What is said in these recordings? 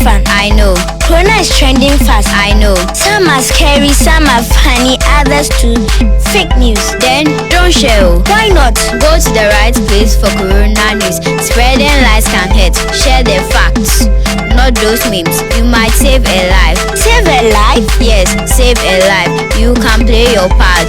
fun. I know. Corona is trending fast. I know. Some are scary, some are funny, others too. Fake news. Then don't share. Why not? Go to the right place for Corona news. Spreading lies can hurt. Share the facts, not those memes. You might save a life. Save a life? Yes, save a life. You can play your part.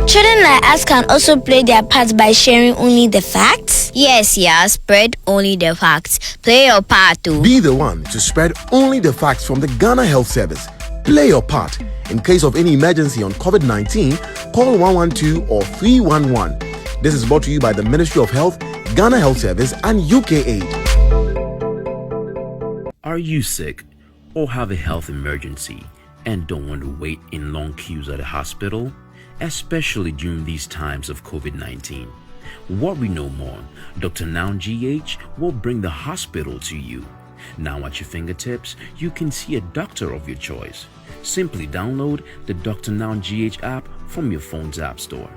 Children like us can also play their part by sharing only the facts? Yes, spread only the facts. Play your part too. Be the one to spread only the facts from the Ghana Health Service. Play your part. In case of any emergency on COVID-19, call 112 or 311. This is brought to you by the Ministry of Health, Ghana Health Service, and UKAID. Are you sick or have a health emergency and don't want to wait in long queues at a hospital, especially during these times of COVID-19? Worry no more. Dr. Now GH will bring the hospital to you. Now at your fingertips, you can see a doctor of your choice. Simply download the Dr. Now GH app from your phone's app store.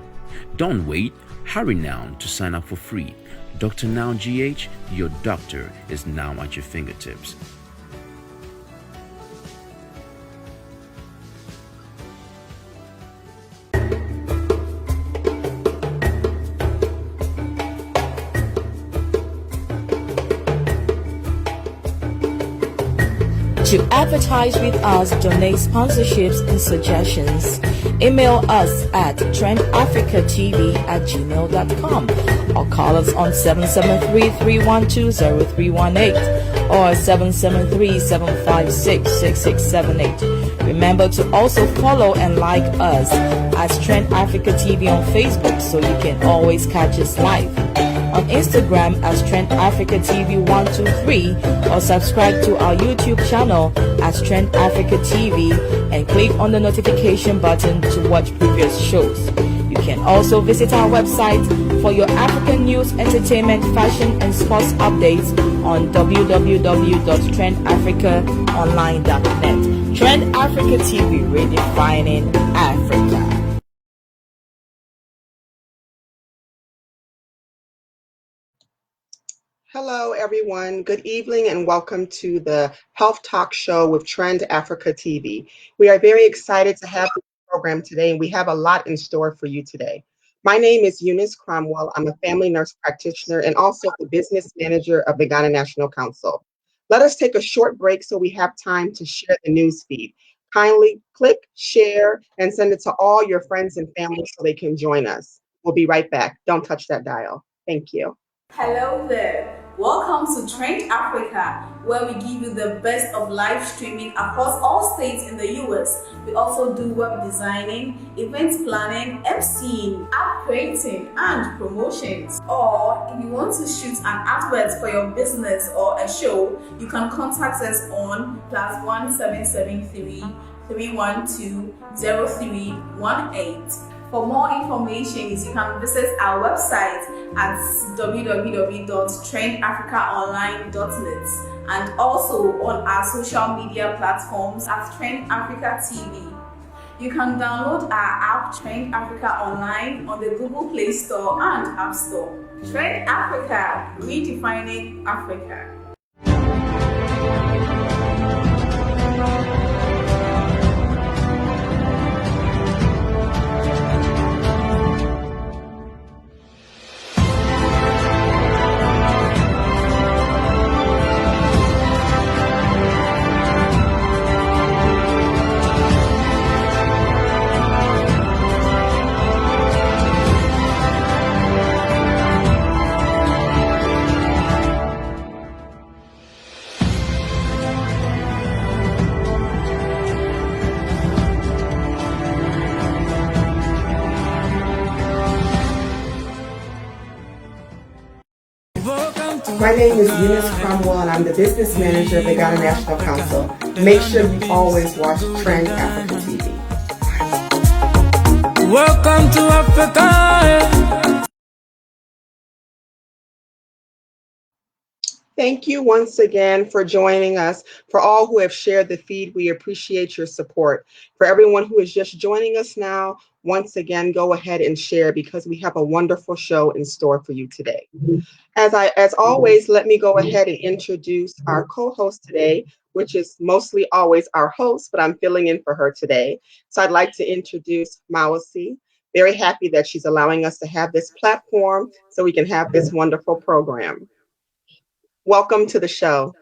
Don't wait. Hurry now to sign up for free. Dr. Now GH, your doctor is now at your fingertips. To advertise with us, donate sponsorships and suggestions, email us at trendafricatv@gmail.com or call us on 773-312-0318 or 773-756-6678. Remember to also follow and like us at Trend Africa TV on Facebook so you can always catch us live. On Instagram as Trend Africa TV 123 or subscribe to our YouTube channel as Trend Africa TV and click on the notification button to watch previous shows. You can also visit our website for your African news, entertainment, fashion and sports updates on www.trendafricaonline.net. Trend Africa TV, redefining Africa. Hello, everyone. Good evening and welcome to the Health Talk Show with Trend Africa TV. We are very excited to have this program today, and we have a lot in store for you today. My name is Eunice Cromwell. I'm a family nurse practitioner and also the business manager of the Ghana National Council. Let us take a short break so we have time to share the news feed. Kindly click, share, and send it to all your friends and family so they can join us. We'll be right back. Don't touch that dial. Thank you. Hello there. Welcome to Trend Africa, where we give you the best of live streaming across all states in the US. We also do web designing, event planning, MCing, app creating, and promotions. Or if you want to shoot an advert for your business or a show, you can contact us on +1 773 312 0318. For more information, you can visit our website at www.trendafricaonline.net and also on our social media platforms at Trend Africa TV. You can download our app Trend Africa Online on the Google Play Store and App Store. Trend Africa, redefining Africa. My name is Eunice Cromwell, and I'm the business manager of the Ghana National Council. Make sure you always watch Trend Africa TV. Welcome to Africa. Thank you once again for joining us. For all who have shared the feed, we appreciate your support. For everyone who is just joining us now, once again, go ahead and share because we have a wonderful show in store for you today. As always, let me go ahead and introduce our co-host today. which is mostly always our host, but I'm filling in for her today. So I'd like to introduce Mawasi. Very happy that she's allowing us to have this platform so we can have this wonderful program. Welcome to the show.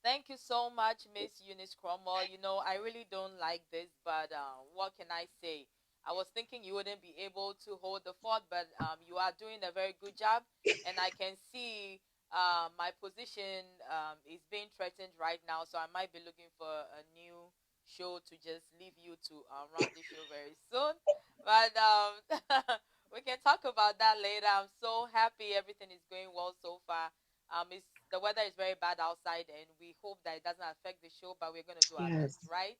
Thank you so much, Miss Eunice Cromwell. I really don't like this, but what can I say? I was thinking you wouldn't be able to hold the fort, but you are doing a very good job, and I can see my position is being threatened right now, so I might be looking for a new show to just leave you to run the show very soon. But we can talk about that later. I'm so happy everything is going well so far. The weather is very bad outside, and we hope that it doesn't affect the show, but we're going to do our best, Yes. right?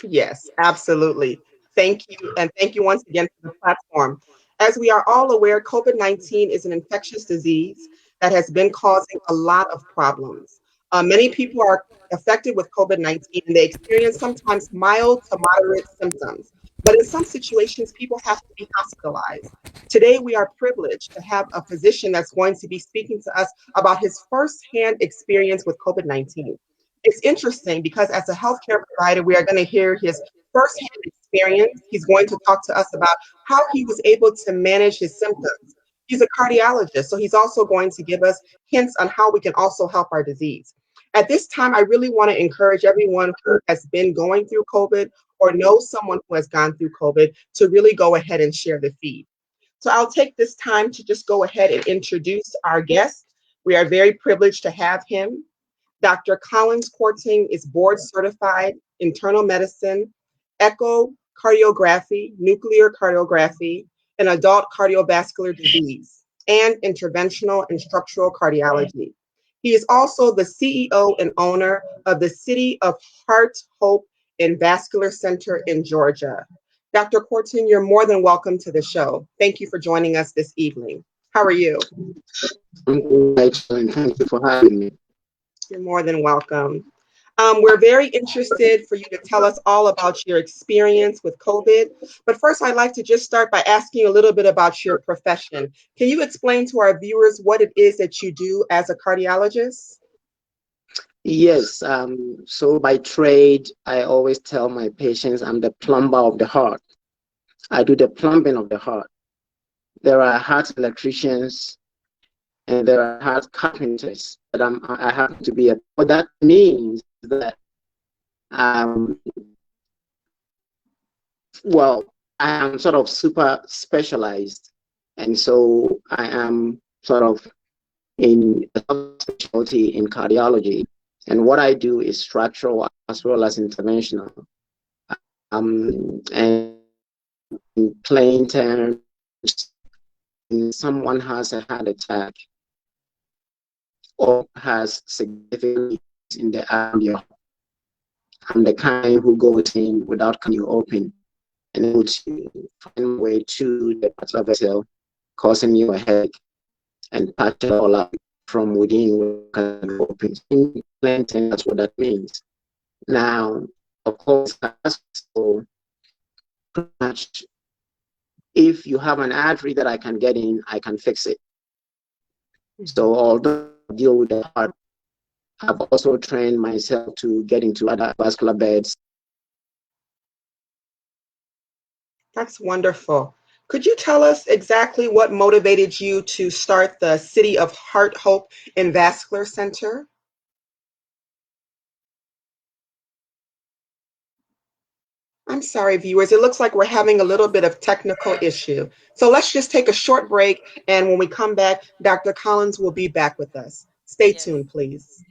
Yes, absolutely. Thank you. And thank you once again for the platform. As we are all aware, COVID 19 is an infectious disease that has been causing a lot of problems. Many people are affected with COVID 19 and they experience sometimes mild to moderate symptoms. But in some situations, people have to be hospitalized. Today, we are privileged to have a physician that's going to be speaking to us about his firsthand experience with COVID 19. It's interesting because as a healthcare provider, we are going to hear his firsthand experience. He's going to talk to us about how he was able to manage his symptoms. He's a cardiologist, so he's also going to give us hints on how we can also help our disease. At this time, I really want to encourage everyone who has been going through COVID or knows someone who has gone through COVID to really go ahead and share the feed. So I'll take this time to just go ahead and introduce our guest. We are very privileged to have him. Dr. Collins Kwarteng is board certified internal medicine, echocardiography, nuclear cardiography, and adult cardiovascular disease, and interventional and structural cardiology. He is also the CEO and owner of the City of Heart, Hope, and Vascular Center in Georgia. Dr. Kwarteng, you're more than welcome to the show. Thank you for joining us this evening. How are you? Excellent. Thank you for having me. You're more than welcome. We're very interested for you to tell us all about your experience with COVID. But first, I'd like to just start by asking you a little bit about your profession. Can you explain to our viewers what it is that you do as a cardiologist? Yes. So by trade, I always tell my patients I'm the plumber of the heart. I do the plumbing of the heart. There are heart electricians and there are heart carpenters, but I happen to be what that means is that, well, I am sort of super specialized. And so I am sort of in a specialty in cardiology. And what I do is structural as well as interventional. And in plain terms, someone has a heart attack or has significant in the area. I'm the kind who goes in without cutting you open and able to find a way to the particular vessel, causing you a headache, and patch it all up from within can open. In plain terms, that's what that means. Now, of course, so pretty much if you have an artery that I can get in, I can fix it. So although I deal with the heart, I've also trained myself to get into other vascular beds. That's wonderful. Could you tell us exactly what motivated you to start the City of Heart, Hope, and Vascular Center? I'm sorry, viewers. It looks like we're having a little bit of technical issue. So let's just take a short break. And when we come back, Dr. Collins will be back with us. Stay Yes. tuned, please.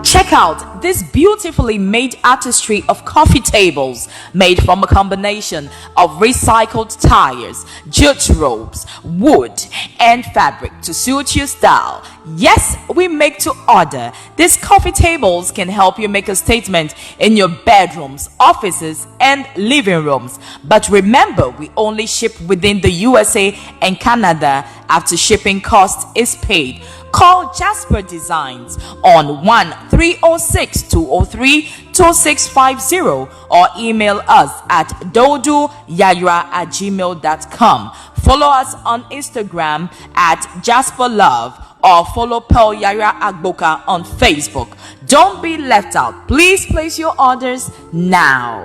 Check out have this beautifully made artistry of coffee tables made from a combination of recycled tires, jute ropes, wood, and fabric to suit your style. Yes, we make to order. These coffee tables can help you make a statement in your bedrooms, offices, and living rooms. But remember, we only ship within the USA and Canada after shipping cost is paid. Call Jasper Designs on 1-306-203-2650 or email us at doduyayra@gmail.com. Follow us on Instagram at Jasper Love or follow Pearl Yara Agboka on Facebook. Don't be left out. Please place your orders now.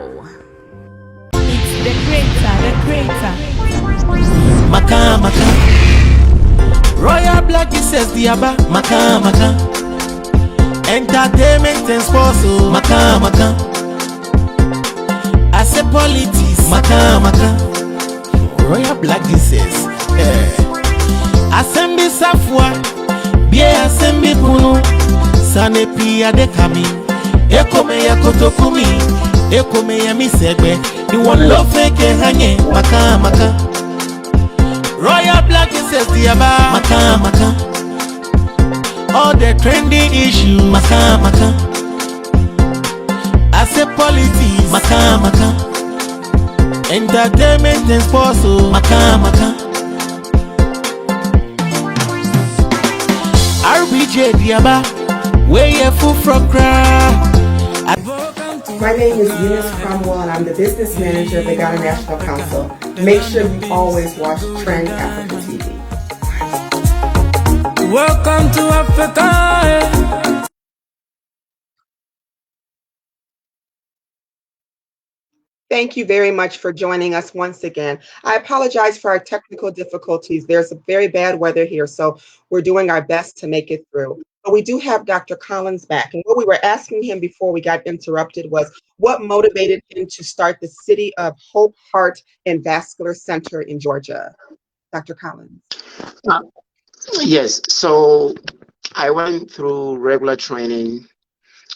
It's the creator. Maka maka. Royal Black says the Abba. Maka maka. Entertainment and sports. Maka maka. I say politics. Maka maka. Royal Black says. Assembly Safwa. Bie assembly Puno. Sane pia de kami. Ekome ya kotokumi. Ekome ya misegbe. You want love fake hanye. Maka maka. Royal Black says the Abba. Maka maka. All the trending issues. Maka maka. I say politics. Maka maka. Entertainment and sports. Maka maka. RBJ the Abba. Where you full from cry. My name is Eunice Cromwell, and I'm the business manager of the Ghana National Council. Make sure you always watch Trend Africa TV. Welcome to Africa. Thank you very much for joining us once again. I apologize for our technical difficulties. There's a very bad weather here, so we're doing our best to make it through. But we do have Dr. Collins back. And what we were asking him before we got interrupted was what motivated him to start the City of Hope Heart and Vascular Center in Georgia. Dr. Collins. Yes, so I went through regular training.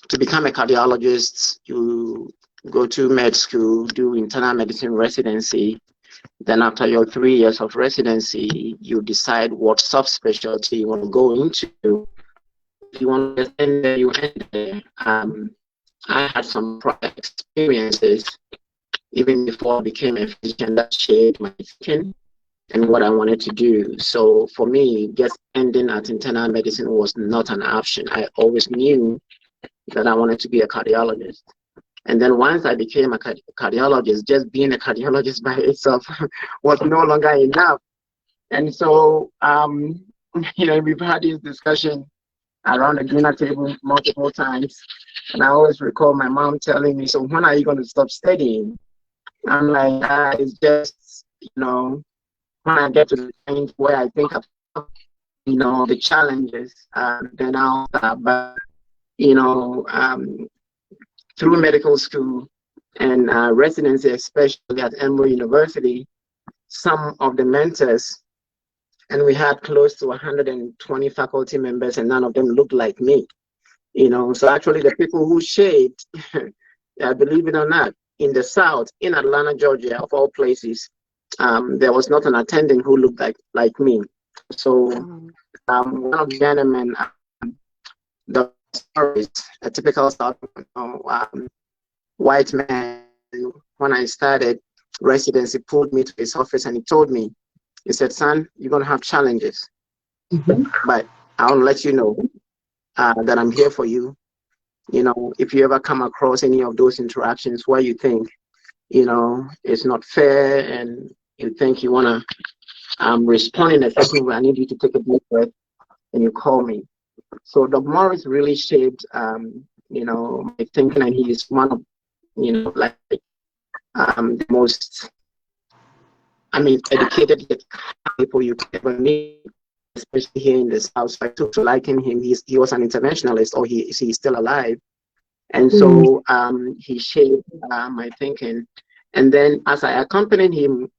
To become a cardiologist, you go to med school, do internal medicine residency. Then after your 3 years of residency, you decide what subspecialty you want to go into. If you want to end there, you end there. I had some prior experiences even before I became a physician that shaped my thinking and what I wanted to do. So for me, just ending at internal medicine was not an option. I always knew that I wanted to be a cardiologist. And then once I became a cardiologist, just being a cardiologist by itself was no longer enough. And so, we've had this discussion around the dinner table multiple times. And I always recall my mom telling me, so when are you going to stop studying? I'm like, it's just, when I get to the point where I think of, the challenges, then I'll start. But, through medical school and residency, especially at Emory University, some of the mentors, and we had close to 120 faculty members, and none of them looked like me. So actually the people who shaped, believe it or not, in the South, in Atlanta, Georgia, of all places, there was not an attending who looked like me. So one of the gentlemen, the stories, a typical South white man, when I started residency, pulled me to his office and he told me, he said, son, you're going to have challenges, but I'll let you know that I'm here for you. If you ever come across any of those interactions where you think, it's not fair and you think you want to respond in a certain way, I need you to take a deep breath and you call me. So Dr. Morris really shaped, my thinking, and he is one of, the most, educated people you could ever meet, especially here in the South. So I took to liking him. He was an interventionalist, or he's still alive. And so he shaped my thinking. And then as I accompanied him,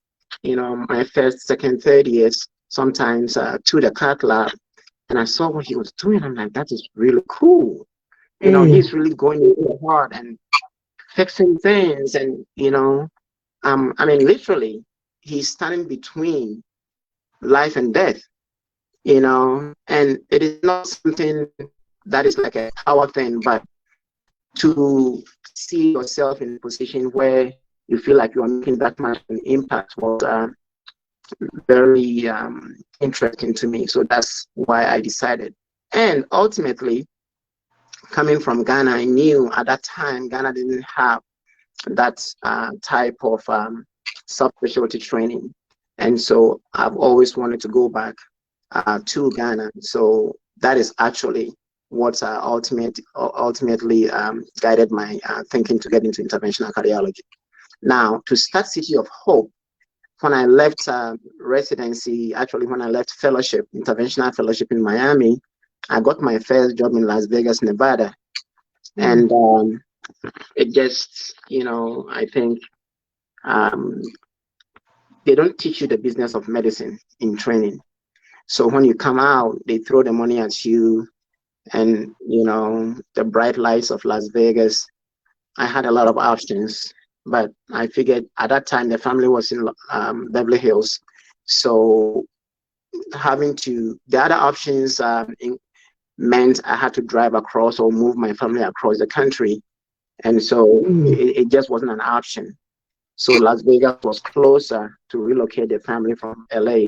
my first, second, third years, sometimes to the cath lab, and I saw what he was doing. I'm like, that is really cool. He's really going into hard and fixing things, and literally, he's standing between life and death. And it is not something that is like a power thing, but to see yourself in a position where you feel like you are making that much an impact was very interesting to me. So that's why I decided. And ultimately, coming from Ghana, I knew at that time Ghana didn't have that type of subspecialty training. And so I've always wanted to go back to Ghana. So that is actually what ultimately guided my thinking to get into interventional cardiology. Now, to start City of Hope, when I left residency, actually when I left fellowship, interventional fellowship in Miami, I got my first job in Las Vegas, Nevada. And it just, I think they don't teach you the business of medicine in training. So when you come out, they throw the money at you, and the bright lights of Las Vegas. I had a lot of options, but I figured at that time the family was in Beverly Hills, so the other options meant I had to drive across or move my family across the country, and so it just wasn't an option. So Las Vegas was closer to relocate the family from LA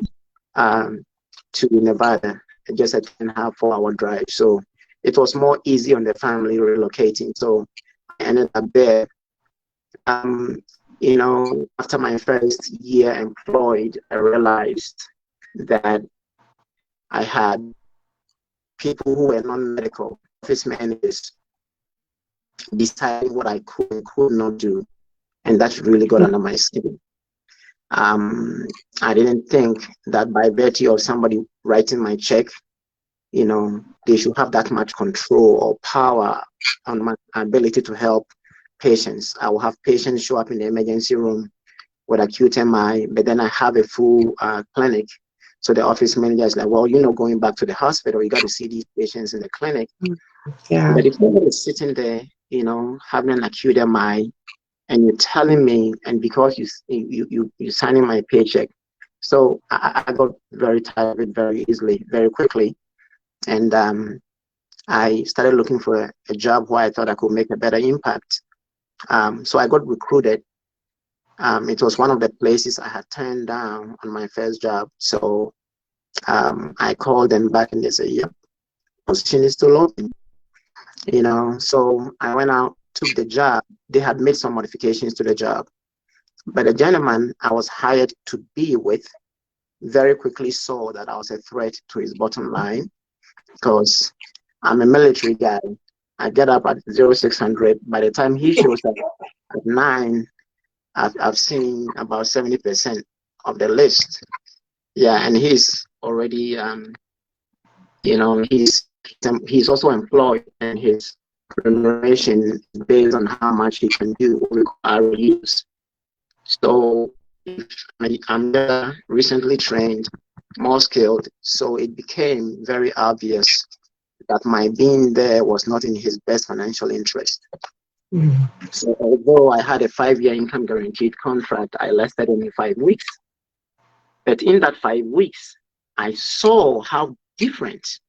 to Nevada, just a 2.5 4-hour drive. So it was more easy on the family relocating. So I ended up there. After my first year employed, I realized that I had people who were non-medical, office managers, deciding what I could and could not do. And that really got under my skin. I didn't think that by virtue of somebody writing my check, they should have that much control or power on my ability to help patients. I will have patients show up in the emergency room with acute MI, but then I have a full clinic. So the office manager is like, well, going back to the hospital, you got to see these patients in the clinic. Yeah. But if somebody is sitting there, having an acute MI, and you're telling me, and because you're signing my paycheck, so I got very tired of it very easily, very quickly, and I started looking for a job where I thought I could make a better impact. So I got recruited. It was one of the places I had turned down on my first job. So I called them back, and they said, "Yep, position is still open." So I went out, took the job. They had made some modifications to the job, but the gentleman I was hired to be with very quickly saw that I was a threat to his bottom line, because I'm a military guy. I get up at 0600. By the time he shows up at 9, I've seen about 70% of the list. Yeah, and he's already, he's also employed, and his remuneration based on how much he can do with RUs. So I'm recently trained, more skilled, so it became very obvious that my being there was not in his best financial interest. So although I had a 5-year income guaranteed contract, I lasted only 5 weeks. But in that 5 weeks, I saw how different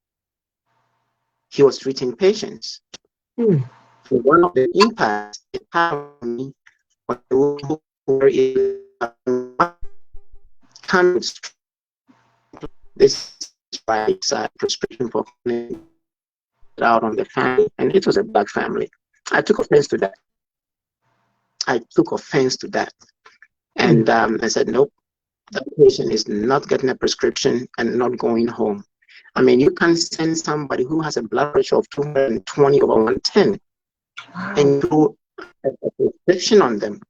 he was treating patients. So one of the impacts it had on me was this prescription for out on the family, and it was a black family. I took offense to that. And I said, nope, that patient is not getting a prescription and not going home. I mean, you can send somebody who has a blood pressure of 220 over 110 and do a prescription on them.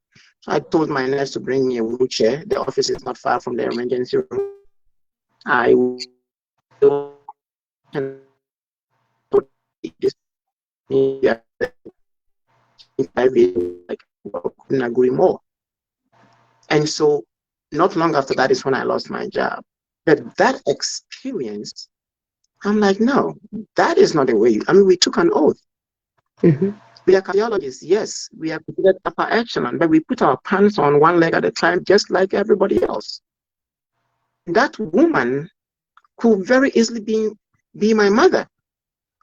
So I told my nurse to bring me a wheelchair. The office is not far from the emergency room. I couldn't agree more. And so not long after that is when I lost my job. But that experience, I'm like, no, that is not the way. We took an oath. We are cardiologists, yes. We are considered upper echelon, but we put our pants on one leg at a time, just like everybody else. That woman could very easily be my mother.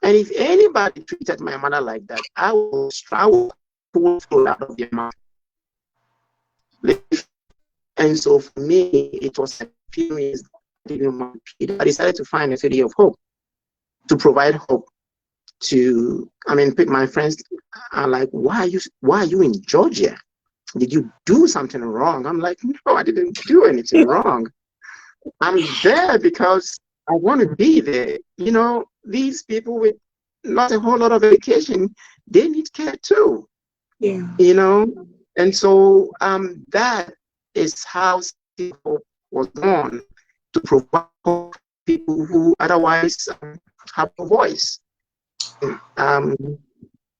And if anybody treated my mother like that, I will pull food out of their mouth. And so for me, it was a few years I decided to find a city of hope, to provide hope to, my friends are like, why are you in Georgia? Did you do something wrong? I'm like, no, I didn't do anything wrong. I'm there because I want to be there. These people with not a whole lot of education, they need care too. Yeah. And so that is how City Hope was born, to provide hope for people who otherwise have a voice.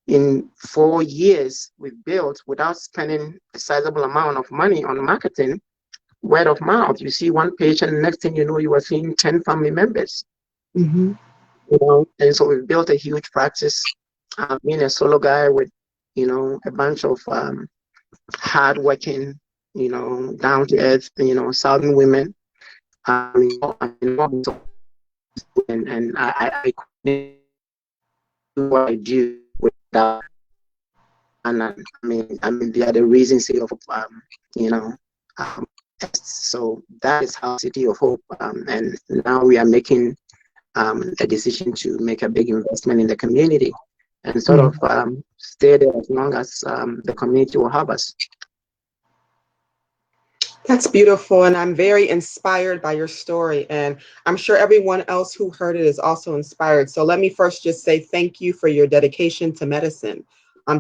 In 4 years, we've built, without spending a sizable amount of money on marketing, word of mouth. You see one patient, next thing you know, you are seeing 10 family members. And so we've built a huge practice. Being a solo guy with, a bunch of hardworking, down to earth, Southern women. And I couldn't do what I do without. And they are the reasons of, so that is how City of Hope. And now we are making a decision to make a big investment in the community and sort of stay there as long as the community will have us. That's beautiful, and I'm very inspired by your story, and I'm sure everyone else who heard it is also inspired. So let me first just say thank you for your dedication to medicine.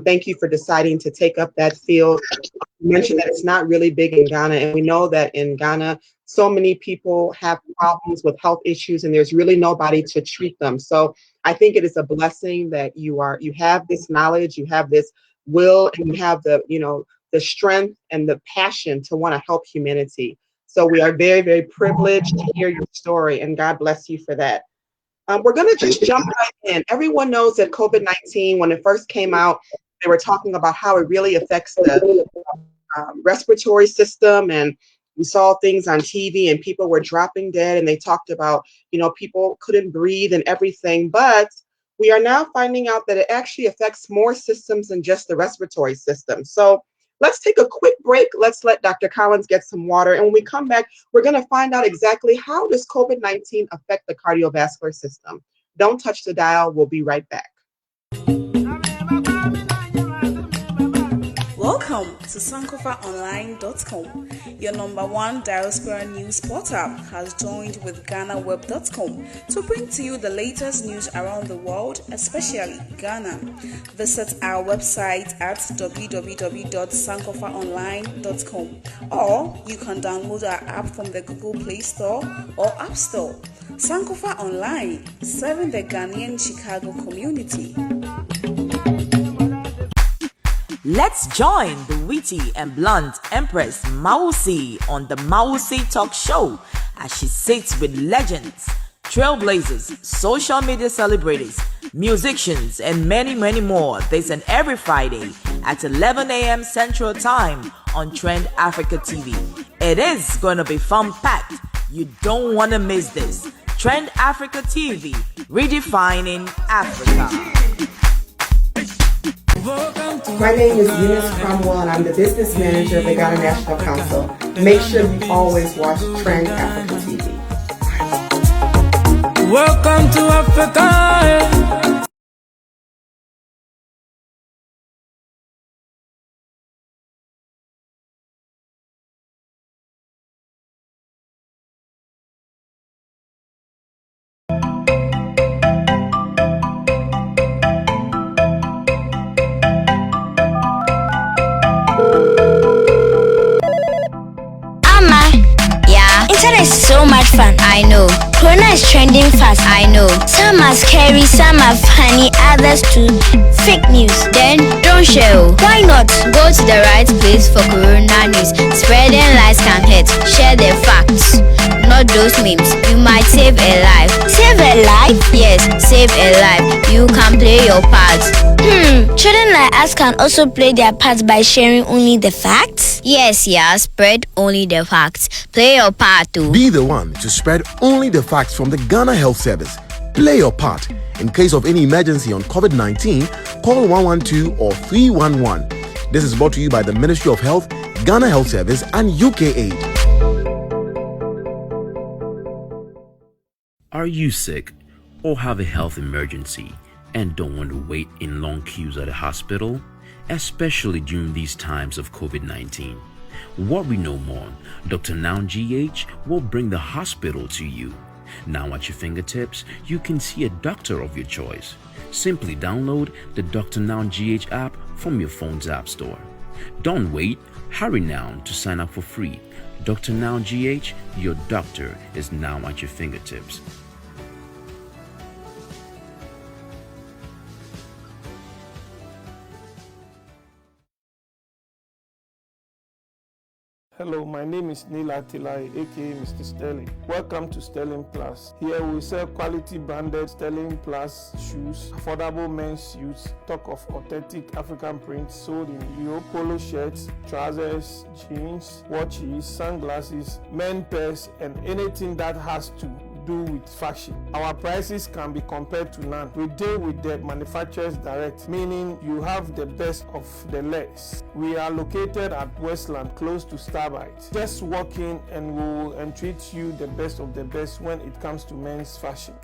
Thank you for deciding to take up that field. You mentioned that it's not really big in Ghana, and we know that in Ghana, so many people have problems with health issues, and there's really nobody to treat them. So I think it is a blessing that you have this knowledge, you have this will, and you have the strength and the passion to want to help humanity. So we are very, very privileged to hear your story, and God bless you for that. We're going to just jump right in. Everyone knows that COVID-19, when it first came out, they were talking about how it really affects the respiratory system, and we saw things on TV and people were dropping dead, and they talked about, people couldn't breathe and everything. But we are now finding out that it actually affects more systems than just the respiratory system. So let's take a quick break. Let's let Dr. Collins get some water. And when we come back, we're going to find out exactly how does COVID-19 affect the cardiovascular system. Don't touch the dial. We'll be right back. Welcome to sankofaonline.com. Your #1 diaspora news portal has joined with GhanaWeb.com to bring to you the latest news around the world, especially Ghana. Visit our website at www.sankofaonline.com, or you can download our app from the Google Play Store or App Store. Sankofa Online, serving the Ghanaian Chicago community. Let's join the witty and blunt Empress Mausi on the Mausi Talk Show as she sits with legends, trailblazers, social media celebrities, musicians, and many, many more this and every Friday at 11 a.m. Central Time on Trend Africa TV. It is going to be fun-packed. You don't want to miss this. Trend Africa TV, redefining Africa. My name is Eunice Cromwell, and I'm the business manager of the Ghana National Council. Make sure you always watch Trend Africa TV. Welcome to Africa. Internet is so much fun. I know. Corona is trending fast. I know. Some are scary, some are funny, others too fake news. Then don't share. Why not? Go to the right place for Corona news. Spreading lies can hurt. Share the facts, not not those memes. You might save a life. Save a life? Yes, save a life. You can play your part. Children like us can also play their part by sharing only the facts? Yes, spread only the facts. Play your part too. Be the one to spread only the facts from the Ghana Health Service. Play your part. In case of any emergency on COVID-19, call 112 or 311. This is brought to you by the Ministry of Health, Ghana Health Service, and UKAID. Are you sick or have a health emergency and don't want to wait in long queues at a hospital, especially during these times of COVID-19? Worry no more. Dr. Noun GH will bring the hospital to you. Now at your fingertips, you can see a doctor of your choice. Simply download the Dr. Noun GH app from your phone's app store. Don't wait. Hurry now to sign up for free. Dr. Noun GH, your doctor is now at your fingertips. Hello, my name is Neil Atilai, aka Mr. Sterling. Welcome to Sterling Plus. Here we sell quality branded Sterling Plus shoes, affordable men's suits, talk of authentic African prints sold in Euro, polo shirts, trousers, jeans, watches, sunglasses, men purse, and anything that has to do with fashion. Our prices can be compared to none. We deal with the manufacturers direct, meaning you have the best of the less. We are located at Westland, close to Starbite. Just walk in and we will entreat you the best of the best when it comes to men's fashion.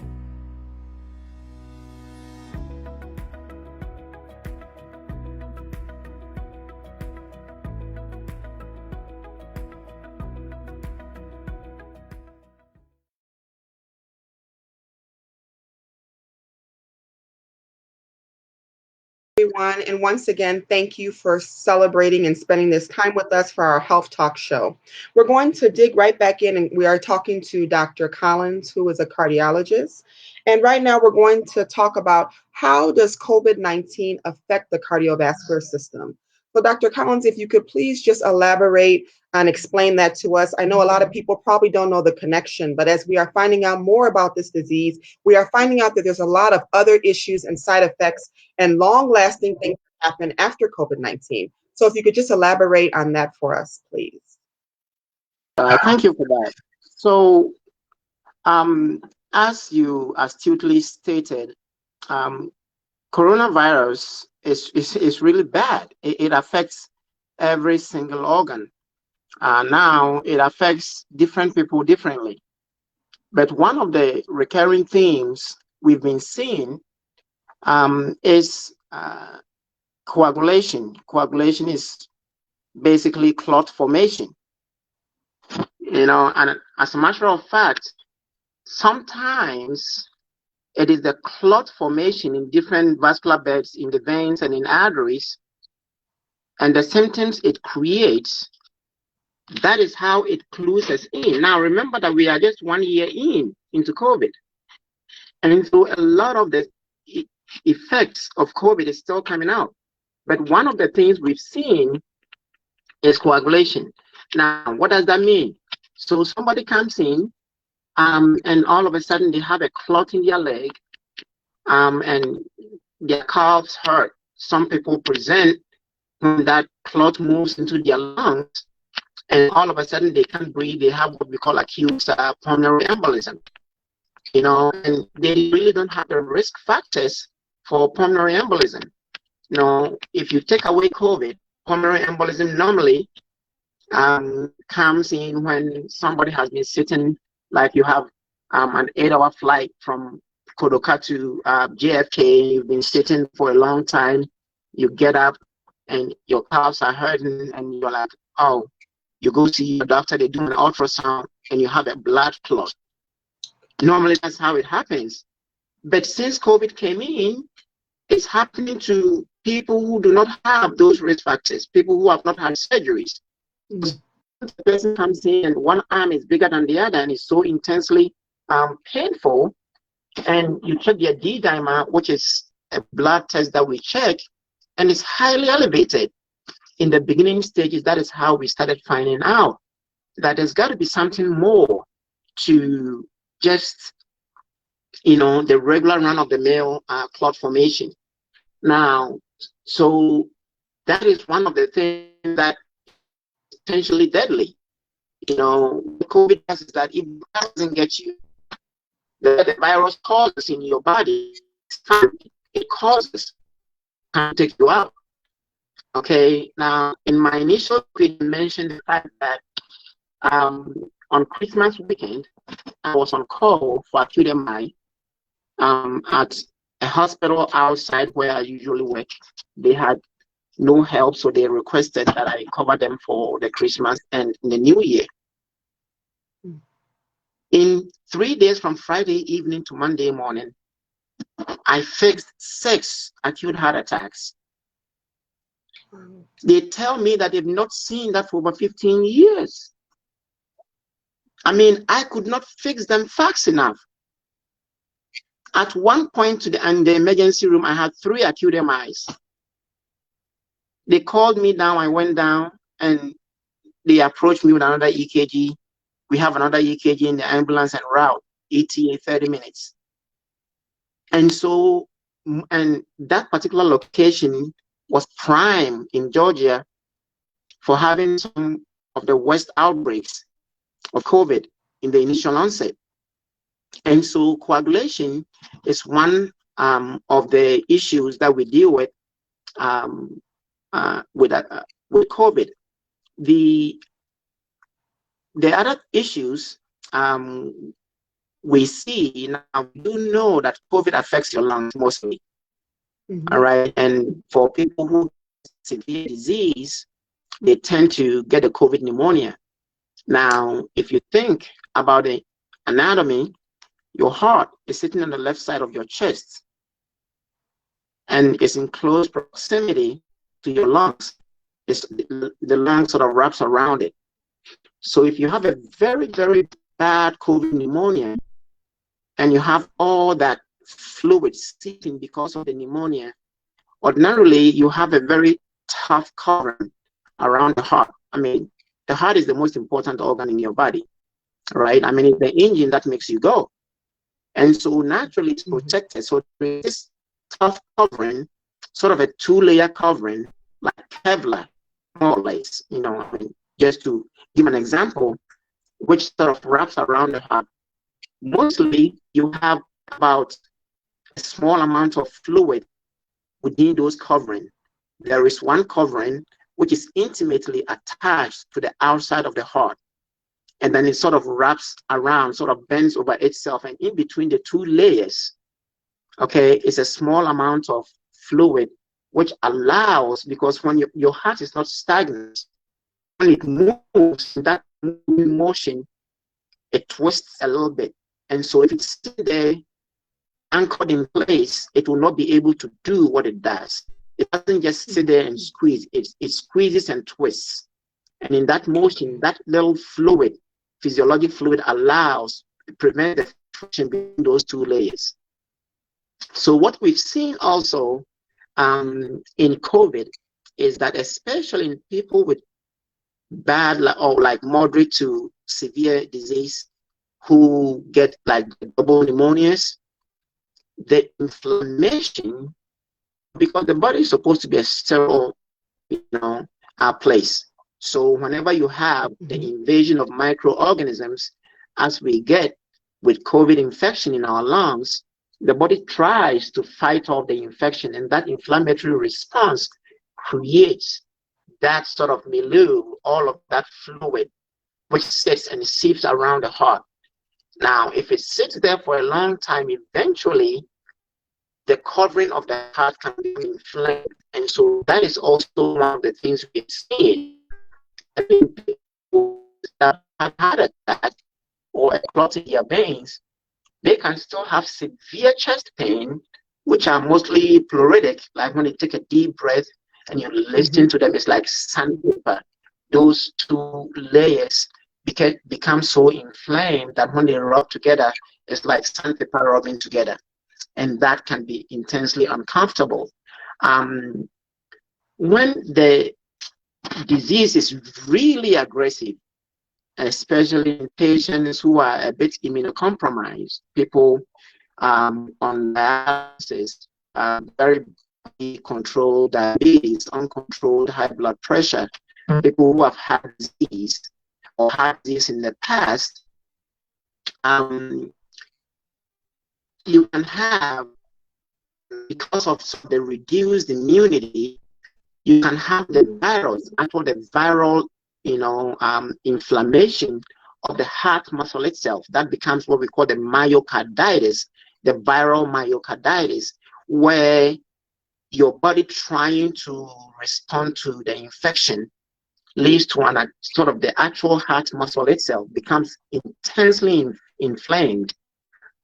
Everyone, and once again, thank you for celebrating and spending this time with us for our Health Talk show. We're going to dig right back in, and we are talking to Dr. Collins, who is a cardiologist. And right now, we're going to talk about how does COVID-19 affect the cardiovascular system. So, Dr. Collins, if you could please just elaborate and explain that to us. I know a lot of people probably don't know the connection, but as we are finding out more about this disease, we are finding out that there's a lot of other issues and side effects and long-lasting things that happen after COVID-19. So if you could just elaborate on that for us, please. Thank you for that. So, as you astutely stated, coronavirus is really bad. It affects every single organ. Now, it affects different people differently. But one of the recurring themes we've been seeing is coagulation. Coagulation is basically clot formation. And as a matter of fact, sometimes it is the clot formation in different vascular beds in the veins and in arteries, and the symptoms it creates. That is how it clues us in. Now, remember that we are just 1 year into COVID. And so a lot of the effects of COVID is still coming out. But one of the things we've seen is coagulation. Now, what does that mean? So somebody comes in and all of a sudden they have a clot in their leg and their calves hurt. Some people present when that clot moves into their lungs, and all of a sudden they can't breathe. They have what we call acute pulmonary embolism. And they really don't have the risk factors for pulmonary embolism. If you take away COVID, pulmonary embolism normally comes in when somebody has been sitting, like you have an 8-hour flight from Kodoka to JFK, you've been sitting for a long time, you get up and your calves are hurting and you're like, oh, you go see your doctor, they do an ultrasound and you have a blood clot. Normally that's how it happens. But since COVID came in, it's happening to people who do not have those risk factors, people who have not had surgeries. The person comes in and one arm is bigger than the other and it's so intensely painful, and you check their D-dimer, which is a blood test that we check, and it's highly elevated. In the beginning stages, that is how we started finding out that there's got to be something more to just, the regular run-of-the-mill clot formation. Now, so that is one of the things that is potentially deadly. What COVID does is that if it doesn't get you, the virus causes in your body, it causes to take you out. Okay, now in my initial tweet, I mentioned the fact that on Christmas weekend, I was on call for acute MI at a hospital outside where I usually work. They had no help, so they requested that I cover them for the Christmas and the New Year. In 3 days from Friday evening to Monday morning, I fixed 6 acute heart attacks. They tell me that they've not seen that for over 15 years. I mean, I could not fix them fast enough. At one point in the emergency room, I had 3 acute MIs. They called me down, I went down, and they approached me with another EKG. We have another EKG in the ambulance and route, ETA 30 minutes. And so, and that particular location was prime in Georgia for having some of the worst outbreaks of COVID in the initial onset. And so coagulation is one of the issues that we deal with COVID. The other issues we see now, we do know that COVID affects your lungs mostly. All right, and for people who have severe disease, they tend to get a COVID pneumonia. Now, if you think about the anatomy, your heart is sitting on the left side of your chest and it's in close proximity to your lungs. The lung sort of wraps around it. So if you have a very, very bad COVID pneumonia and you have all that fluid sitting because of the pneumonia, ordinarily you have a very tough covering around the heart. I mean, the heart is the most important organ in your body, right? I mean, it's the engine that makes you go. And so naturally it's protected. So this tough covering, sort of a 2-layer covering, like Kevlar, more or less, I mean, just to give an example, which sort of wraps around the heart. Mostly you have about a small amount of fluid within those covering. There is one covering which is intimately attached to the outside of the heart. And then it sort of wraps around, sort of bends over itself. And in between the 2 layers, okay, is a small amount of fluid, which allows, because when your heart is not stagnant, when it moves, that motion, it twists a little bit. And so if it's sitting there anchored in place, it will not be able to do what it does. It doesn't just sit there and squeeze, it squeezes and twists. And in that motion, that little fluid, physiologic fluid, allows to prevent the friction between those 2 layers. So what we've seen also in COVID is that especially in people with bad or like moderate to severe disease who get like double pneumonias, the inflammation, because the body is supposed to be a sterile, place. So whenever you have the invasion of microorganisms, as we get with COVID infection in our lungs, the body tries to fight off the infection, and that inflammatory response creates that sort of milieu, all of that fluid, which sits and seeps around the heart. Now, if it sits there for a long time, eventually the covering of the heart can be inflamed. And so that is also one of the things we've seen. I mean, people that have had an attack or a clot in their veins, they can still have severe chest pain, which are mostly pleuritic, like when you take a deep breath and you listen to them, it's like sandpaper. Those 2 layers become so inflamed that when they rub together, it's like sandpaper rubbing together. And that can be intensely uncomfortable. When the disease is really aggressive especially in patients who are a bit immunocompromised, people on dialysis, very controlled diabetes, uncontrolled high blood pressure, people who have had disease or had this in the past, you can have, because of the reduced immunity, you can have the virus, actually the viral, inflammation of the heart muscle itself. That becomes what we call the myocarditis, the viral myocarditis, where your body trying to respond to the infection leads to sort of the actual heart muscle itself becomes intensely inflamed,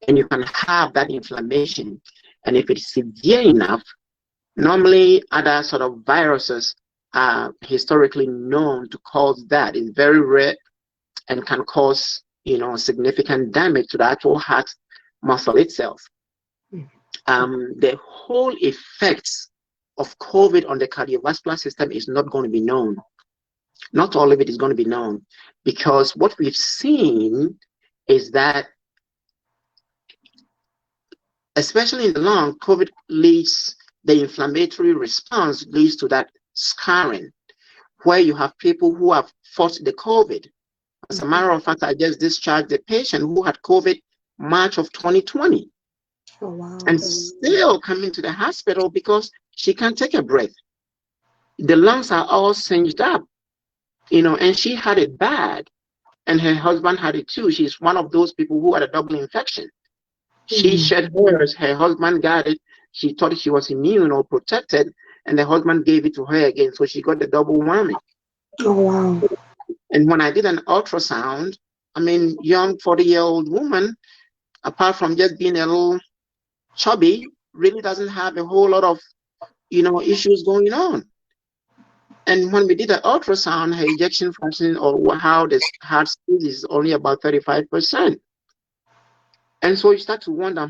and you can have that inflammation. And if it's severe enough, normally other sort of viruses are historically known to cause that. It's very rare and can cause, significant damage to the actual heart muscle itself. The whole effects of COVID on the cardiovascular system is not going to be known. Not all of it is going to be known, because what we've seen is that, especially in the lung, COVID leads, the inflammatory response leads to that scarring, where you have people who have fought the COVID. As a matter of fact, I just discharged a patient who had COVID March of 2020. Oh, wow. And still coming to the hospital because she can't take a breath. The lungs are all singed up, and she had it bad, and her husband had it too. She's one of those people who had a double infection. She shed hers, her husband got it. She thought she was immune or protected, and the husband gave it to her again, so she got the double whammy. Oh, wow. And when I did an ultrasound, young 40-year-old woman, apart from just being a little chubby, really doesn't have a whole lot of, issues going on. And when we did the ultrasound, her ejection fraction, or how this heart speed, is only about 35%. And so you start to wonder,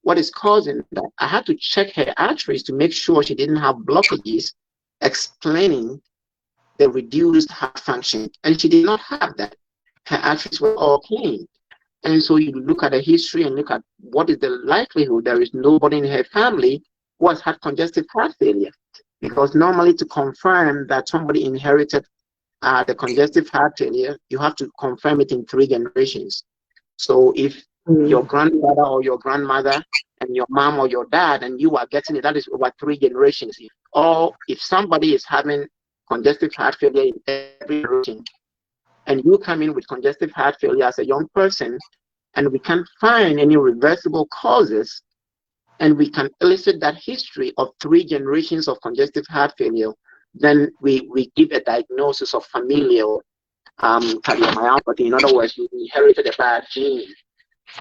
what is causing that? I had to check her arteries to make sure she didn't have blockages, explaining the reduced heart function. And she did not have that. Her arteries were all clean. And so you look at the history and look at what is the likelihood. There is nobody in her family who has had congestive heart failure. Because normally, to confirm that somebody inherited the congestive heart failure, you have to confirm it in 3 generations. So if your grandfather or your grandmother and your mom or your dad and you are getting it, that is over 3 generations. If somebody is having congestive heart failure in every generation, and you come in with congestive heart failure as a young person, and we can't find any reversible causes, and we can elicit that history of 3 generations of congestive heart failure, then we give a diagnosis of familial cardiomyopathy. In other words, you inherited a bad gene.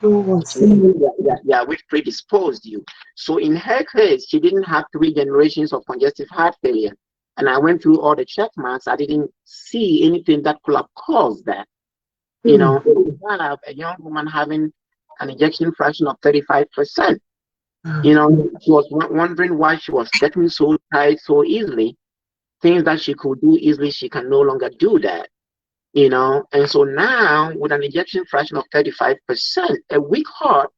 Which predisposed you. So in her case, she didn't have 3 generations of congestive heart failure. And I went through all the check marks. I didn't see anything that could have caused that. You have a young woman having an ejection fraction of 35%. She was wondering why she was getting so tired so easily. Things that she could do easily, she can no longer do that. And so now, with an ejection fraction of 35%, a weak heart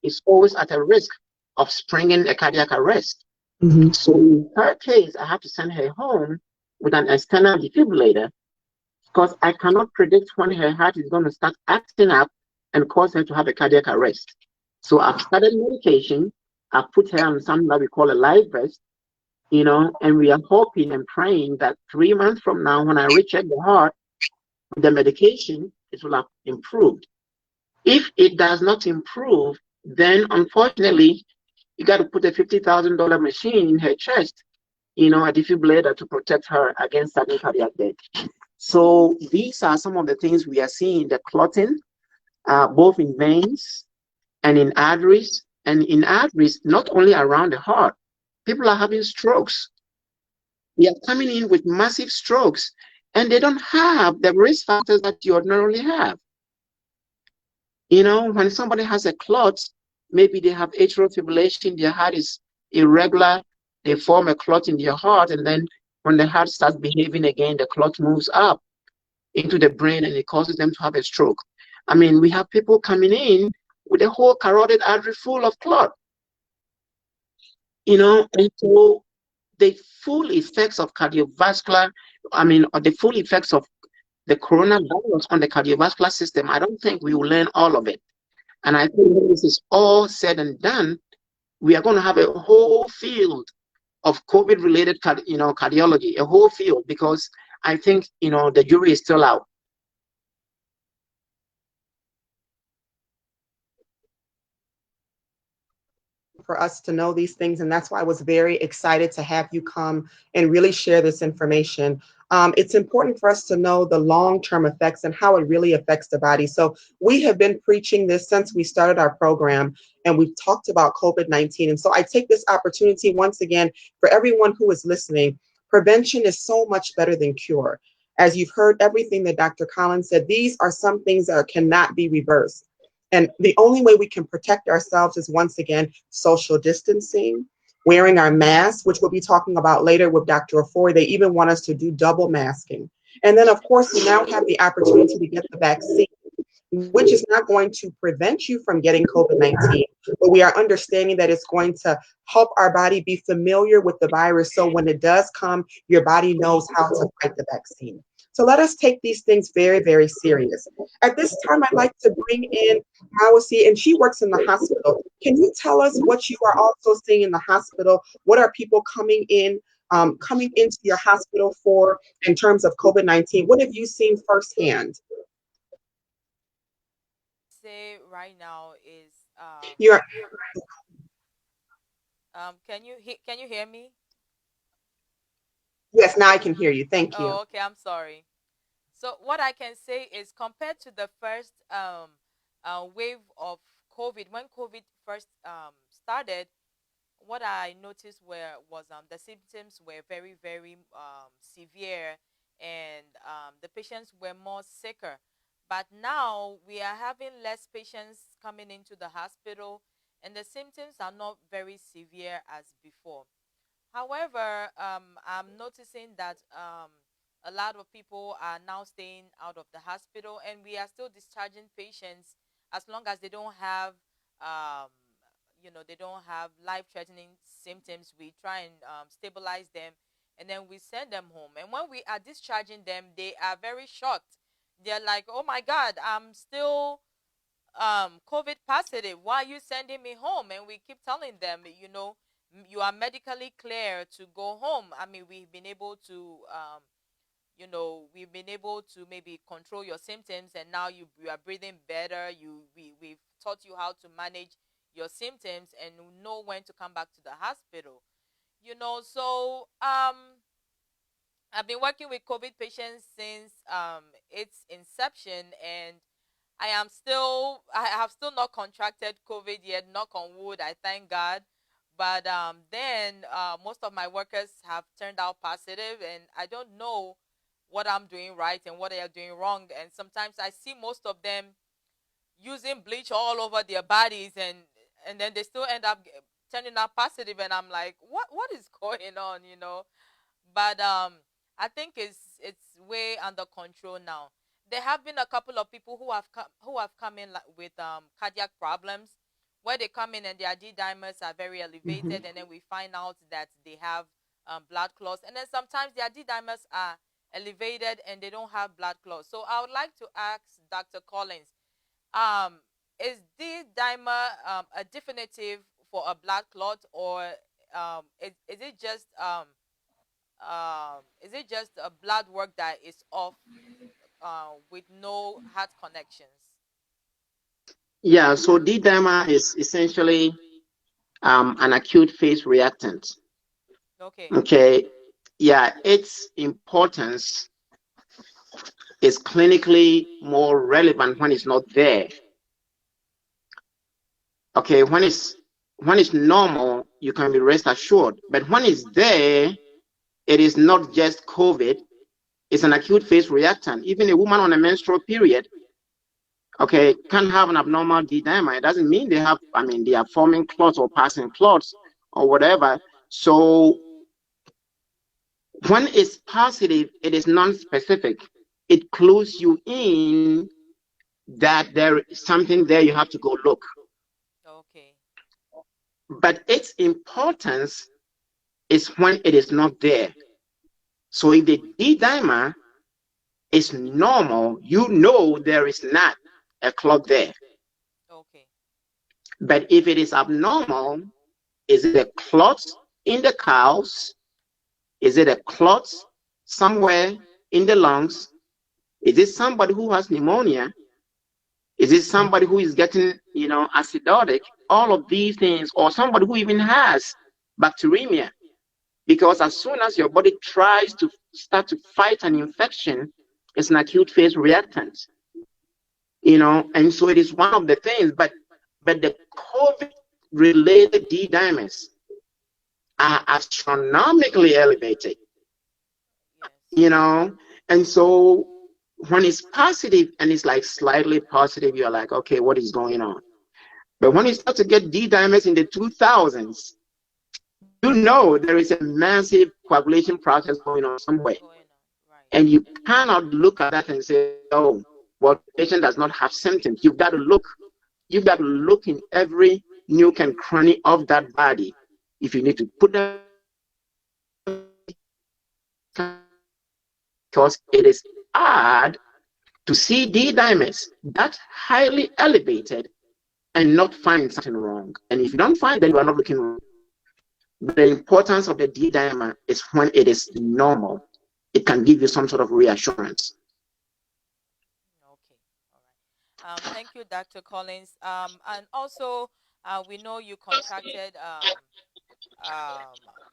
is always at a risk of springing a cardiac arrest. So in her case, I have to send her home with an external defibrillator, because I cannot predict when her heart is going to start acting up and cause her to have a cardiac arrest. So I've started medication. I've put her on something that we call a live vest, and we are hoping and praying that 3 months from now, when I recheck the heart, the medication, it will have improved. If it does not improve, then unfortunately, you got to put a $50,000 machine in her chest, a defibrillator to protect her against sudden cardiac death. So these are some of the things we are seeing: the clotting, both in veins and in arteries. And in arteries, not only around the heart, people are having strokes. They are coming in with massive strokes, and they don't have the risk factors that you ordinarily have. When somebody has a clot, maybe they have atrial fibrillation, their heart is irregular, they form a clot in their heart, and then when the heart starts behaving again, the clot moves up. into the brain and it causes them to have a stroke. I mean, we have people coming in with a whole carotid artery full of clot. And so the full effects of cardiovascular, or the full effects of the coronavirus on the cardiovascular system, I don't think we will learn all of it. And I think when this is all said and done, we are going to have a whole field of COVID-related, cardiology, a whole field, because I think, the jury is still out. For us to know these things, and that's why I was very excited to have you come and really share this information. It's important for us to know the long-term effects and how it really affects the body. So we have been preaching this since we started our program, and we've talked about COVID-19. And so I take this opportunity once again for everyone who is listening. Prevention is so much better than cure. As you've heard everything that Dr. Collins said, these are some things that cannot be reversed. And the only way we can protect ourselves is, once again, social distancing, wearing our masks, which we'll be talking about later with Dr. Ofori. They even want us to do double masking. And then, of course, we now have the opportunity to get the vaccine, which is not going to prevent you from getting COVID-19, but we are understanding that it's going to help our body be familiar with the virus. So when it does come, your body knows how to fight the vaccine. So let us take these things very, very serious. At this time, I'd like to bring in Mawasi, and she works in the hospital. Can you tell us what you are also seeing in the hospital? What are people coming into your hospital for in terms of COVID-19? What have you seen firsthand? Say right now is You're can you hear me? Yes, now I can hear you. Thank you. Oh, okay, I'm sorry. So what I can say is, compared to the first wave of COVID, when COVID first started, what I noticed was the symptoms were very, very severe, and the patients were more sicker. But now we are having less patients coming into the hospital, and the symptoms are not very severe as before. However, I'm noticing that a lot of people are now staying out of the hospital, and we are still discharging patients as long as they don't have, um, they don't have life-threatening symptoms. We try and stabilize them, and then we send them home. And when we are discharging them, they are very shocked. They're like, "Oh my God, I'm still COVID positive. Why are you sending me home?" And we keep telling them, you are medically clear to go home. I mean, we've been able to maybe control your symptoms, and now you are breathing better. We've taught you how to manage your symptoms and know when to come back to the hospital. So I've been working with COVID patients since its inception, and I have still not contracted COVID yet. Knock on wood, I thank God. But then most of my workers have turned out positive, and I don't know what I'm doing right and what they are doing wrong. And sometimes I see most of them using bleach all over their bodies, and then they still end up turning out positive, and I'm like, what is going on? But I think it's way under control now. There have been a couple of people who have come in with cardiac problems, where they come in and their D dimers are very elevated, and then we find out that they have blood clots, and then sometimes their D dimers are elevated and they don't have blood clots. So I would like to ask Dr. Collins, is D dimer a definitive for a blood clot, or is it just a blood work that is off with no heart connections? Yeah, so D-dimer is essentially an acute phase reactant. Okay. Yeah, its importance is clinically more relevant when it's not there. Okay, when it's normal, you can be rest assured. But when it's there, it is not just COVID. It's an acute phase reactant. Even a woman on a menstrual period, okay, can have an abnormal D-dimer. It doesn't mean they are forming clots or passing clots or whatever. So when it's positive, it is non-specific. it clues you in that there is something there, you have to go look. Okay. But its importance is when it is not there. So if the D dimer is normal, you know there is not a clot there. Okay. But if it is abnormal, is it a clot in the cows? Is it a clot somewhere in the lungs? Is it somebody who has pneumonia? Is it somebody who is getting, acidotic? All of these things, or somebody who even has bacteremia. Because as soon as your body tries to start to fight an infection, it's an acute phase reactant. And so it is one of the things, but the COVID-related D dimers are astronomically elevated. And so when it's positive and it's like slightly positive, you're like, okay, what is going on? But when you start to get D dimers in the 2000s, you know there is a massive coagulation process going on somewhere. And you cannot look at that and say, oh, well, the patient does not have symptoms. You've got to look. You've got to look in every nook and cranny of that body. If you need to put them, because it is hard to see D dimers that highly elevated and not find something wrong. And if you don't find them, you are not looking wrong. The importance of the D dimer is when it is normal. It can give you some sort of reassurance. Okay, all right. Thank you, Dr. Collins. And also, we know you contracted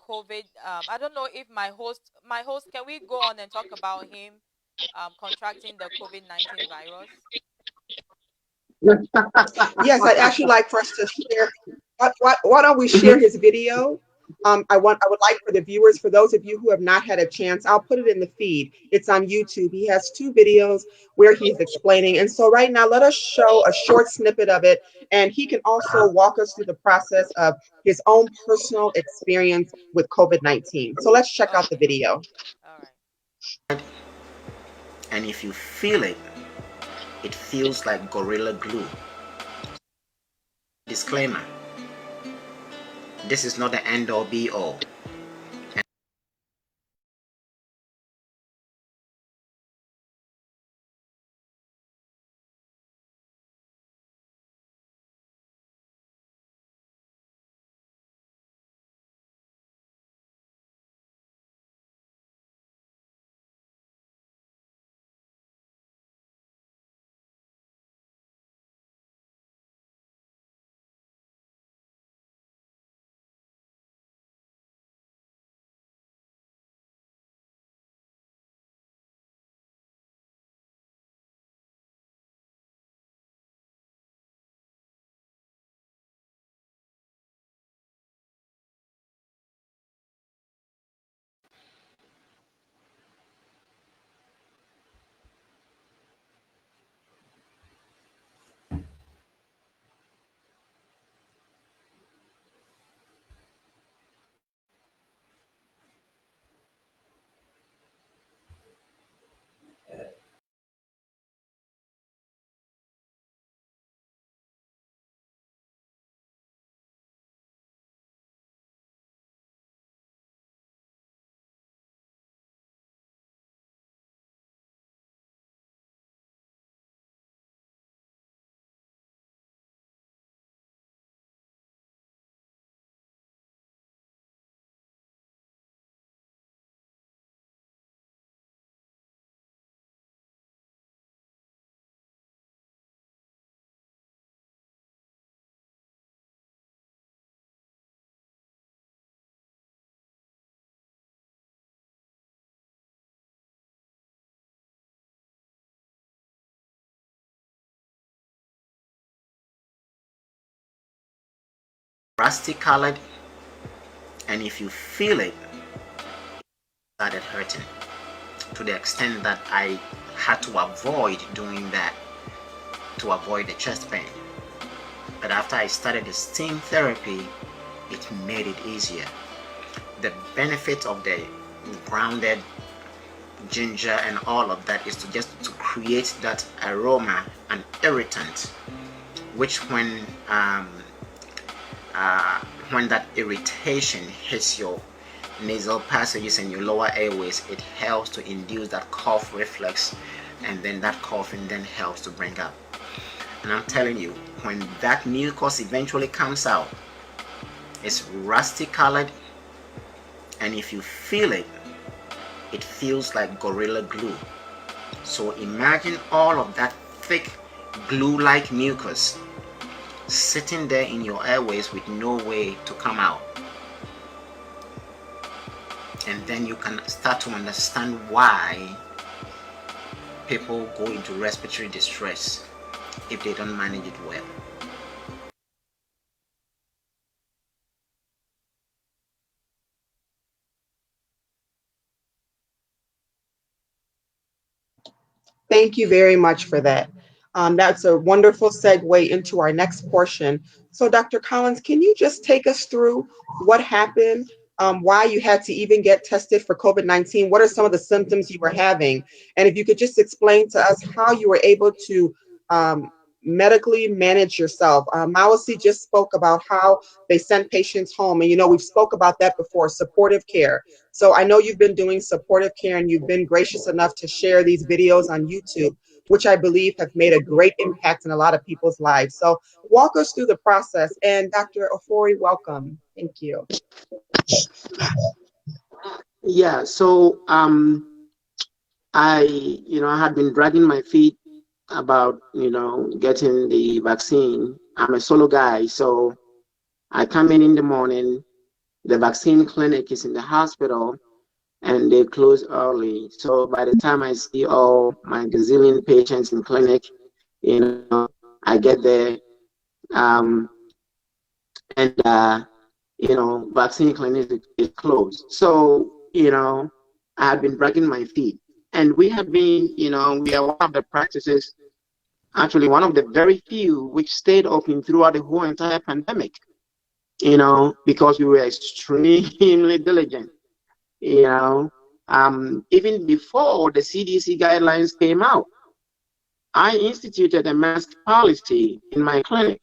COVID. I don't know if my host, can we go on and talk about him contracting the COVID-19 virus? Yes, I'd actually like for us to share. Why don't we share his video? I would like for the viewers, for those of you who have not had a chance, I'll put it in the feed. It's on YouTube. He has 2 videos where he's explaining. And so right now, let us show a short snippet of it. And he can also walk us through the process of his own personal experience with COVID-19. So let's check out the video. All right. And if you feel it, it feels like Gorilla Glue. Disclaimer: this is not the end all be all. Rusty colored, and if you feel it, it started hurting to the extent that I had to avoid doing that to avoid the chest pain. But after I started the steam therapy, it made it easier. The benefit of the grounded ginger and all of that is to just to create that aroma and irritant, which when that irritation hits your nasal passages and your lower airways, it helps to induce that cough reflex, and then that coughing then helps to bring up. And I'm telling you, when that mucus eventually comes out, it's rusty colored, and if you feel it, it feels like Gorilla Glue. So imagine all of that thick glue-like mucus sitting there in your airways with no way to come out. And then you can start to understand why people go into respiratory distress if they don't manage it well. Thank you very much for that. That's a wonderful segue into our next portion. So, Dr. Collins, can you just take us through what happened, why you had to even get tested for COVID-19? What are some of the symptoms you were having? And if you could just explain to us how you were able to medically manage yourself. Mawasi just spoke about how they sent patients home. And, we've spoke about that before, supportive care. So I know you've been doing supportive care, and you've been gracious enough to share these videos on YouTube, which I believe have made a great impact in a lot of people's lives. So walk us through the process. And Dr. Ofori, welcome. Thank you. Yeah, so I had been dragging my feet about getting the vaccine. I'm a solo guy, so I come in the morning. The vaccine clinic is in the hospital, and they close early. So by the time I see all my gazillion patients in clinic, I get there, and vaccine clinic is closed. So I had been dragging my feet, and we have been, we are one of the practices, actually one of the very few which stayed open throughout the whole entire pandemic. Because we were extremely diligent. Even before the CDC guidelines came out, I instituted a mask policy in my clinic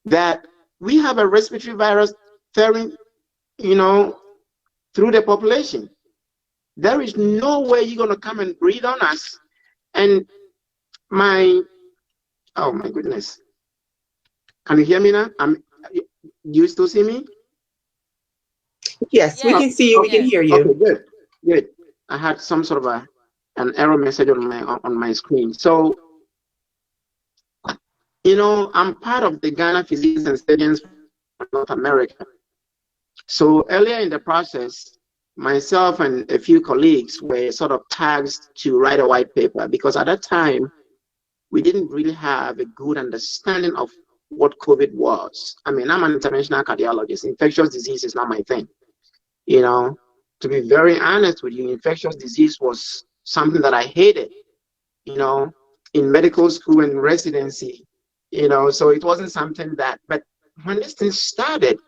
that we have a respiratory virus tearing, through the population. There is no way you're going to come and breathe on us. And oh my goodness. Can you hear me now? Do you still see me? Yes, we can see you. We can hear you. Okay, good. I had some sort of an error message on my screen. So, I'm part of the Ghana Physicians and Surgeons of North America. So earlier in the process, myself and a few colleagues were sort of tasked to write a white paper, because at that time, we didn't really have a good understanding of what COVID was. I mean, I'm an interventional cardiologist. Infectious disease is not my thing. To be very honest with you, infectious disease was something that I hated, in medical school and residency, so it wasn't something that, but when this thing started,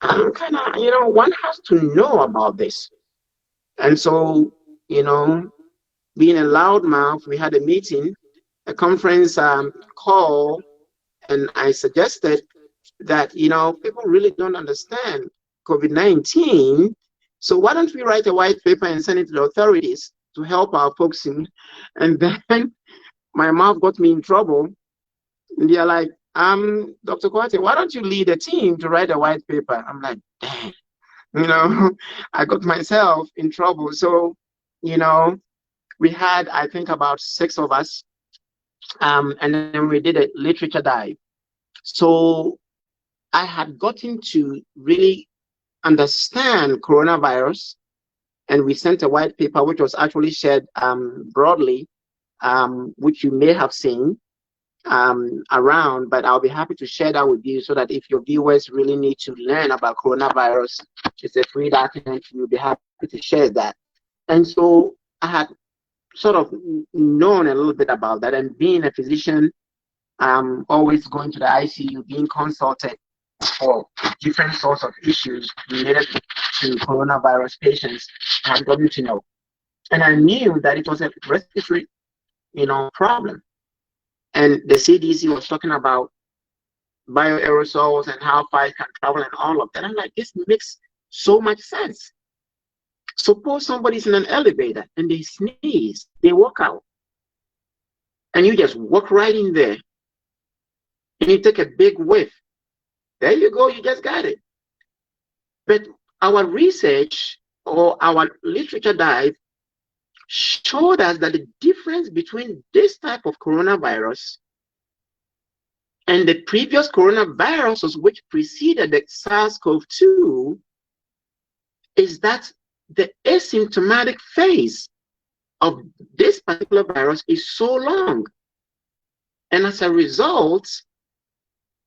I'm kind of, one has to know about this. And so, being a loudmouth, we had a meeting, a conference call, and I suggested that, people really don't understand COVID-19. So why don't we write a white paper and send it to the authorities to help our folks in? And then my mouth got me in trouble. And they're like, Dr. Kwarteng, why don't you lead a team to write a white paper? I'm like, dang, I got myself in trouble. So, we had, I think, about 6 of us. And then we did a literature dive. So I had gotten to really understand coronavirus, and we sent a white paper which was actually shared broadly, which you may have seen around, but I'll be happy to share that with you so that if your viewers really need to learn about coronavirus, it's a free document, you'll be happy to share that. And so I had sort of known a little bit about that, and being a physician, always going to the ICU, being consulted for different sorts of issues related to coronavirus patients I got to know. And I knew that it was a respiratory, problem. And the CDC was talking about bioaerosols and how far it can travel and all of that. I'm like, this makes so much sense. Suppose somebody's in an elevator and they sneeze, they walk out, and you just walk right in there and you take a big whiff. There you go, you just got it. But our research or our literature dive showed us that the difference between this type of coronavirus and the previous coronaviruses which preceded the SARS-CoV-2 is that the asymptomatic phase of this particular virus is so long. And as a result,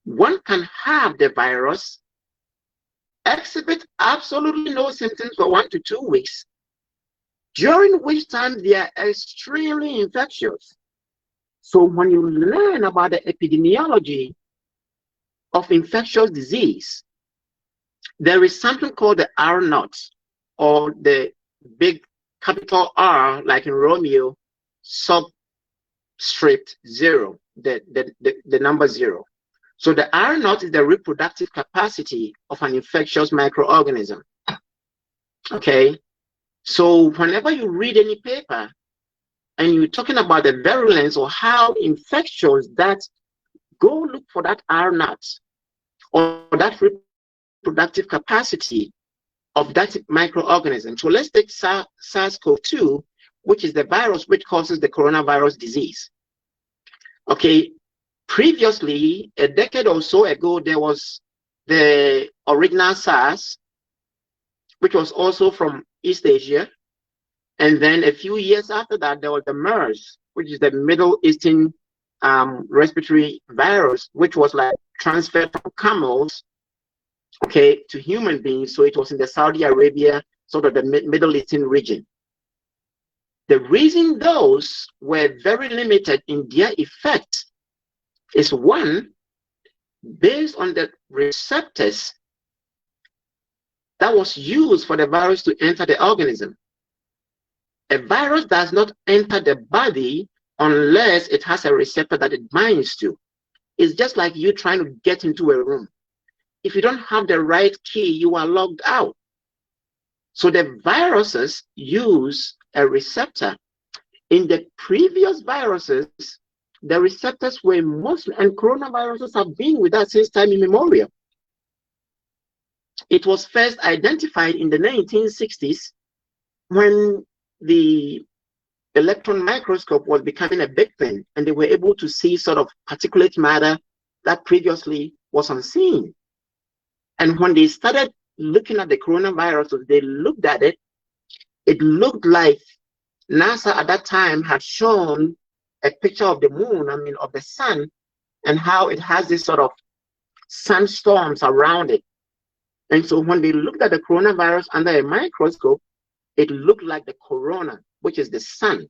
one can have the virus, exhibit absolutely no symptoms for 1 to 2 weeks, during which time they are extremely infectious. So when you learn about the epidemiology of infectious disease, there is something called the R naught, or the big capital R, like in Romeo, subscript 0, the number 0. So the R naught is the reproductive capacity of an infectious microorganism. Okay, so whenever you read any paper and you're talking about the virulence or how infectious that, go look for that R naught or that reproductive capacity of that microorganism. So let's take SARS-CoV-2, which is the virus which causes the coronavirus disease. Okay, previously, a decade or so ago, there was the original SARS, which was also from East Asia. And then a few years after that, there was the MERS, which is the Middle Eastern respiratory virus, which was like transferred from camels, okay, to human beings. So it was in the Saudi Arabia, sort of the Middle Eastern region. The reason those were very limited in their effect is, one, based on the receptors that was used for the virus to enter the organism. A virus does not enter the body unless it has a receptor that it binds to. It's just like you trying to get into a room. If you don't have the right key, you are locked out. So the viruses use a receptor. In the previous viruses, the receptors were mostly, and coronaviruses have been with us since time immemorial. It was first identified in the 1960s when the electron microscope was becoming a big thing, and they were able to see sort of particulate matter that previously was unseen. And when they started looking at the coronavirus, they looked at it, it looked like NASA at that time had shown a picture of the moon, of the sun, and how it has this sort of sunstorms around it. And so when they looked at the coronavirus under a microscope, it looked like the corona, which is the sun.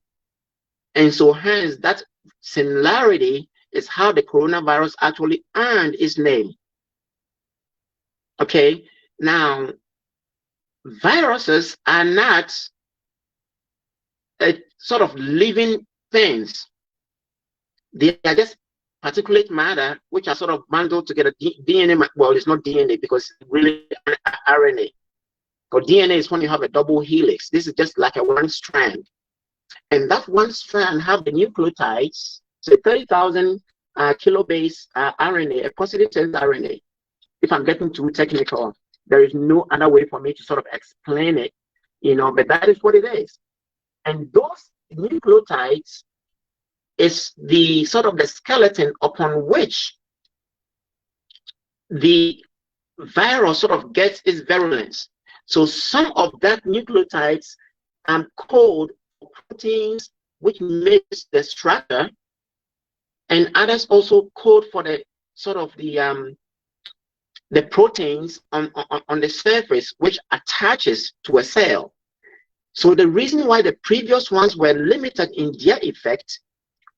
And so hence that similarity is how the coronavirus actually earned its name. Okay, now viruses are not a sort of living things. They are just particulate matter which are sort of bundled together. DNA, well, it's not DNA because it's really RNA. Because DNA is when you have a double helix. This is just like a one strand. And that one strand have the nucleotides, so 30,000 kilobase RNA, a positive sense RNA. If I'm getting too technical, there is no other way for me to sort of explain it, but that is what it is. And those nucleotides is the sort of the skeleton upon which the virus sort of gets its virulence. So some of that nucleotides code proteins which makes the structure, and others also code for the sort of the proteins on the surface which attaches to a cell. So the reason why the previous ones were limited in their effect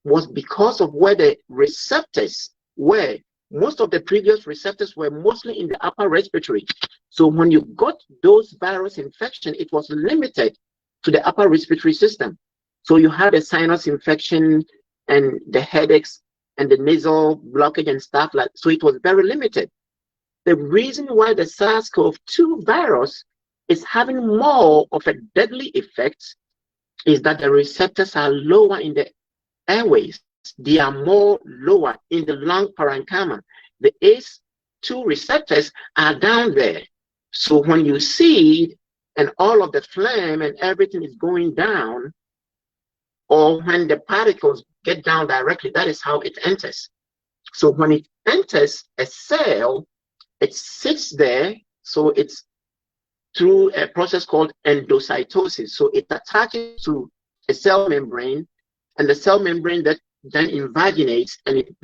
was because of where the receptors were most of the previous receptors were mostly in the upper respiratory. So when you got those virus infection, it was limited to the upper respiratory system. So you had a sinus infection and the headaches and the nasal blockage and stuff like that. So it was very limited. The reason why the SARS-CoV-2 virus is having more of a deadly effect is that the receptors are lower in the airways. They are more lower in the lung parenchyma. The ACE2 receptors are down there. So when you see it and all of the phlegm and everything is going down, or when the particles get down directly, that is how it enters. So when it enters a cell, it sits there. So it's through a process called endocytosis. So it attaches to a cell membrane, and the cell membrane that then invaginates, and it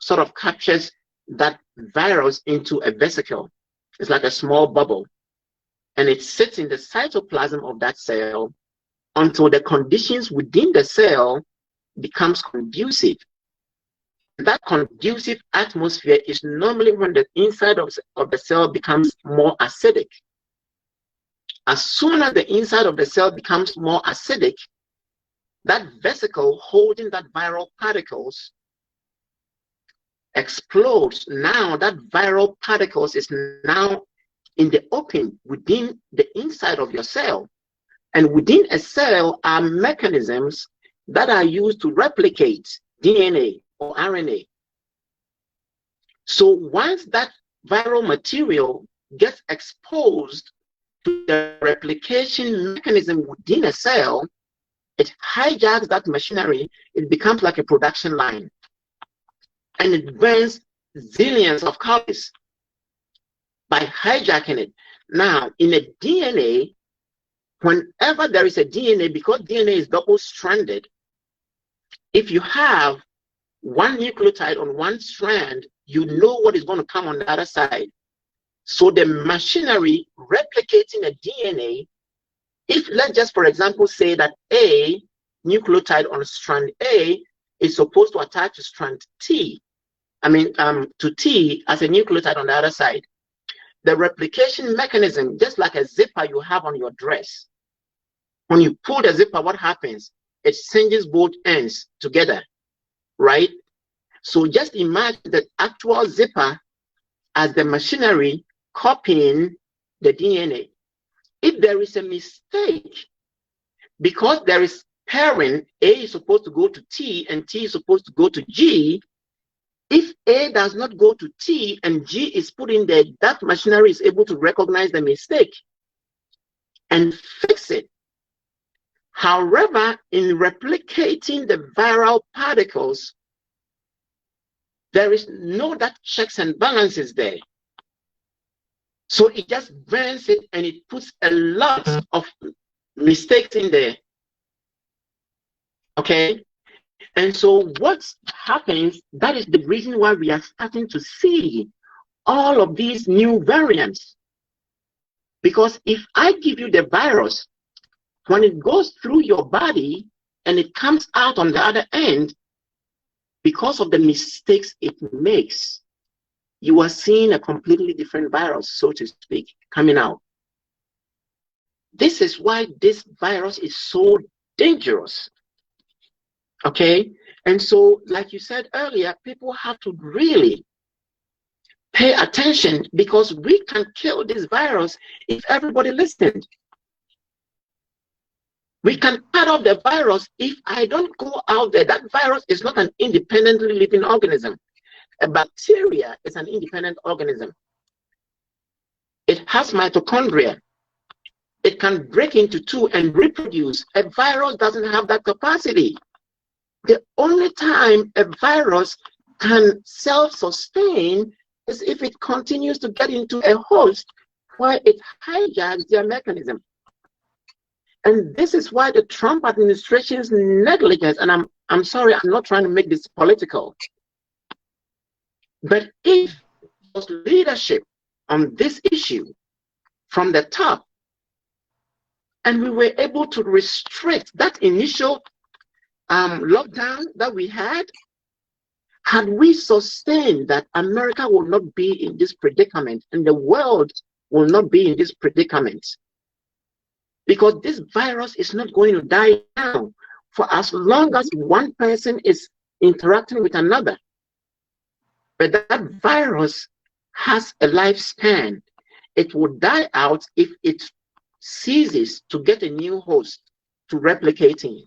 sort of captures that virus into a vesicle. It's like a small bubble, and it sits in the cytoplasm of that cell until the conditions within the cell becomes conducive. That conducive atmosphere is normally when the inside of the cell becomes more acidic. As soon as the inside of the cell becomes more acidic, that vesicle holding that viral particles explodes. Now that viral particles is now in the open within the inside of your cell. And within a cell are mechanisms that are used to replicate DNA or RNA. So once that viral material gets exposed to the replication mechanism within a cell, it hijacks that machinery. It becomes like a production line, and it burns zillions of calories by hijacking it. Now, in a DNA, whenever there is a DNA, because DNA is double-stranded, if you have one nucleotide on one strand, you know what is going to come on the other side. So the machinery replicating a DNA, if let's just, for example, say that A nucleotide on strand A is supposed to attach to strand T, to T as a nucleotide on the other side. The replication mechanism, just like a zipper you have on your dress, when you pull the zipper, what happens? It cinches both ends together, right? So just imagine the actual zipper as the machinery copying the DNA. If there is a mistake, because there is pairing, A is supposed to go to T and T is supposed to go to G. If A does not go to T and G is put in there, that machinery is able to recognize the mistake and fix it. However, in replicating the viral particles, there is no that checks and balances there. So it just burns it and it puts a lot of mistakes in there. Okay? And so what happens, that is the reason why we are starting to see all of these new variants. Because if I give you the virus, when it goes through your body and it comes out on the other end, because of the mistakes it makes, you are seeing a completely different virus, so to speak, coming out. This is why this virus is so dangerous. Okay? And so, like you said earlier, people have to really pay attention, because we can kill this virus if everybody listened. We can cut off the virus if I don't go out there. That virus is not an independently living organism. A bacteria is an independent organism. It has mitochondria. It can break into two and reproduce. A virus doesn't have that capacity. The only time a virus can self-sustain is if it continues to get into a host where it hijacks their mechanism. And this is why the Trump administration's negligence, and I'm sorry, I'm not trying to make this political, but if there was leadership on this issue from the top, and we were able to restrict that initial lockdown that we had, Had we sustained that, America will not be in this predicament and the world will not be in this predicament. Because this virus is not going to die down for as long as one person is interacting with another. But that virus has a lifespan. It will die out if it ceases to get a new host to replicating.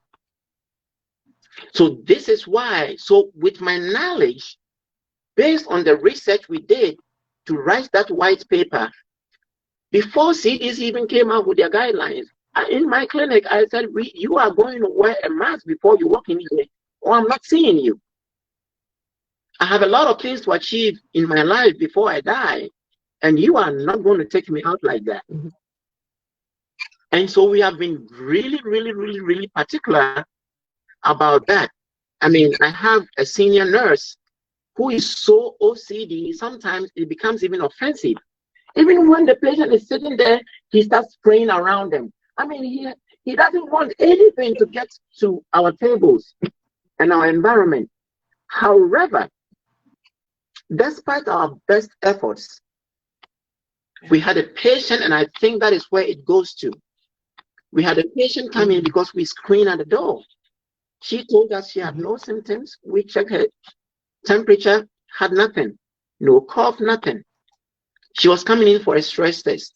So this is why, so with my knowledge, based on the research we did to write that white paper, before CDC even came out with their guidelines, in my clinic, I said, you are going to wear a mask before you walk in here, or I'm not seeing you. I have a lot of things to achieve in my life before I die, and you are not going to take me out like that. And so we have been really particular about that. I mean, I have a senior nurse who is so OCD, sometimes it becomes even offensive. Even when the patient is sitting there, he starts spraying around them. I mean, he doesn't want anything to get to our tables and our environment. However, despite our best efforts, we had a patient, and I think that is where it goes to. We had a patient come in because we screened at the door. She told us she had no symptoms. We checked her temperature, had nothing, no cough, nothing. She was coming in for a stress test.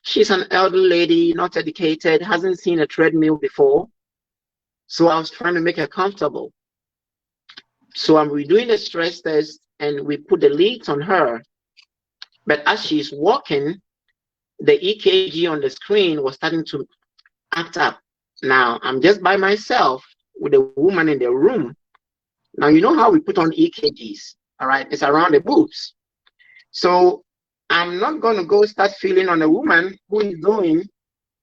She's an elderly lady, not educated, hasn't seen a treadmill before. So I was trying to make her comfortable. So we're doing a stress test and we put the leads on her. But as she's walking, the EKG on the screen was starting to act up. Now, I'm just by myself with a woman in the room. Now, you know how we put on EKGs, all right? It's around the boobs. So I'm not going to go start feeling on a woman who is doing,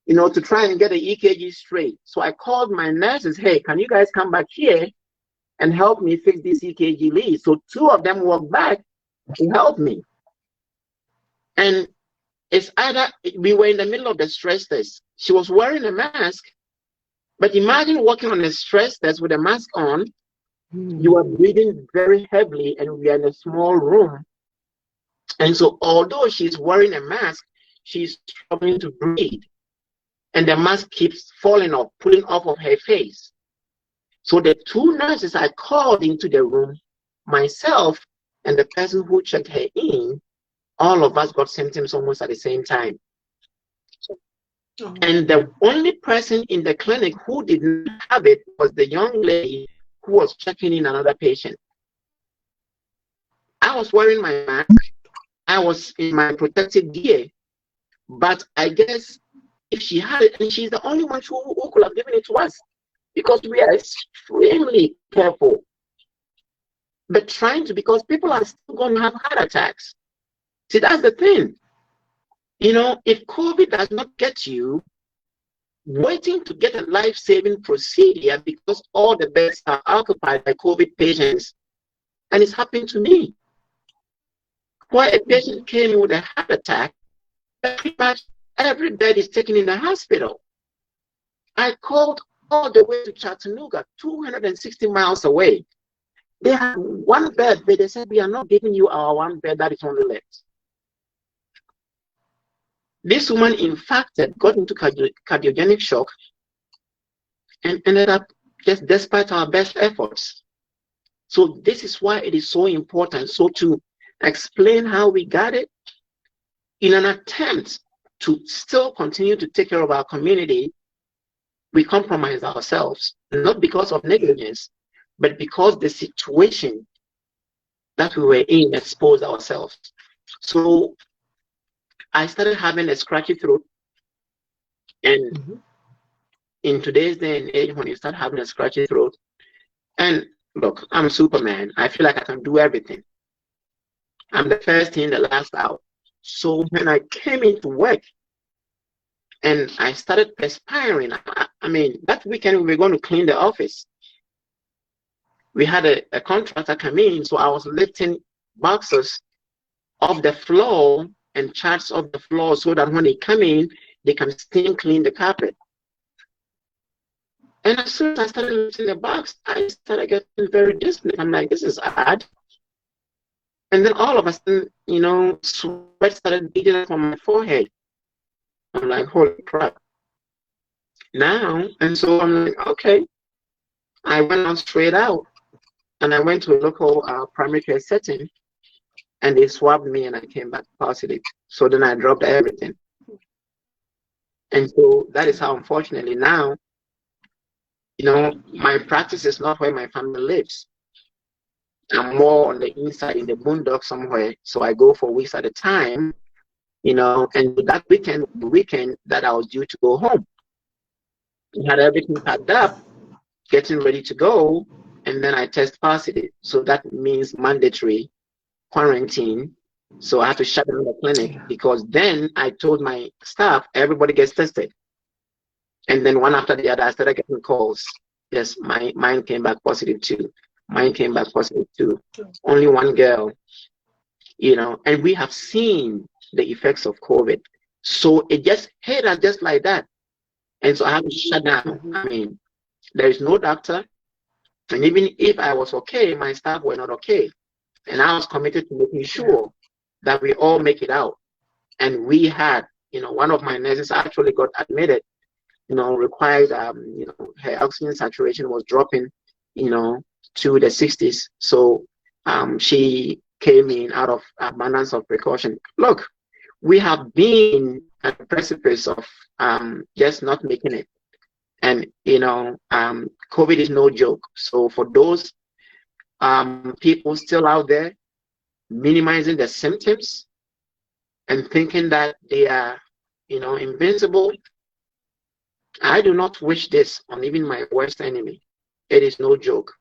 to try and get the EKG straight. So I called my nurses, hey, can you guys come back here and help me fix this EKG lead? So two of them walked back to help me. And it's either, we were in the middle of the stress test. She was wearing a mask, but imagine walking on a stress test with a mask on. You are breathing very heavily and we are in a small room. And so although she's wearing a mask, she's struggling to breathe. And the mask keeps falling off, pulling off of her face. So the two nurses I called into the room, myself and the person who checked her in, all of us got symptoms almost at the same time. And the only person in the clinic who did not have it was the young lady who was checking in another patient. I was wearing my mask. I was in my protective gear. But I guess if she had it, and she's the only one who could have given it to us, because we are extremely careful. But because people are still going to have heart attacks. See, that's the thing. If COVID does not get you, waiting to get a life-saving procedure because all the beds are occupied by COVID patients, and it's happened to me. Where a patient came in with a heart attack, pretty much every bed is taken in the hospital. I called all the way to Chattanooga, 260 miles away. They had one bed, but they said, we are not giving you our one bed that is on the left. This woman, in fact, got into cardiogenic shock and ended up just despite our best efforts. So this is why it is so important. So to explain how we got it, in an attempt to still continue to take care of our community, we compromise ourselves, not because of negligence, but because the situation that we were in exposed ourselves. So I started having a scratchy throat. And in today's day and age, when you start having a scratchy throat, and look, I'm Superman. I feel like I can do everything. I'm the first in, the last out. So when I came into work and I started perspiring, I mean, that weekend we were going to clean the office. We had a contractor come in, so I was lifting boxes off the floor and charts off the floor so that when they come in, they can steam clean the carpet. And as soon as I started lifting the box, I started getting very distant. I'm like, this is odd. And then all of a sudden, sweat started beading up on my forehead. I'm like, holy crap. Now, and so I'm like, okay. I went on straight out, and I went to a local primary care setting, and they swabbed me, and I came back positive. So then I dropped everything. And so that is how, unfortunately, now, my practice is not where my family lives. I'm more on the inside in the boondocks somewhere. So I go for weeks at a time, and that the weekend that I was due to go home, I had everything packed up, getting ready to go, and then I test positive. So that means mandatory quarantine. So I had to shut down the clinic, because then I told my staff, everybody gets tested. And then one after the other, I started getting calls. Yes, mine came back positive too. Mine came back positive too. Only one girl, and we have seen the effects of COVID. So it just hit us just like that. And so I had to shut down. I mean, there is no doctor. And even if I was okay, my staff were not okay. And I was committed to making sure that we all make it out. And we had, one of my nurses actually got admitted, required, her oxygen saturation was dropping, to the 60s. So she came in out of abundance of precaution. Look, we have been at the precipice of just not making it. And, COVID is no joke. So for those people still out there minimizing the symptoms and thinking that they are, invincible, I do not wish this on even my worst enemy. It is no joke.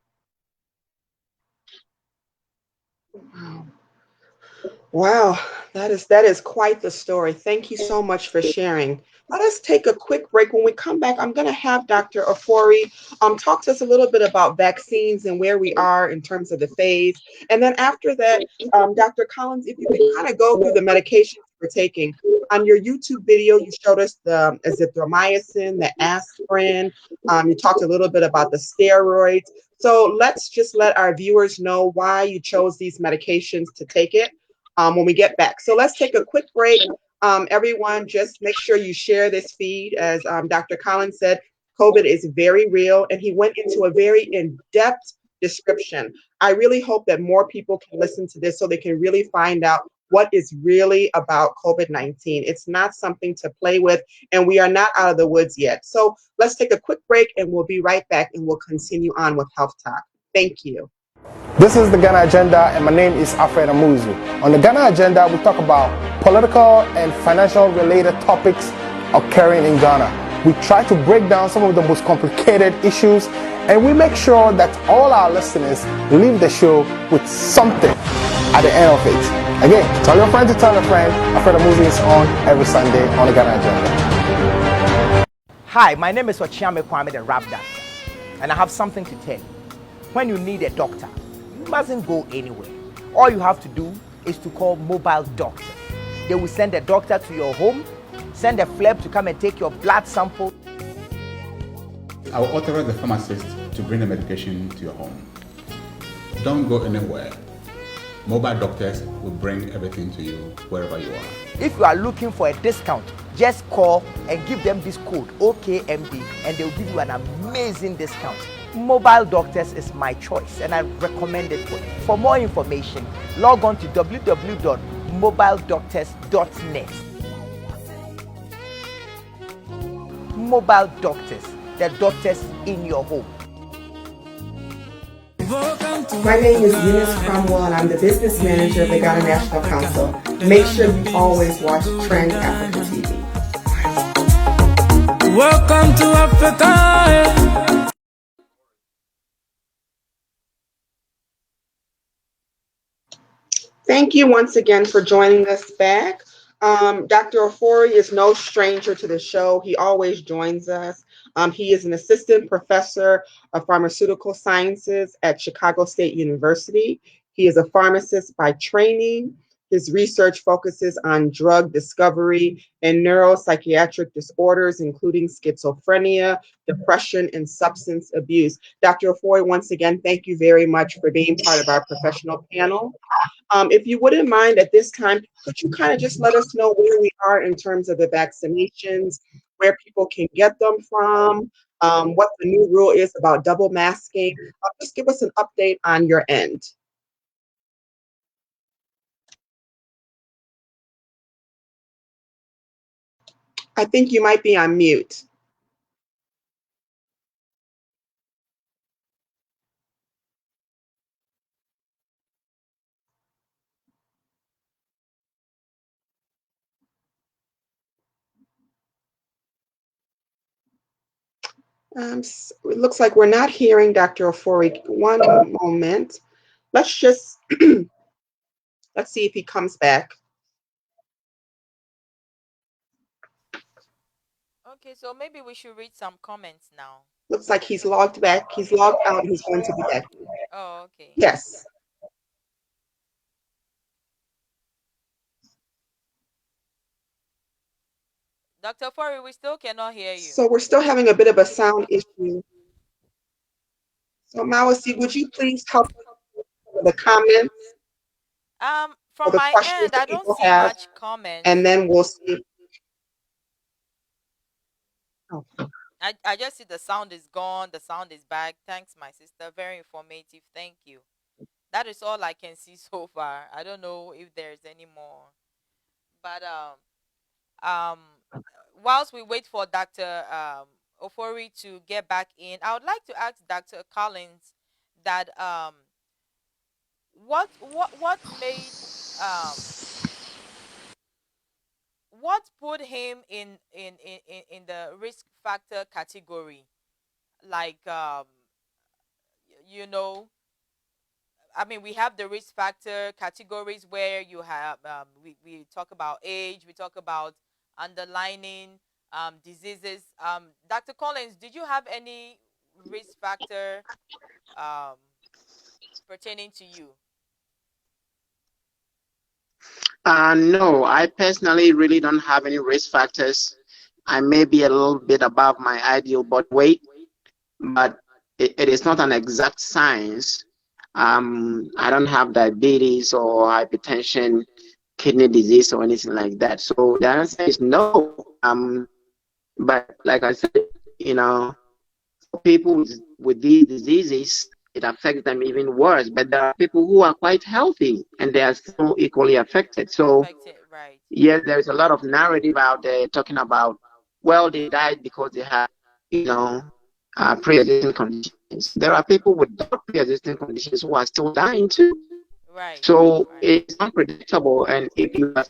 Wow, that is quite the story. Thank you so much for sharing. Let us take a quick break. When we come back, I'm going to have Dr. Ofori talk to us a little bit about vaccines and where we are in terms of the phase. And then after that, Dr. Collins, if you could kind of go through the medications we're taking. On your YouTube video, you showed us the azithromycin, the aspirin. You talked a little bit about the steroids. So let's just let our viewers know why you chose these medications to take it when we get back. So let's take a quick break. Everyone, just make sure you share this feed. As Dr. Collins said, COVID is very real, and he went into a very in-depth description. I really hope that more people can listen to this so they can really find out what is really about COVID-19. It's not something to play with, and we are not out of the woods yet. So let's take a quick break, and we'll be right back, and we'll continue on with Health Talk. Thank you. This is the Ghana Agenda, and my name is Alfred Amuzu. On the Ghana Agenda, we talk about political and financial related topics occurring in Ghana. We try to break down some of the most complicated issues, and we make sure that all our listeners leave the show with something at the end of it. Again, tell your friend to tell a friend. Alfred Amuzu is on every Sunday on the Ghana Agenda. Hi, my name is Ochiame Kwame, the rap doctor, and I have something to tell you. When you need a doctor, you mustn't go anywhere. All you have to do is to call Mobile Doctor. They will send a doctor to your home, send a fleb to come and take your blood sample. I will authorize the pharmacist to bring the medication to your home. Don't go anywhere. Mobile doctors will bring everything to you wherever you are. If you are looking for a discount, just call and give them this code OKMD, and they will give you an amazing discount. Mobile Doctors is my choice, and I recommend it for you. For more information, log on to www.mobiledoctors.net. Mobile Doctors, the doctors in your home. My name is Eunice Cromwell, and I'm the business manager of the Ghana National Council. Make sure you always watch Trend Africa TV. Welcome to Africa. Thank you once again for joining us back. Dr. Ofori is no stranger to the show. He always joins us. He is an assistant professor of pharmaceutical sciences at Chicago State University. He is a pharmacist by training. His research focuses on drug discovery and neuropsychiatric disorders, including schizophrenia, depression, and substance abuse. Dr. Ofori, once again, thank you very much for being part of our professional panel. If you wouldn't mind at this time, could you kind of just let us know where we are in terms of the vaccinations, where people can get them from, what the new rule is about double masking? Just give us an update on your end. I think you might be on mute. It looks like we're not hearing Dr. Ofori. One moment. Let's just, let's see if he comes back. Okay, so maybe we should read some comments now. Looks like he's logged back. He's logged out. He's going to be back. Oh, okay. Yes. Dr. Ofori, we still cannot hear you. So we're still having a bit of a sound issue. So Mawasi, would you please help with the comments? From the my questions end, that I don't people see have, much comments. and then we'll see. Okay. I just see the sound is gone, the sound is back. Thanks, my sister. Very informative. Thank you. That is all I can see so far. I don't know if there's any more. But whilst we wait for Dr. Ofori to get back in, I would like to ask Dr. Collins that what made what put him in the risk factor category, like you know, I mean, we have the risk factor categories where you have we talk about age, we talk about underlying diseases. Dr. Collins, did you have any risk factor pertaining to you? No, I personally really don't have any risk factors. I may be a little bit above my ideal body weight, but it is not an exact science. I don't have diabetes or hypertension, kidney disease, or anything like that. So the answer is no. But like I said, you know, for people with these diseases, it affects them even worse. But there are people who are quite healthy and they are still equally affected. So, right. Yes, there's a lot of narrative out there talking about, well, they died because they had, you know, pre-existing conditions. There are people without pre-existing conditions who are still dying too. Right. So it's unpredictable. And if you have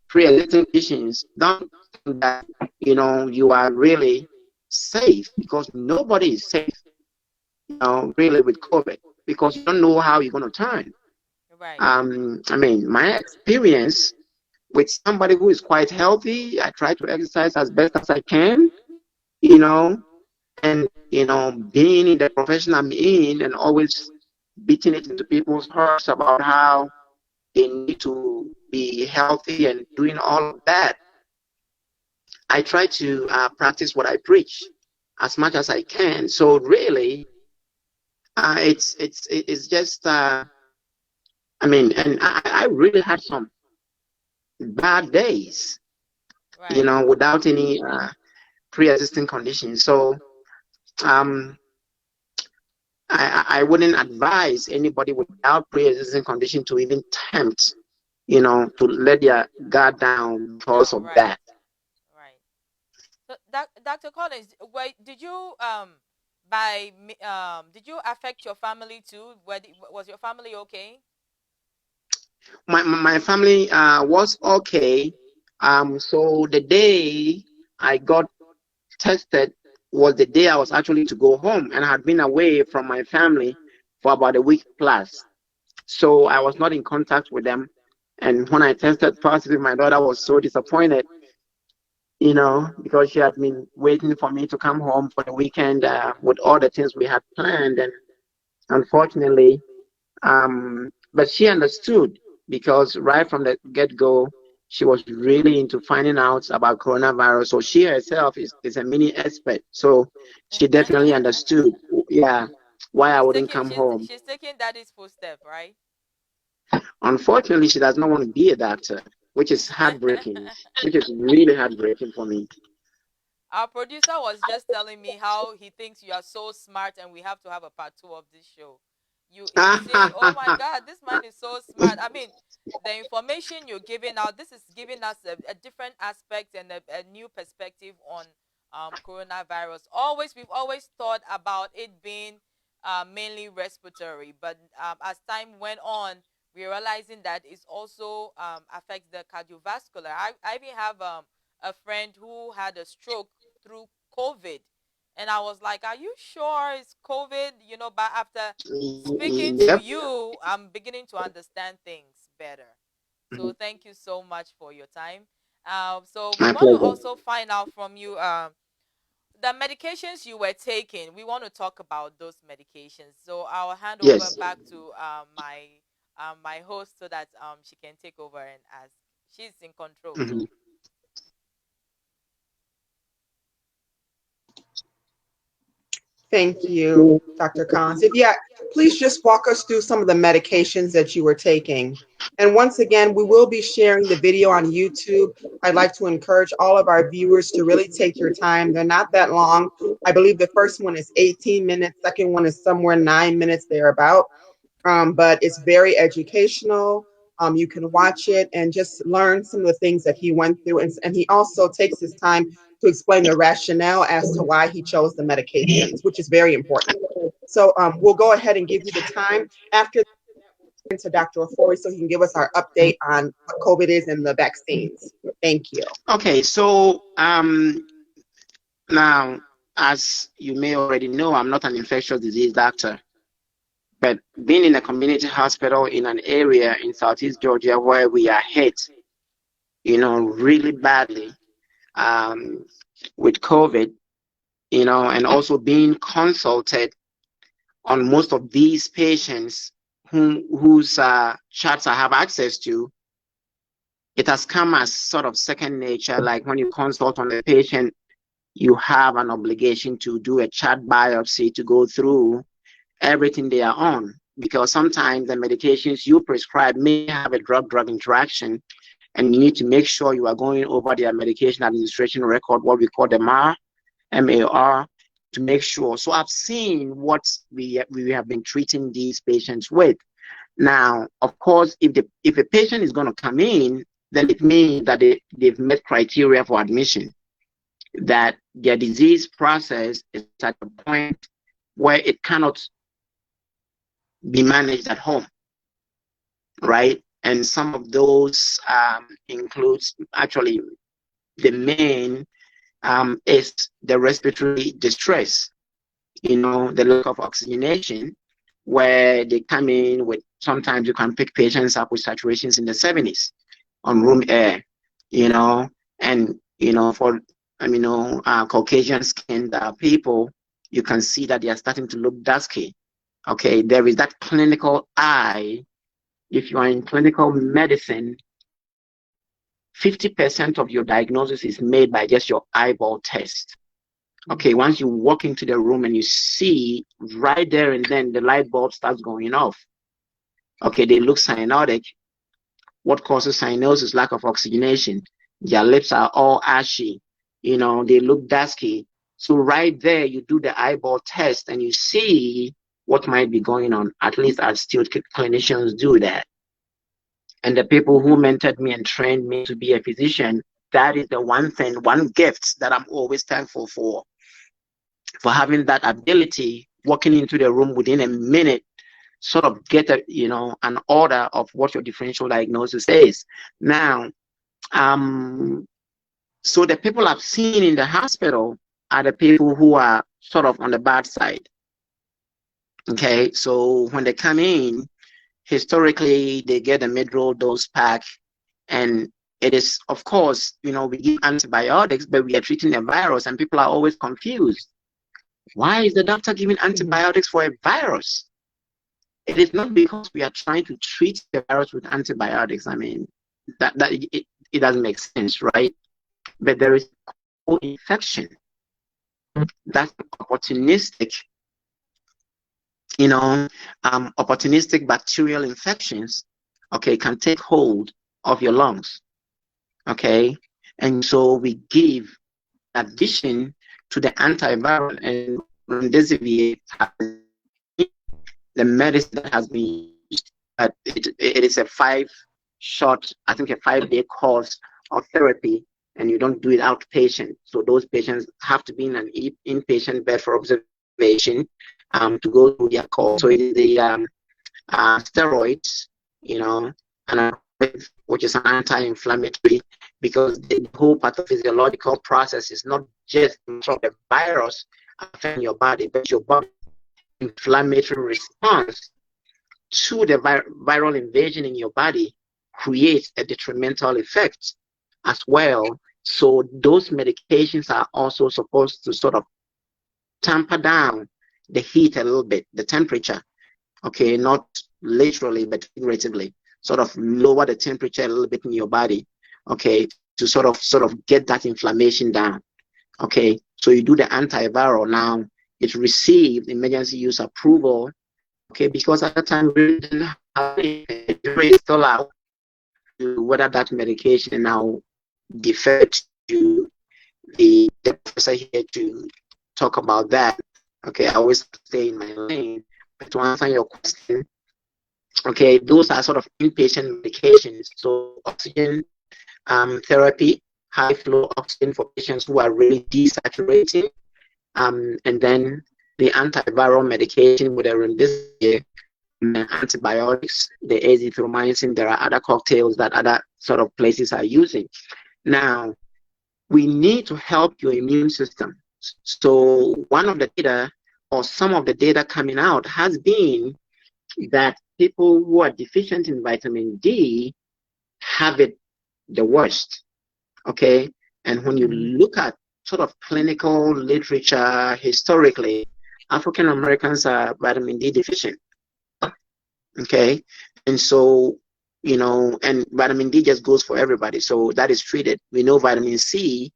pre-existing conditions, don't think that, you know, you are really safe, because nobody is safe, you know, really with COVID, because you don't know how you're going to turn. Right. I mean, my experience with somebody who is quite healthy, I try to exercise as best as I can, you know, and, you know, being in the profession I'm in and always beating it into people's hearts about how they need to be healthy and doing all of that. I try to practice what I preach as much as I can. So really, it's just, I mean, and I really had some bad days, right, you know, without any pre-existing conditions. So I wouldn't advise anybody without pre-existing condition to even tempt, you know, to let their guard down because of that. Right. So, Dr. Collins, did you did you affect your family too? Was your family okay? My family was okay. So the day I got tested was the day I was actually to go home, and I had been away from my family for about a week plus. So I was not in contact with them. And when I tested positive, my daughter was so disappointed, you know, because she had been waiting for me to come home for the weekend with all the things we had planned. And unfortunately, but she understood. because right from the get-go, she was really into finding out about coronavirus. So she herself is a mini expert. So she definitely understood, yeah, why I wouldn't come home. She's taking daddy's footstep, right? Unfortunately, she does not want to be a doctor, which is heartbreaking, which is really heartbreaking for me. Our producer was just telling me how he thinks you are so smart and we have to have a part 2 of this show. He's saying, oh my God, this man is so smart. I mean, the information you're giving out, this is giving us a different aspect and a new perspective on coronavirus. We've always thought about it being mainly respiratory, but as time went on, we're realizing that it also affects the cardiovascular. I even have a friend who had a stroke through COVID. And I was like, are you sure it's COVID? But after speaking to you, I'm beginning to understand things better. So thank you so much for your time. So we want to also find out from you the medications you were taking. We want to talk about those medications. So I'll hand over back to my host so that she can take over and ask. She's in control. Thank you, Dr. Collins. Please just walk us through some of the medications that you were taking. And once again, we will be sharing the video on YouTube. I'd like to encourage all of our viewers to really take your time. They're not that long. I believe the first one is 18 minutes. Second one is somewhere 9 minutes thereabout. But it's very educational. You can watch it and just learn some of the things that he went through. And he also takes his time to explain the rationale as to why he chose the medications, which is very important. So we'll go ahead and give you the time. After that, we'll into Dr. Ofori so he can give us our update on what COVID is and the vaccines. Thank you. Okay, so now, as you may already know, I'm not an infectious disease doctor. But being in a community hospital in an area in Southeast Georgia where we are hit, really badly with COVID, and also being consulted on most of these patients whose charts I have access to, it has come as sort of second nature. Like when you consult on a patient, you have an obligation to do a chart biopsy to go through everything they are on, because sometimes the medications you prescribe may have a drug-drug interaction, and you need to make sure you are going over their medication administration record, what we call the MAR, to make sure. So I've seen what we have been treating these patients with. Now, of course, if a patient is going to come in, then it means that they've met criteria for admission, that their disease process is at a point where it cannot be managed at home, right? And some of those includes, actually, the main is the respiratory distress, the lack of oxygenation, where they come in with, sometimes you can pick patients up with saturations in the 70s on room air, and, for, Caucasian skinned people, you can see that they are starting to look dusky. Okay, there is that clinical eye. If you are in clinical medicine, 50% of your diagnosis is made by just your eyeball test. Okay, once you walk into the room and you see right there and then the light bulb starts going off. Okay, they look cyanotic. What causes cyanosis? Lack of oxygenation. Their lips are all ashy. They look dusky. So right there, you do the eyeball test and you see what might be going on. At least astute clinicians do that. And the people who mentored me and trained me to be a physician, that is the one gift that I'm always thankful for having that ability, walking into the room within a minute, sort of get an order of what your differential diagnosis is. Now, so the people I've seen in the hospital are the people who are sort of on the bad side. Okay, so when they come in, historically, they get a mid-roll dose pack, and it is, of course, we give antibiotics, but we are treating a virus, and people are always confused. Why is the doctor giving antibiotics for a virus? it is not because we are trying to treat the virus with antibiotics. I mean, that it doesn't make sense, right? But there is co-infection. That's opportunistic, opportunistic bacterial infections, okay, can take hold of your lungs, okay? And so we give addition to the antiviral, and remdesivir, the medicine that has been used, it is a 5-day course of therapy, and you don't do it outpatient. So those patients have to be in an inpatient bed for observation to go through their course. So it is the steroids, and which is an anti-inflammatory, because the whole pathophysiological process is not just from the virus affecting your body, but your body inflammatory response to the viral invasion in your body creates a detrimental effect as well. So those medications are also supposed to sort of tamper down the heat a little bit, the temperature, okay, not literally but figuratively, sort of lower the temperature a little bit in your body, okay, to sort of get that inflammation down, okay. So you do the antiviral. Now it received emergency use approval, okay, because at the time we didn't have it. The jury is still out to whether that medication now deferred to the professor here to talk about that. Okay, I always stay in my lane. But to answer your question, okay, those are sort of inpatient medications. So oxygen therapy, high flow oxygen for patients who are really desaturating, and then the antiviral medication with the remdesivir, antibiotics, the azithromycin. There are other cocktails that other sort of places are using. Now, we need to help your immune system. So one of the data, or some of the data coming out, has been that people who are deficient in vitamin D have it the worst, okay? And when you look at sort of clinical literature historically, African Americans are vitamin D deficient, okay? And so, and vitamin D just goes for everybody, so that is treated. We know vitamin C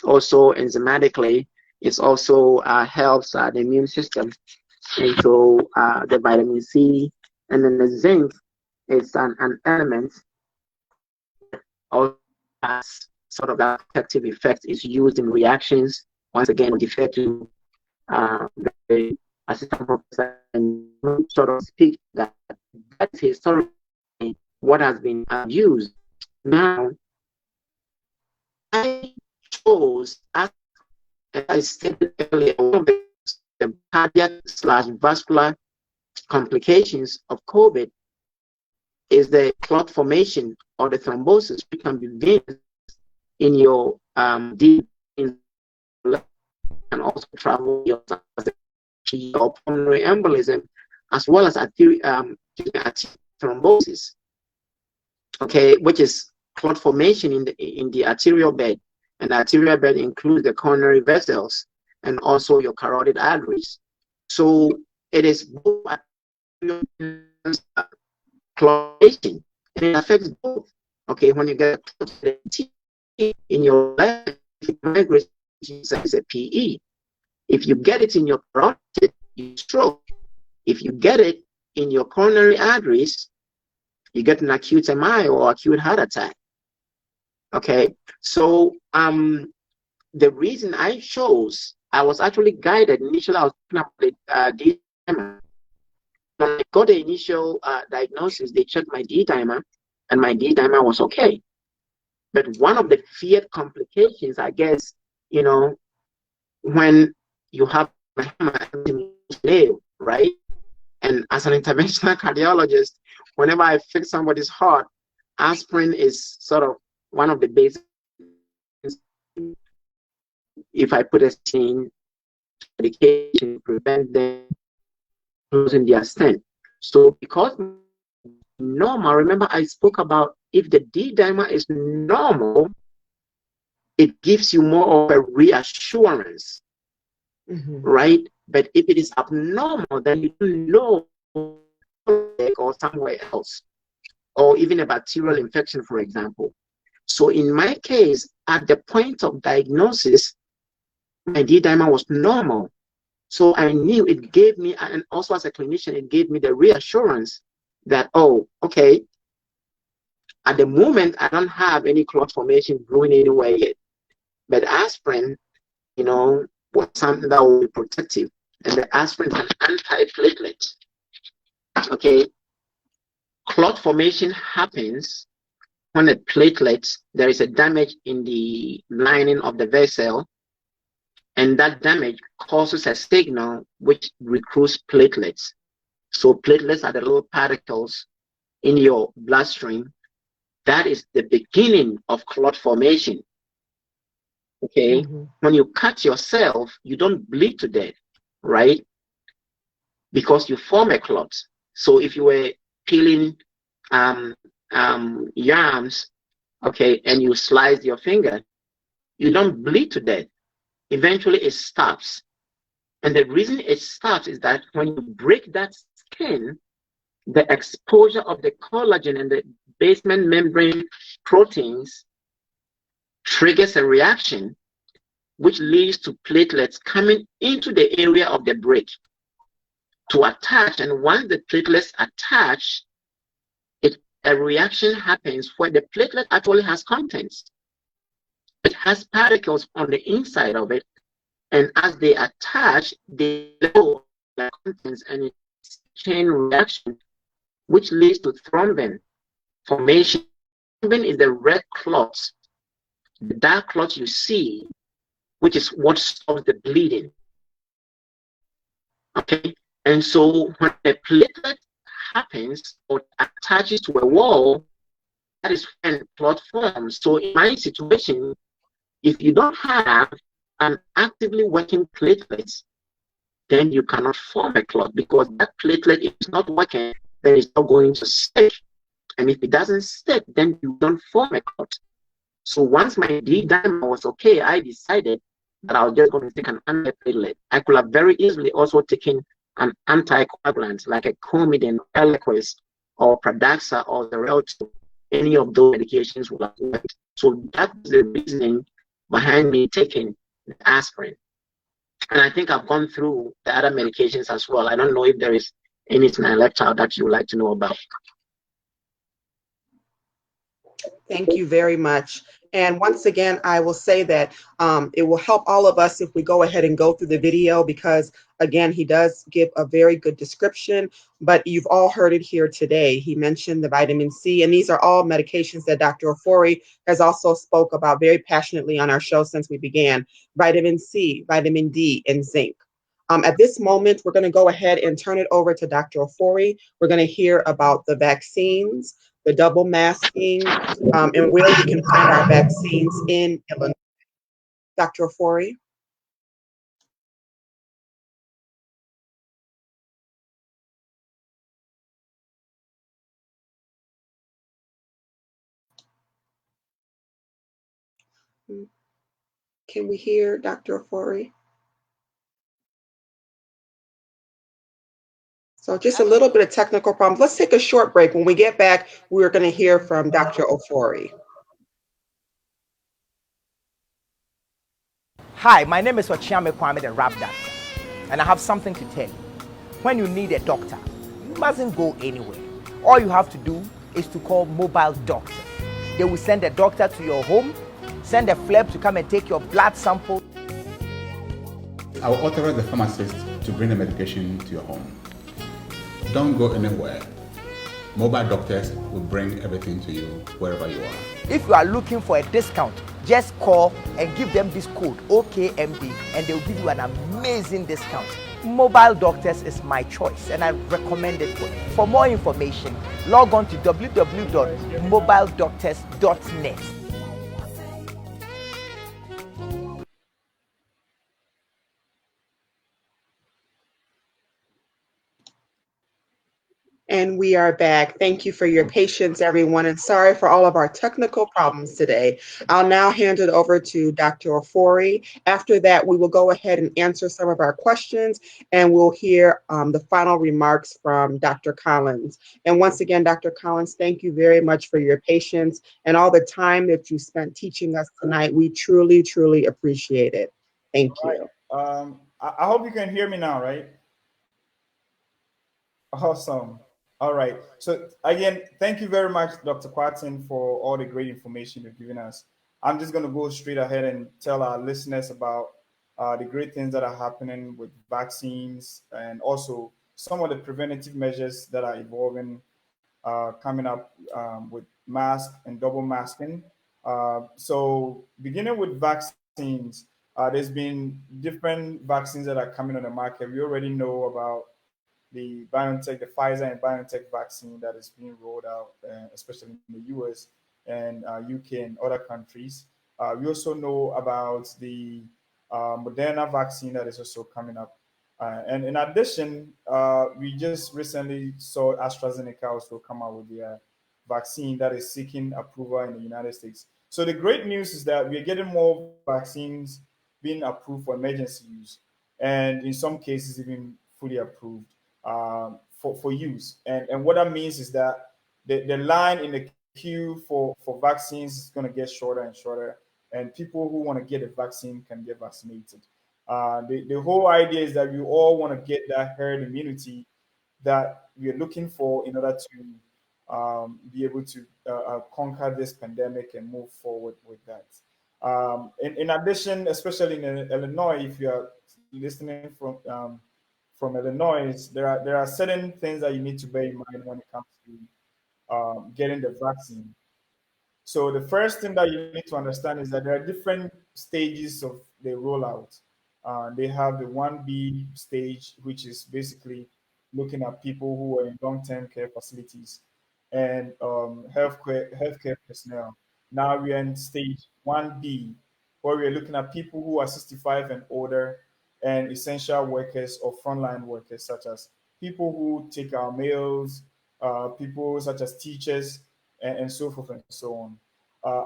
also enzymatically, it also helps the immune system. And so the vitamin C and then the zinc is an element that also has sort of that protective effect, is used in reactions. Once again, we defer to the assistant professor and sort of speak that that's historically what has been used. Now, I chose, as I stated earlier, one of the cardiac/vascular complications of COVID is the clot formation or the thrombosis, which can be veins in your deep and also travel your pulmonary embolism, as well as thrombosis, okay, which is clot formation in the arterial bed, and the arterial bed includes the coronary vessels and also your carotid arteries. So it is both clotting, and it affects both. Okay, when you get in your left migraine, it's a PE. If you get it in your carotid, you stroke. If you get it in your coronary arteries, you get an acute MI or acute heart attack. Okay, so the reason I chose, I was actually guided initially. I was looking at the D-dimer. When I got the initial diagnosis, they checked my D-dimer, and my D-dimer was okay. But one of the feared complications, I guess, when you have right? And as an interventional cardiologist, whenever I fix somebody's heart, aspirin is sort of one of the basic. If I put a stent, medication prevent them losing their stent. So because normal, remember I spoke about if the D-dimer is normal, it gives you more of a reassurance, right? But if it is abnormal, then you don't know or somewhere else, or even a bacterial infection, for example. So in my case, at the point of diagnosis, my D-dimer was normal. So I knew it gave me, and also as a clinician, it gave me the reassurance that, oh, okay, at the moment, I don't have any clot formation brewing anywhere yet. But aspirin, was something that would be protective. And the aspirin is an anti-platelet. Okay. Clot formation happens when the platelets, there is a damage in the lining of the vessel, and that damage causes a signal which recruits platelets. So platelets are the little particles in your bloodstream. That is the beginning of clot formation. Okay. When you cut yourself, you don't bleed to death, right? Because you form a clot. So if you were peeling yams, okay, and you slice your finger, you don't bleed to death. Eventually it stops. And the reason it stops is that when you break that skin, the exposure of the collagen and the basement membrane proteins triggers a reaction which leads to platelets coming into the area of the break to attach. And once the platelets attach, a reaction happens where the platelet actually has contents. It has particles on the inside of it, and as they attach, they blow the contents, and it's a chain reaction which leads to thrombin formation. Thrombin is the red clot, the dark clot you see, which is what stops the bleeding. Okay, and so when the platelet happens or attaches to a wall, that is when clot forms. So in my situation, if you don't have an actively working platelet, then you cannot form a clot, because that platelet is not working, then it's not going to stick. And if it doesn't stick, then you don't form a clot. So once my D-dimer was okay, I decided that I was just going to take an antiplatelet. I could have very easily also taken an anticoagulant like a Coumadin, Eliquis, or Pradaxa, or Xarelto. Any of those medications would have worked. So that's the reasoning behind me taking the aspirin. And I think I've gone through the other medications as well. I don't know if there is anything I left out that you would like to know about. Thank you very much. And once again, I will say that it will help all of us if we go ahead and go through the video, because again, he does give a very good description, but you've all heard it here today. He mentioned the vitamin C, and these are all medications that Dr. Ofori has also spoke about very passionately on our show since we began. Vitamin C, vitamin D, and zinc. At this moment, we're going to go ahead and turn it over to Dr. Ofori. We're going to hear about the vaccines, the double masking, and where we can find our vaccines in Illinois. Dr. Ofori. Can we hear Dr. Ofori? So just a little bit of technical problems. Let's take a short break. When we get back, we're going to hear from Dr. Ofori. Hi, my name is Kwarteng, the rap doctor, and I have something to tell you. When you need a doctor, you mustn't go anywhere. All you have to do is to call mobile doctor. They will send a doctor to your home, send a fleb to come and take your blood sample. I will authorize the pharmacist to bring the medication to your home. Don't go anywhere. Mobile doctors will bring everything to you wherever you are. If you are looking for a discount, just call and give them this code OKMD, and they'll give you an amazing discount. Mobile doctors is my choice, and I recommend it for you. For more information, log on to www.mobiledoctors.net. And we are back. Thank you for your patience, everyone, and sorry for all of our technical problems today. I'll now hand it over to Dr. Ofori. After that, we will go ahead and answer some of our questions, and we'll hear the final remarks from Dr. Collins. And once again, Dr. Collins, thank you very much for your patience and all the time that you spent teaching us tonight. We truly, truly appreciate it. Thank you. I hope you can hear me now, right? Awesome. All right. So again, thank you very much, Dr. Kwarteng, for all the great information you've given us. I'm just going to go straight ahead and tell our listeners about the great things that are happening with vaccines and also some of the preventative measures that are evolving, coming up with mask and double masking. So beginning with vaccines, there's been different vaccines that are coming on the market. We already know about the BioNTech, the Pfizer and BioNTech vaccine that is being rolled out, especially in the US and UK and other countries. We also know about the Moderna vaccine that is also coming up. And in addition, we just recently saw AstraZeneca also come out with their vaccine that is seeking approval in the United States. So the great news is that we're getting more vaccines being approved for emergency use, and in some cases even fully approved for use. And what that means is that the line in the queue for vaccines is going to get shorter and shorter, and people who want to get a vaccine can get vaccinated. The whole idea is that we all want to get that herd immunity that we're looking for in order to be able to conquer this pandemic and move forward with that. In addition, especially in Illinois, if you are listening from Illinois, there are certain things that you need to bear in mind when it comes to getting the vaccine. So the first thing that you need to understand is that there are different stages of the rollout. They have the 1B stage, which is basically looking at people who are in long-term care facilities and healthcare personnel. Now we are in stage 1B, where we are looking at people who are 65 and older and essential workers or frontline workers, such as people who take our meals, people such as teachers, and so forth and so on.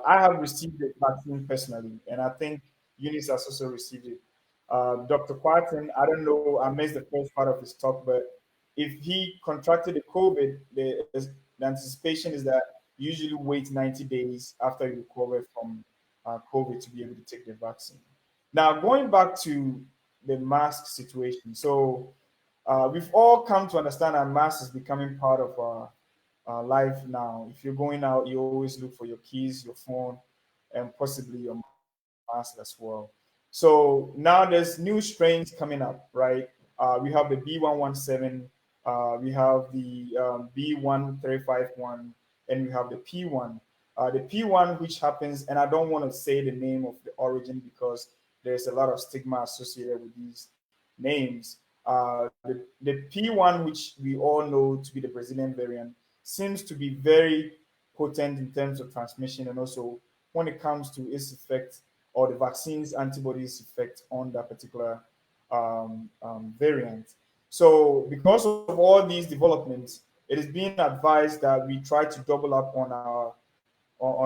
I have received the vaccine personally, and I think Eunice has also received it. Dr. Kwarteng, I don't know, I missed the first part of his talk, but if he contracted the COVID, the anticipation is that you usually wait 90 days after you recover from COVID to be able to take the vaccine. Now, going back to the mask situation. So we've all come to understand that mask is becoming part of our life now. If you're going out, you always look for your keys, your phone, and possibly your mask as well. So now there's new strains coming up, right? We have the B117, we have the B1351, and we have the P1. The P1, which happens, and I don't want to say the name of the origin because there's a lot of stigma associated with these names. The P1, which we all know to be the Brazilian variant, seems to be very potent in terms of transmission and also when it comes to its effect or the vaccine's antibodies effect on that particular variant. So, because of all these developments, it is being advised that we try to double up on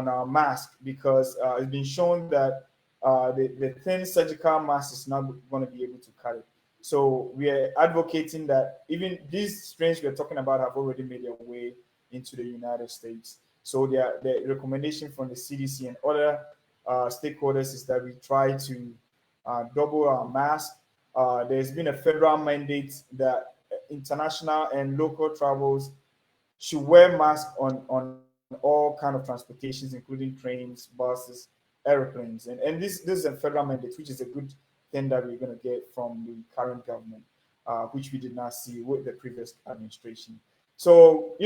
our mask because it's been shown that the thin surgical mask is not going to be able to carry. So we are advocating that even these strains we're talking about have already made their way into the United States. So the recommendation from the CDC and other stakeholders is that we try to double our mask. There's been a federal mandate that international and local travels should wear masks on all kind of transportations, including trains, buses, airplanes. And this is a federal mandate, which is a good thing that we're going to get from the current government, which we did not see with the previous administration. So,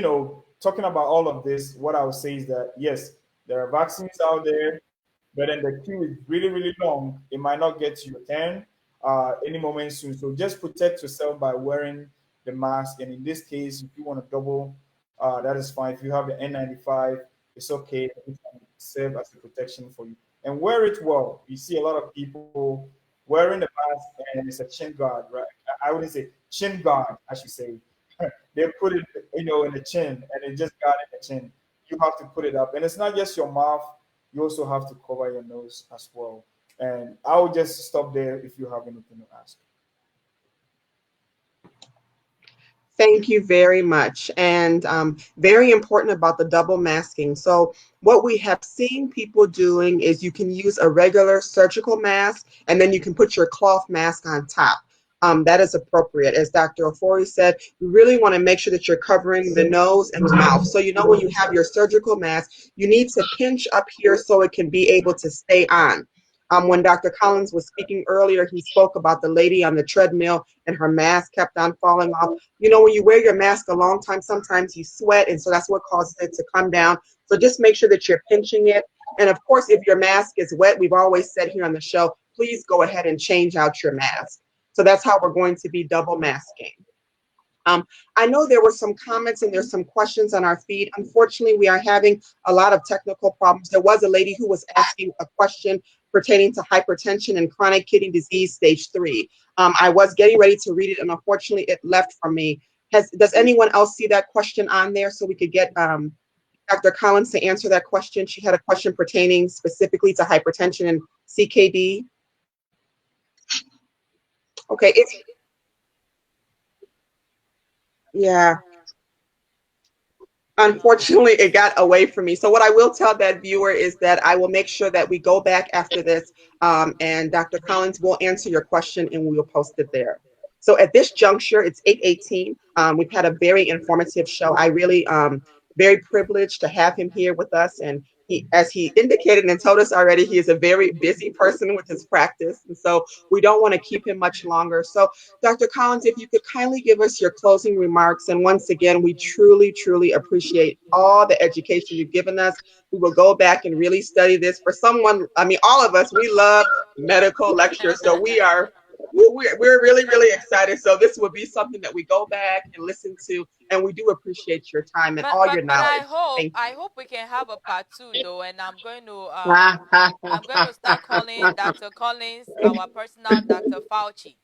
talking about all of this, what I would say is that, yes, there are vaccines out there, but then the queue is really, really long. It might not get to your turn any moment soon. So just protect yourself by wearing the mask. And in this case, if you want to double, that is fine. If you have the N95, it's okay. It can serve as a protection for you. And wear it well. You see a lot of people wearing the mask and it's a chin guard, right? I wouldn't say chin guard, I should say. They put it in the chin, and it just got in the chin, you have to put it up. And it's not just your mouth, you also have to cover your nose as well. And I will just stop there if you have anything to ask. Thank you very much. And very important about the double masking. So what we have seen people doing is you can use a regular surgical mask and then you can put your cloth mask on top. That is appropriate. As Dr. Ofori said, you really want to make sure that you're covering the nose and the mouth. So when you have your surgical mask, you need to pinch up here so it can be able to stay on. When Dr. Collins was speaking earlier, he spoke about the lady on the treadmill and her mask kept on falling off. When you wear your mask a long time, sometimes you sweat, and so that's what causes it to come down. So just make sure that you're pinching it. And of course, if your mask is wet, we've always said here on the show, please go ahead and change out your mask. So that's how we're going to be double masking. I know there were some comments and there's some questions on our feed. Unfortunately, we are having a lot of technical problems. There was a lady who was asking a question pertaining to hypertension and chronic kidney disease stage 3. I was getting ready to read it, and unfortunately, it left from me. Does anyone else see that question on there so we could get Dr. Collins to answer that question? She had a question pertaining specifically to hypertension and CKD. Okay, yeah. Unfortunately, it got away from me. So what I will tell that viewer is that I will make sure that we go back after this and Dr. Collins will answer your question and we will post it there. So at this juncture, it's 8:18. We've had a very informative show. I really very privileged to have him here with us. And as he indicated and told us already, he is a very busy person with his practice. And so we don't want to keep him much longer. So Dr. Collins, if you could kindly give us your closing remarks. And once again, we truly, truly appreciate all the education you've given us. We will go back and really study this. For someone, all of us, we love medical lectures. So we're really, really excited. So this will be something that we go back and listen to, and we do appreciate your time and all your knowledge. I hope we can have a part 2 though, and I'm going to start calling Dr. Collins our personal Dr. Fauci.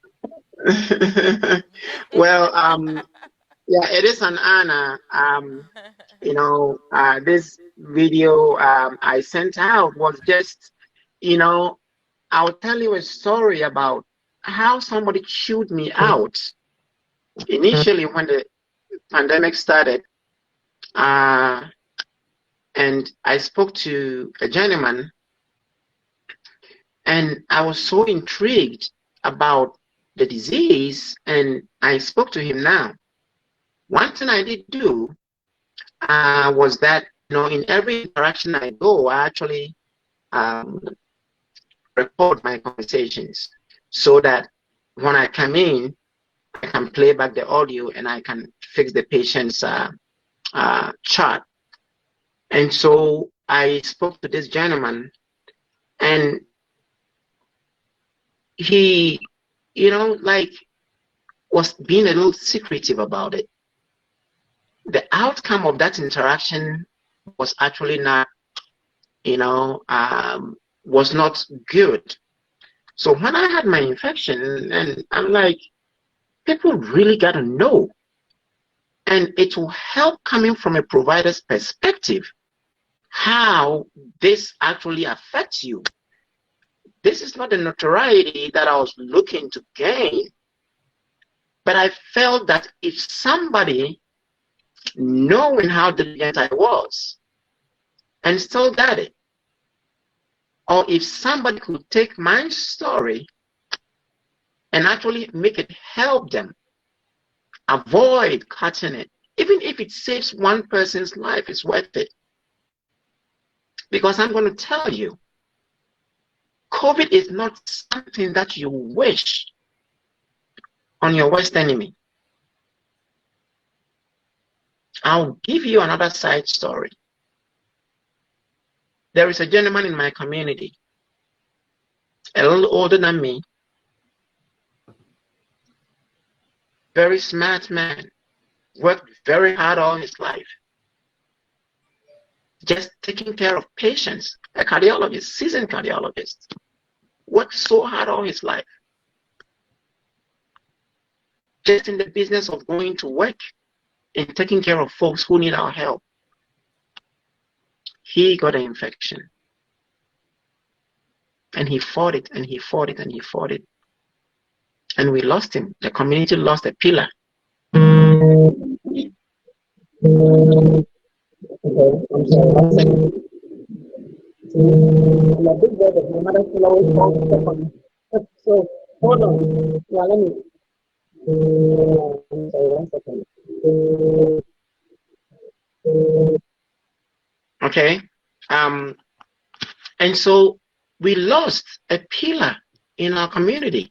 Well, yeah, it is an honor. This video I sent out was just, I'll tell you a story about how somebody chewed me out initially when the pandemic started. And I spoke to a gentleman, and I was so intrigued about the disease, and I spoke to him now. One thing I did do was that, in every interaction I go, I actually record my conversations so that when I come in, I can play back the audio and I can fix the patient's chart. And so I spoke to this gentleman, and he, was being a little secretive about it. The outcome of that interaction was actually not, was not good. So when I had my infection, and I'm like, people really got to know. And it will help coming from a provider's perspective, how this actually affects you. This is not the notoriety that I was looking to gain. But I felt that if somebody, knowing how diligent I was, and still got it, or if somebody could take my story and actually make it help them avoid cutting it, even if it saves one person's life, it's worth it. Because I'm going to tell you, COVID is not something that you wish on your worst enemy. I'll give you another side story. There is a gentleman in my community, a little older than me, very smart man, worked very hard all his life, just taking care of patients, a cardiologist, seasoned cardiologist, worked so hard all his life, just in the business of going to work in taking care of folks who need our help, he got an infection. And he fought it, and he fought it, and he fought it. And we lost him. The community lost a pillar. Okay, I'm sorry, 1 second. I'm a big brother. My mother still always calls me second. So, hold on. Yeah, let me. I'm sorry, 1 second. Okay. And so we lost a pillar in our community.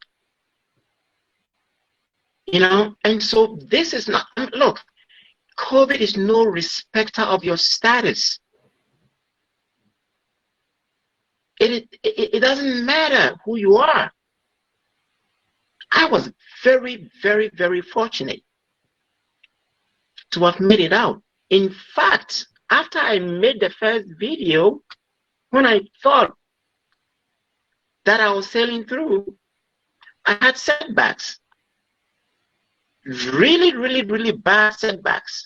You know, and so this is not, look, COVID is no respecter of your status. It doesn't matter who you are. I was very, very, very fortunate to have made it out. In fact, after I made the first video, when I thought that I was sailing through, I had setbacks. Really, really, really bad setbacks.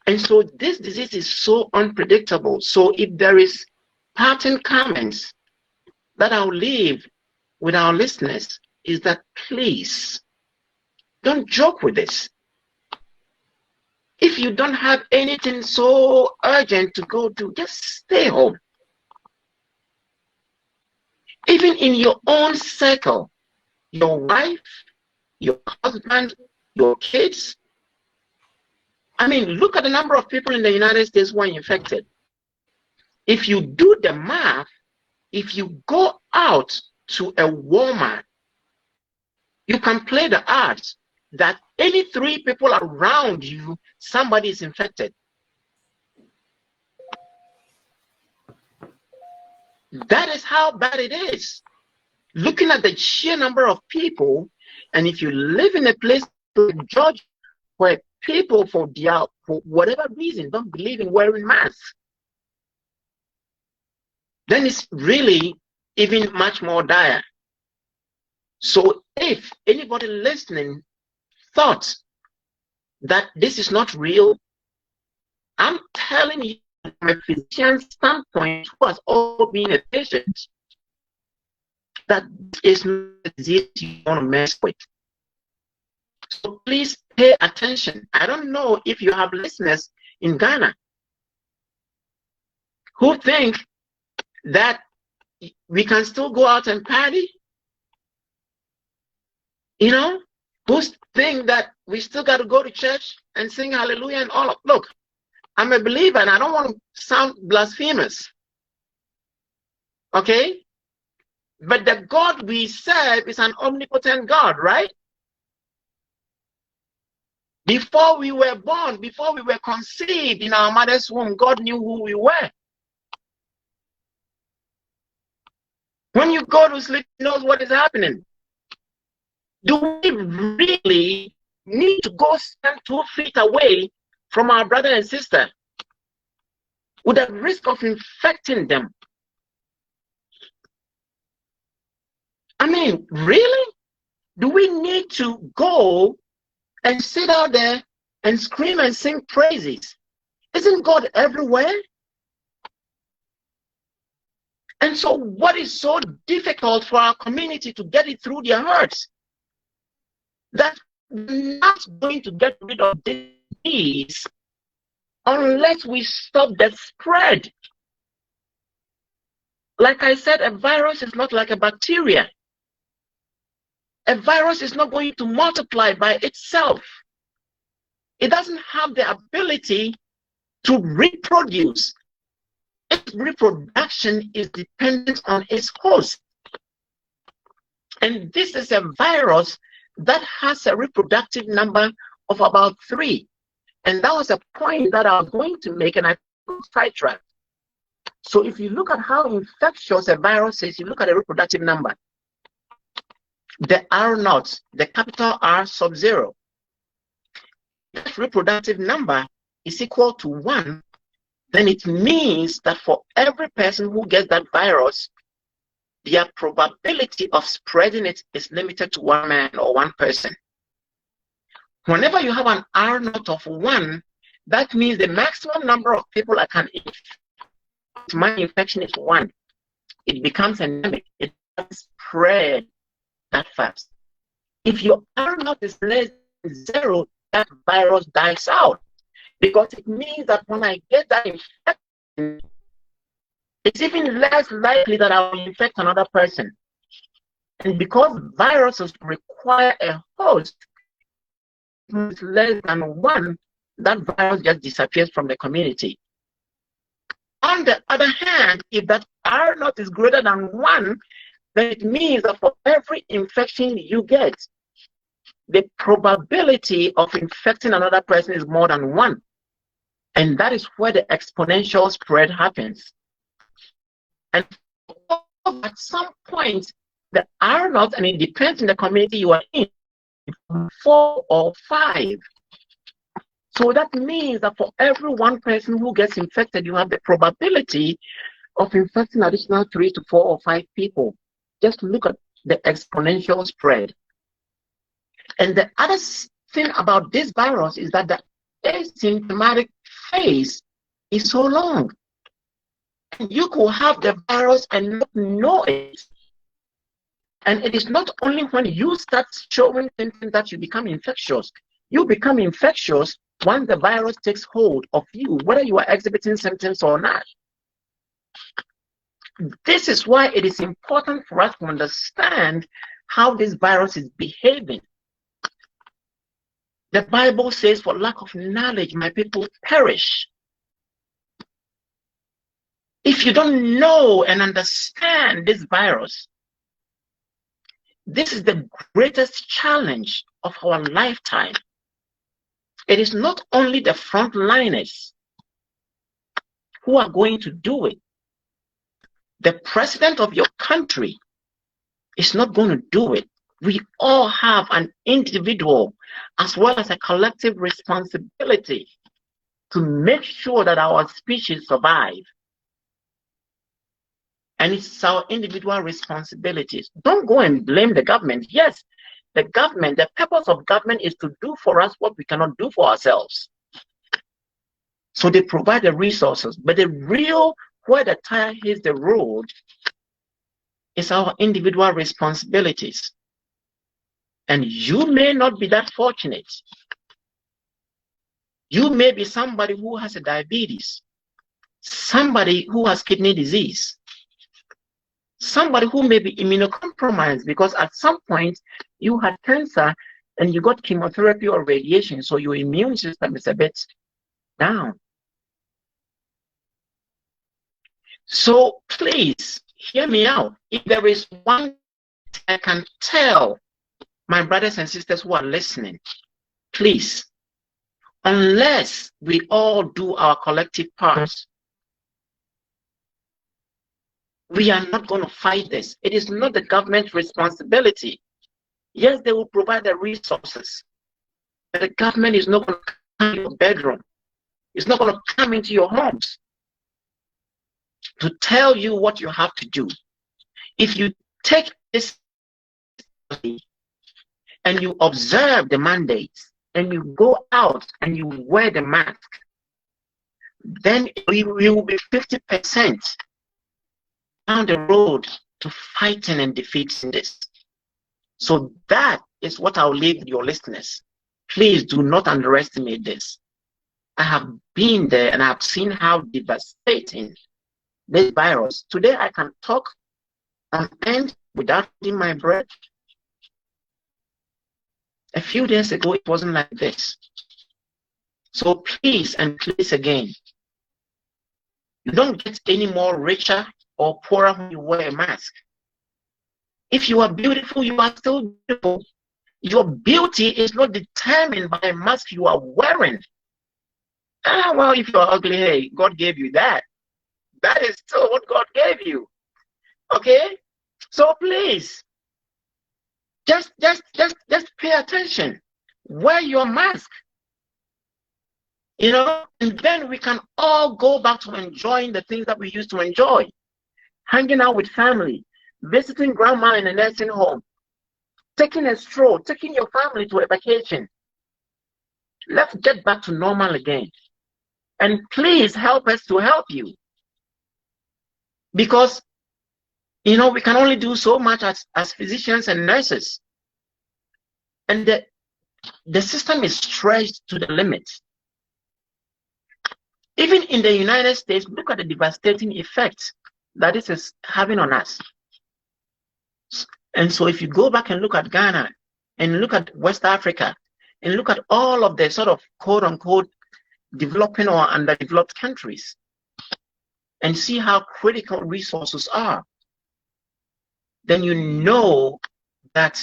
And so this disease is so unpredictable. So if there is parting comments that I'll leave with our listeners, is that please don't joke with this. If you don't have anything so urgent to go do, just stay home. Even in your own circle, your wife, your husband, your kids. I mean, look at the number of people in the United States who are infected. If you do the math, if you go out to a Walmart, you can play the odds that any 3 people around you, somebody is infected. That is how bad it is. Looking at the sheer number of people, and if you live in a place like Georgia where people for whatever reason don't believe in wearing masks, then it's really even much more dire. So if anybody listening thought that this is not real, I'm telling you from a physician's standpoint who has also been a patient, that is not a disease you want to mess with. So please pay attention. I don't know if you have listeners in Ghana who think that we can still go out and party. You know, who think that we still got to go to church and sing hallelujah and all of. Look, I'm a believer and I don't want to sound blasphemous. Okay? But the God we serve is an omnipotent God, right? Before we were born, before we were conceived in our mother's womb, God knew who we were. When you go to sleep, He knows what is happening. Do we really need to go stand 2 feet away from our brother and sister with the risk of infecting them? I mean, really? Do we need to go and sit out there and scream and sing praises? Isn't God everywhere? And so what is so difficult for our community to get it through their hearts? That we're not going to get rid of this disease unless we stop the spread. Like I said, a virus is not like a bacteria. A virus is not going to multiply by itself. It doesn't have the ability to reproduce. Its reproduction is dependent on its host. And this is a virus that has a reproductive number of about 3. And that was a point that I was going to make, and I got sidetracked. So if you look at how infectious a virus is, you look at the reproductive number. The R0, the capital R sub-0. That reproductive number is equal to 1. Then it means that for every person who gets that virus, their probability of spreading it is limited to 1 man or 1 person. Whenever you have an R naught of 1, that means the maximum number of people I can infect my infection is 1. It becomes endemic. It doesn't spread that fast. If your R naught is less than 0, that virus dies out, because it means that when I get that infection, it's even less likely that I will infect another person. And because viruses require a host less than 1, that virus just disappears from the community. On the other hand, if that R naught is greater than 1, then it means that for every infection you get, the probability of infecting another person is more than 1. And that is where the exponential spread happens. And at some point, the R naught, and it depends on the community you are in, 4 or 5. So that means that for every 1 person who gets infected, you have the probability of infecting additional 3 to 4 or 5 people. Just look at the exponential spread. And the other thing about this virus is that the asymptomatic phase is so long. And you could have the virus and not know it. And it is not only when you start showing symptoms that you become infectious. You become infectious once the virus takes hold of you, whether you are exhibiting symptoms or not. This is why it is important for us to understand how this virus is behaving. The Bible says, for lack of knowledge, my people perish. If you don't know and understand this virus, this is the greatest challenge of our lifetime. It is not only the frontliners who are going to do it. The president of your country is not going to do it. We all have an individual as well as a collective responsibility to make sure that our species survive. And it's our individual responsibilities. Don't go and blame the government. Yes, the government, the purpose of government is to do for us what we cannot do for ourselves. So they provide the resources, but the real, where the tire hits the road, is our individual responsibilities. And you may not be that fortunate. You may be somebody who has a diabetes, somebody who has kidney disease, somebody who may be immunocompromised because at some point you had cancer and you got chemotherapy or radiation, so your immune system is a bit down. So please hear me out. If there is one I can tell my brothers and sisters who are listening, please, unless we all do our collective parts, we are not going to fight this. It is not the government's responsibility. Yes, they will provide the resources, but the government is not going to come to your bedroom. It's not going to come into your homes to tell you what you have to do. If you take this and you observe the mandates and you go out and you wear the mask, then we will be 50% down the road to fighting and defeating this. So that is what I'll leave with your listeners. Please do not underestimate this. I have been there and I've seen how devastating this virus. Today I can talk and end without eating my bread. A few days ago, it wasn't like this. So please and please again, you don't get any more richer or poorer when you wear a mask. If you are beautiful, you are still beautiful. Your beauty is not determined by a mask you are wearing. Well, if you're ugly, hey, God gave you that. That is still what God gave you. Okay? So please, just pay attention. Wear your mask. You know, and then we can all go back to enjoying the things that we used to enjoy. Hanging out with family, visiting grandma in a nursing home, taking a stroll, taking your family to a vacation. Let's get back to normal again. And please help us to help you. Because, we can only do so much as physicians and nurses. And the system is stretched to the limit. Even in the United States, look at the devastating effects that this is having on us. And so if you go back and look at Ghana and look at West Africa and look at all of the sort of quote unquote developing or underdeveloped countries and see how critical resources are, then you know that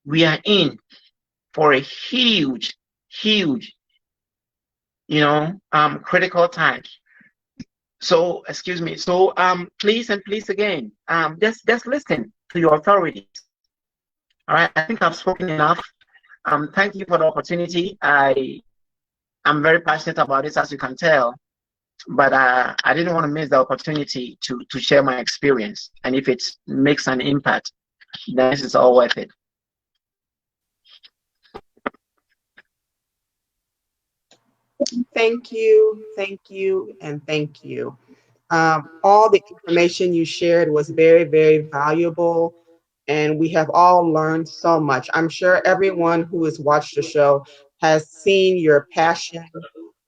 we are in for a huge, huge, critical time. So, excuse me. So, please and please again, just listen to your authorities. All right. I think I've spoken enough. Thank you for the opportunity. I'm very passionate about this, as you can tell, but I didn't want to miss the opportunity to share my experience. And if it makes an impact, then this is all worth it. Thank you, and thank you. All the information you shared was very, very valuable, and we have all learned so much. I'm sure everyone who has watched the show has seen your passion,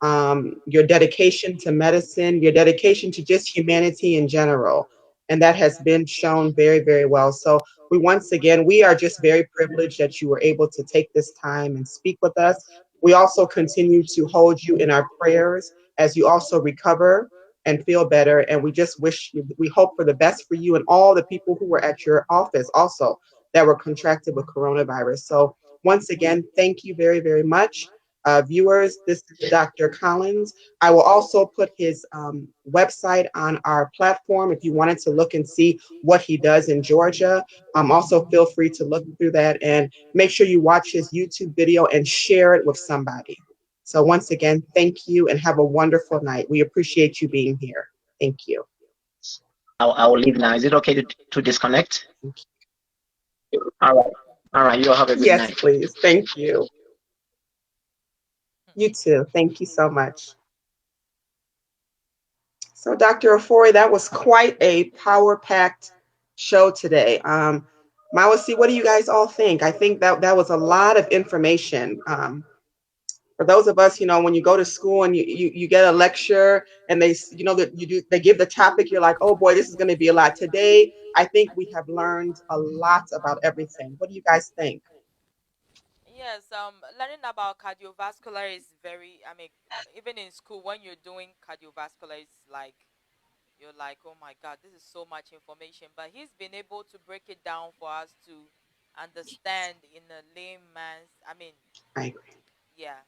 your dedication to medicine, your dedication to just humanity in general. And that has been shown very, very well. So once again, we are just very privileged that you were able to take this time and speak with us. We also continue to hold you in our prayers as you also recover and feel better. And we just we hope for the best for you and all the people who were at your office also that were contracted with coronavirus. So once again, thank you very, very much. Viewers, this is Dr. Collins. I will also put his website on our platform if you wanted to look and see what he does in Georgia. Also, feel free to look through that and make sure you watch his YouTube video and share it with somebody. So once again, thank you and have a wonderful night. We appreciate you being here. Thank you. I will leave now. Is it okay to disconnect? All right. All right. You all have a good night. Yes, please. Thank you. You too. Thank you so much. So, Dr. Ofori, that was quite a power-packed show today. Mawasi, what do you guys all think? I think that was a lot of information. For those of us, when you go to school and you get a lecture and they give the topic, you're like, oh boy, this is going to be a lot. Today, I think we have learned a lot about everything. What do you guys think? Yes, learning about cardiovascular is very, I mean, even in school, when you're doing cardiovascular, it's like, you're like, oh my God, this is so much information. But he's been able to break it down for us to understand in a layman's, I mean, I agree. yeah,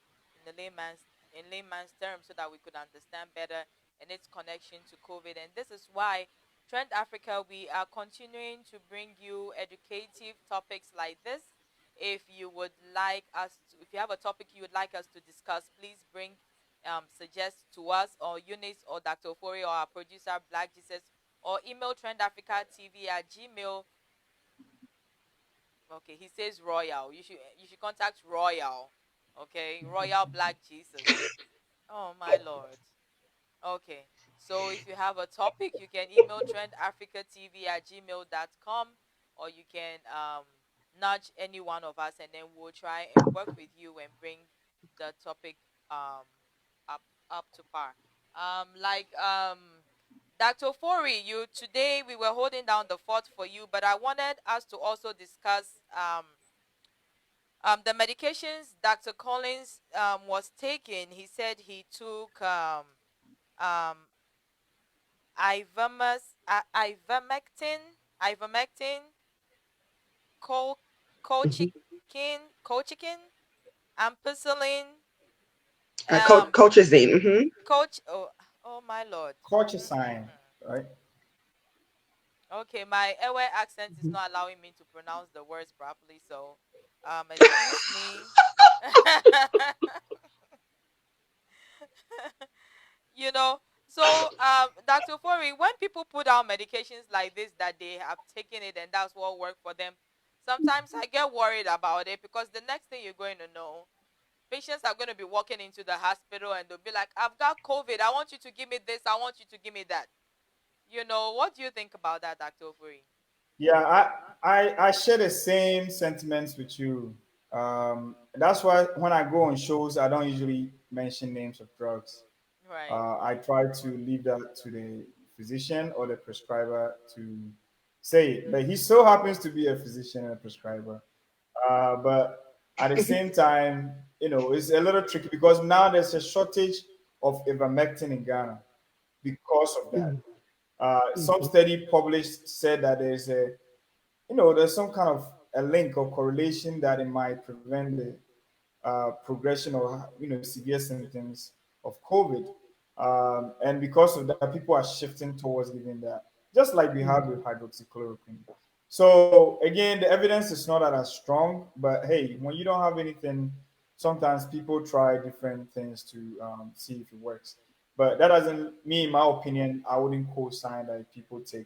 in layman's terms, so that we could understand better and its connection to COVID. And this is why Trend Africa, we are continuing to bring you educative topics like this. If you would like us to, if you have a topic you would like us to discuss, please suggest to us, or Eunice, or Dr. Ofori, or our producer Black Jesus, or email trendafricatv@gmail. Okay, he says Royal. You should contact Royal. Okay, Royal Black Jesus. Oh my Lord. Okay. So if you have a topic, you can email trendafricatv@gmail.com, or you can nudge any one of us, and then we'll try and work with you and bring the topic um up to par. Dr. Fori, today we were holding down the fort for you, but I wanted us to also discuss the medications Dr. Collins was taking. He said he took um, ivermectin, colchicine, ampicillin, Coachazine. Mm-hmm. oh my Lord. Colchicine, right? Okay, my Ewe accent is not allowing me to pronounce the words properly, so excuse me. you know so Dr. Fori, when people put out medications like this, that they have taken it and that's what worked for them, sometimes I get worried about it, because the next thing you're going to know, Patients are going to be walking into the hospital and they'll be like, I've got COVID. I want you to give me this. I want you to give me that. What do you think about that, Dr. Ofuri? Yeah, I share the same sentiments with you. That's why when I go on shows, I don't usually mention names of drugs. Right. I try to leave that to the physician or the prescriber to say it. But he so happens to be a physician and a prescriber. But at the same time, it's a little tricky because now there's a shortage of ivermectin in Ghana because of that. Some study published said that there's some kind of a link or correlation that it might prevent the progression or severe symptoms of COVID, and because of that, people are shifting towards giving that, just like we had with hydroxychloroquine. So again, the evidence is not that as strong, but hey, when you don't have anything, sometimes people try different things to see if it works. But that doesn't me, in my opinion, I wouldn't co-sign that people take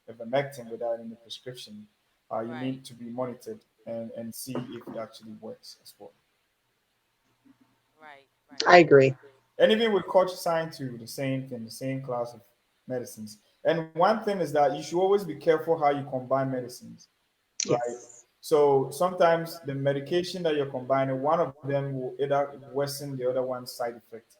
ivermectin without any prescription. You Right. need to be monitored and see if it actually works as well. Right. I agree. And even with colchicine too, the same thing, the same class of medicines. And one thing is that you should always be careful how you combine medicines, right? Yes. So sometimes the medication that you're combining, one of them will either worsen the other one's side effect,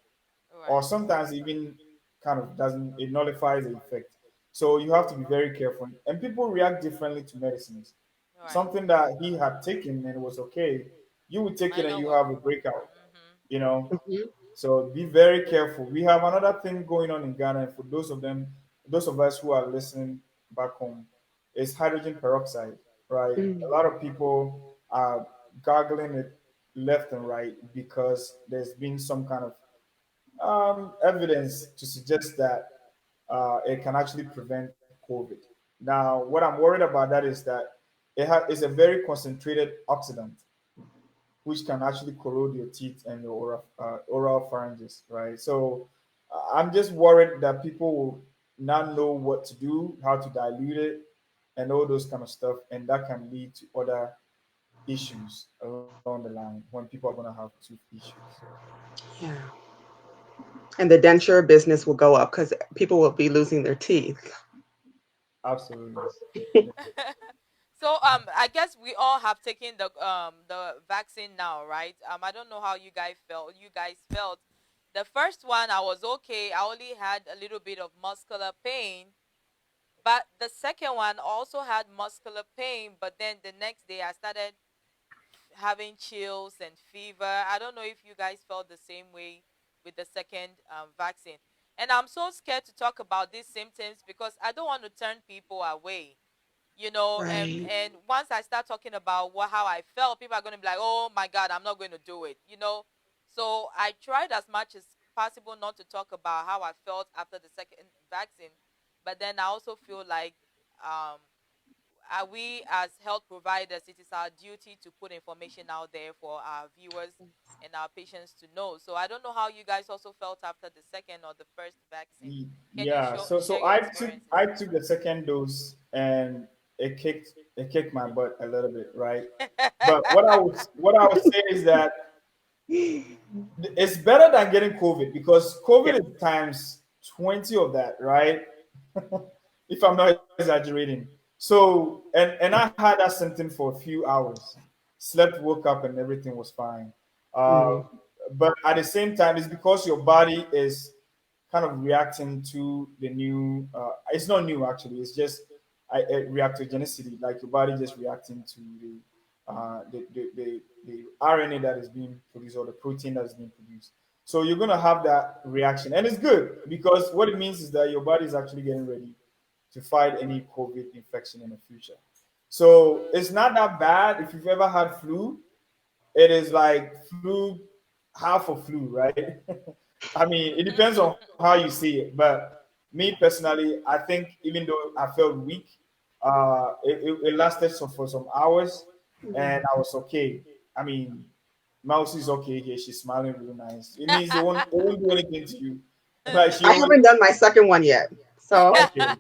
or Right. sometimes even kind of doesn't, it nullifies the effect. So you have to be very careful. And people react differently to medicines. Right. Something that he had taken and it was okay, you would take it Might and not you work. have a breakout, Mm-hmm. you know. Mhm. So be very careful. We have another thing going on in Ghana, and for those of us who are listening back home, is hydrogen peroxide, right? A lot of people are gargling it left and right because there's been some kind of evidence to suggest that it can actually prevent COVID. Now, what I'm worried about that is that it's a very concentrated oxidant which can actually corrode your teeth and your oral pharynges, right? So I'm just worried that people will not know what to do, how to dilute it, and all those kind of stuff, and that can lead to other issues along the line when people are going to have tooth issues. Yeah. And the denture business will go up because people will be losing their teeth. Absolutely. So I guess we all have taken the vaccine now, right? I don't know how you guys felt. The first one I was okay. I only had a little bit of muscular pain. But the second one also had muscular pain, but then the next day I started having chills and fever. I don't know if you guys felt the same way with the second vaccine. And I'm so scared to talk about these symptoms because I don't want to turn people away. Right. And once I start talking about how I felt, people are going to be like, oh my God, I'm not going to do it. So I tried as much as possible not to talk about how I felt after the second vaccine, but then I also feel like um, we as health providers, it is our duty to put information out there for our viewers and our patients to know. So I don't know how you guys also felt after the second or the first vaccine. Can you Yeah, share so your I took experiences? I took the second dose and it kicked my butt a little bit, right? But what I would say is that it's better than getting COVID because Yeah. COVID is times 20 of that, right? If I'm not exaggerating. So and I had that symptom for a few hours, slept, woke up, and everything was fine. Mm. But at the same time, it's because your body is kind of reacting to the new. It's not new actually. It's just reactogenicity, like your body just reacting to the RNA that is being produced or the protein that is being produced. So you're gonna have that reaction, and it's good because what it means is that your body is actually getting ready to fight any COVID infection in the future. So it's not that bad if you've ever had flu. It is like flu, half of flu, right? I mean, it depends on how you see it. But me personally, I think even though I felt weak, it lasted for some hours, and I was okay. I mean, Mouse is okay here. She's smiling really nice. It means it won't do anything to you. Like I she'll haven't done my second one yet. So okay.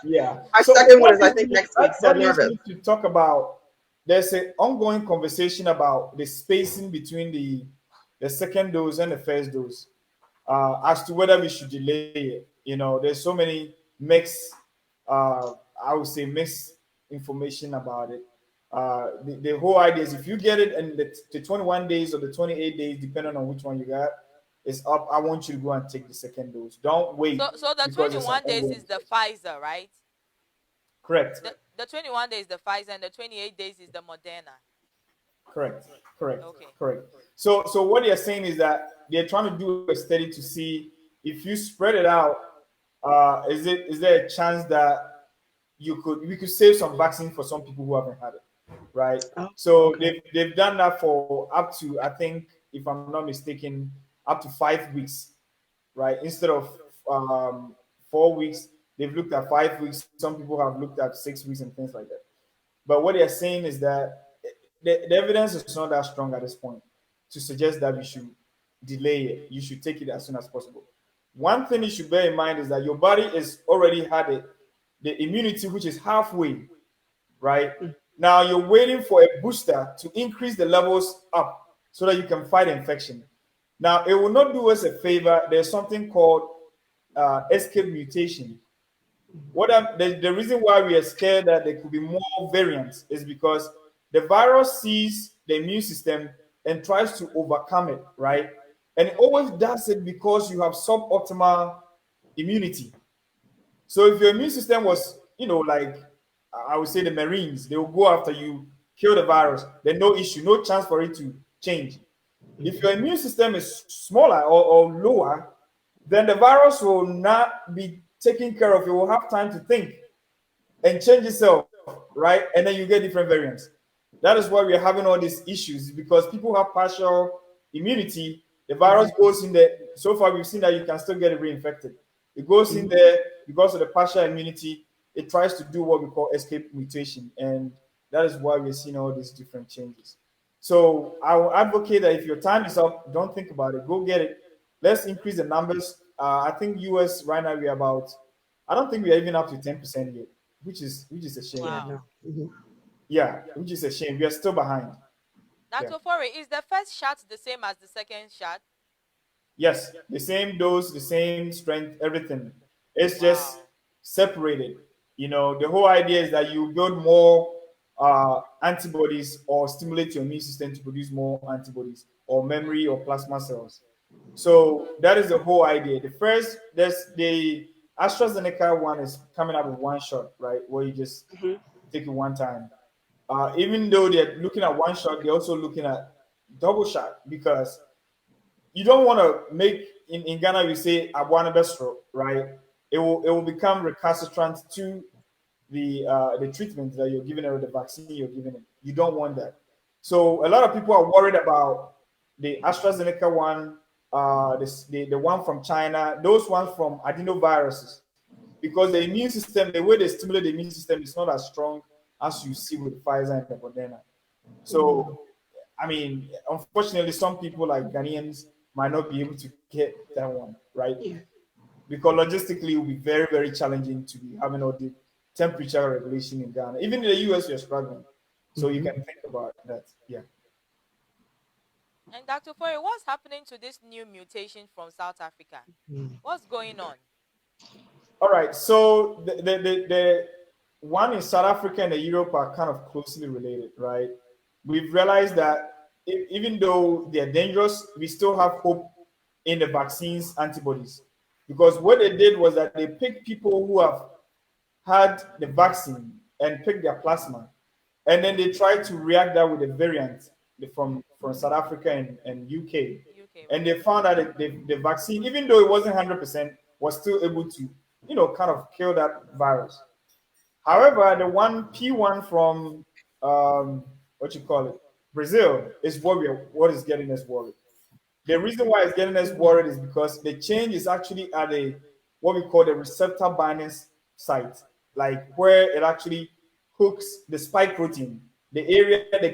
Yeah. my So second one is I think next week. So that leads nervous. me to talk about there's an ongoing conversation about the spacing between the second dose and the first dose, as to whether we should delay it. There's so many mixed, I would say, mixed information about it. The whole idea is if you get it in the 21 days or the 28 days, depending on which one you got, is up. I want you to go and take the second dose. Don't wait So the because it's an 21 days ongoing. is the Pfizer, right? Correct. The 21 days the Pfizer and the 28 days is the Moderna. Correct. Okay. Correct. So what they're saying is that they're trying to do a study to see if you spread it out, is there a chance that we could save some vaccine for some people who haven't had it, right? So they've done that for up to, I think, if I'm not mistaken, up to 5 weeks, right? Instead of 4 weeks, they've looked at 5 weeks. Some people have looked at 6 weeks and things like that. But what they're saying is that the evidence is not that strong at this point to suggest that we should delay it. You should take it as soon as possible. One thing you should bear in mind is that your body is already had it, the immunity, which is halfway, right? Now you're waiting for a booster to increase the levels up so that you can fight infection. Now it will not do us a favor. There's something called escape mutation. The reason why we are scared that there could be more variants is because the virus sees the immune system and tries to overcome it, right? And it always does it because you have suboptimal immunity. So if your immune system was, like I would say the Marines, they will go after you, kill the virus, then no issue, no chance for it to change. If your immune system is smaller or lower, then the virus will not be taken care of. It will have time to think and change itself, right? And then you get different variants. That is why we are having all these issues, because people have partial immunity. The virus goes in there. So far, we've seen that you can still get it reinfected. It goes in there because of the partial immunity. It tries to do what we call escape mutation. And that is why we're seeing all these different changes. So I will advocate that if your time is up, don't think about it. Go get it. Let's increase the numbers. I think US right now we're about, I don't think we're even up to 10% yet, which is a shame. Wow. Yeah, which is a shame. We are still behind. Dr. Fore, is the first shot the same as the second shot? Yes, the same dose, the same strength, everything. It's just separated. The whole idea is that you build more antibodies or stimulate your immune system to produce more antibodies or memory or plasma cells. So that is the whole idea. There's the AstraZeneca one is coming up with one shot, right? Where you just take it one time. Even though they're looking at one shot, they're also looking at double shot, because you don't want to make, in Ghana we say abuana bestro, right? It will become recalcitrant to the treatment that you're giving it, or the vaccine you're giving it. You don't want that. So a lot of people are worried about the AstraZeneca one, the one from China, those ones from adenoviruses, because the immune system, the way they stimulate the immune system is not as strong as you see with Pfizer and the Moderna. So, I mean, unfortunately, some people like Ghanaians might not be able to get that one, right? Because logistically, it will be very, very challenging to be having all the temperature regulation in Ghana. Even in the US, you're struggling. So you can think about that. Yeah. And Dr. Fore, what's happening to this new mutation from South Africa? What's going on? All right. So the one in South Africa and the Europe are kind of closely related, right? We've realized that even though they're dangerous, we still have hope in the vaccines antibodies. Because what they did was that they picked people who have had the vaccine and picked their plasma. And then they tried to react that with a variant from South Africa and UK. And they found that the vaccine, even though it wasn't 100%, was still able to, kind of kill that virus. However, the one P1 from Brazil is what is getting us worried. The reason why it's getting us worried is because the change is actually at what we call the receptor binding site, like where it actually hooks the spike protein, the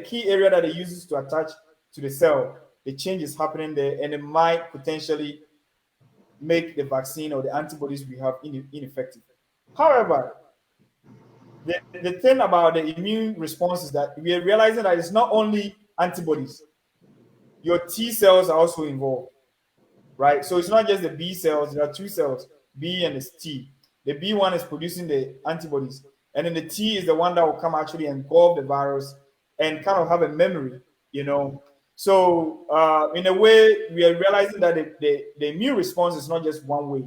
key area that it uses to attach to the cell. The change is happening there, and it might potentially make the vaccine or the antibodies we have ineffective. However, the thing about the immune response is that we are realizing that it's not only antibodies, your T cells are also involved, right? So it's not just the B cells, there are two cells, B and it's T. The B one is producing the antibodies, and then the T is the one that will come actually engulf the virus and kind of have a memory, you know. So in a way, we are realizing that the immune response is not just one way,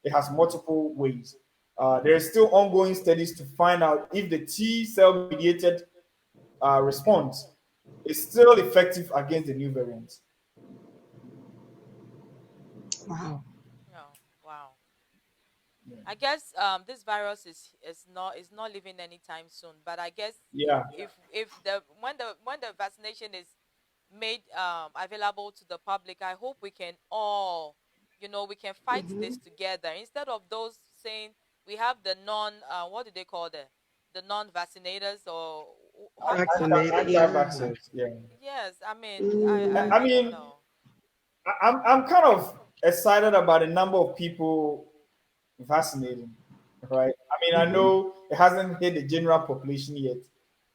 it has multiple ways. There are still ongoing studies to find out if the T cell mediated response is still effective against the new variants. Wow. Oh, wow. I guess this virus is not living anytime soon. But I guess Yeah. if the when the vaccination is made available to the public, I hope we can all, we can fight Hmm. this together instead of those saying we have the non what do they call the non-vaccinators or Vaccinated, yeah. Anti-vaxxers, yeah. yes. I mean, Mm. I I don't mean, know. I'm kind of excited about the number of people vaccinating, right? I mean, I Hmm. know it hasn't hit the general population yet,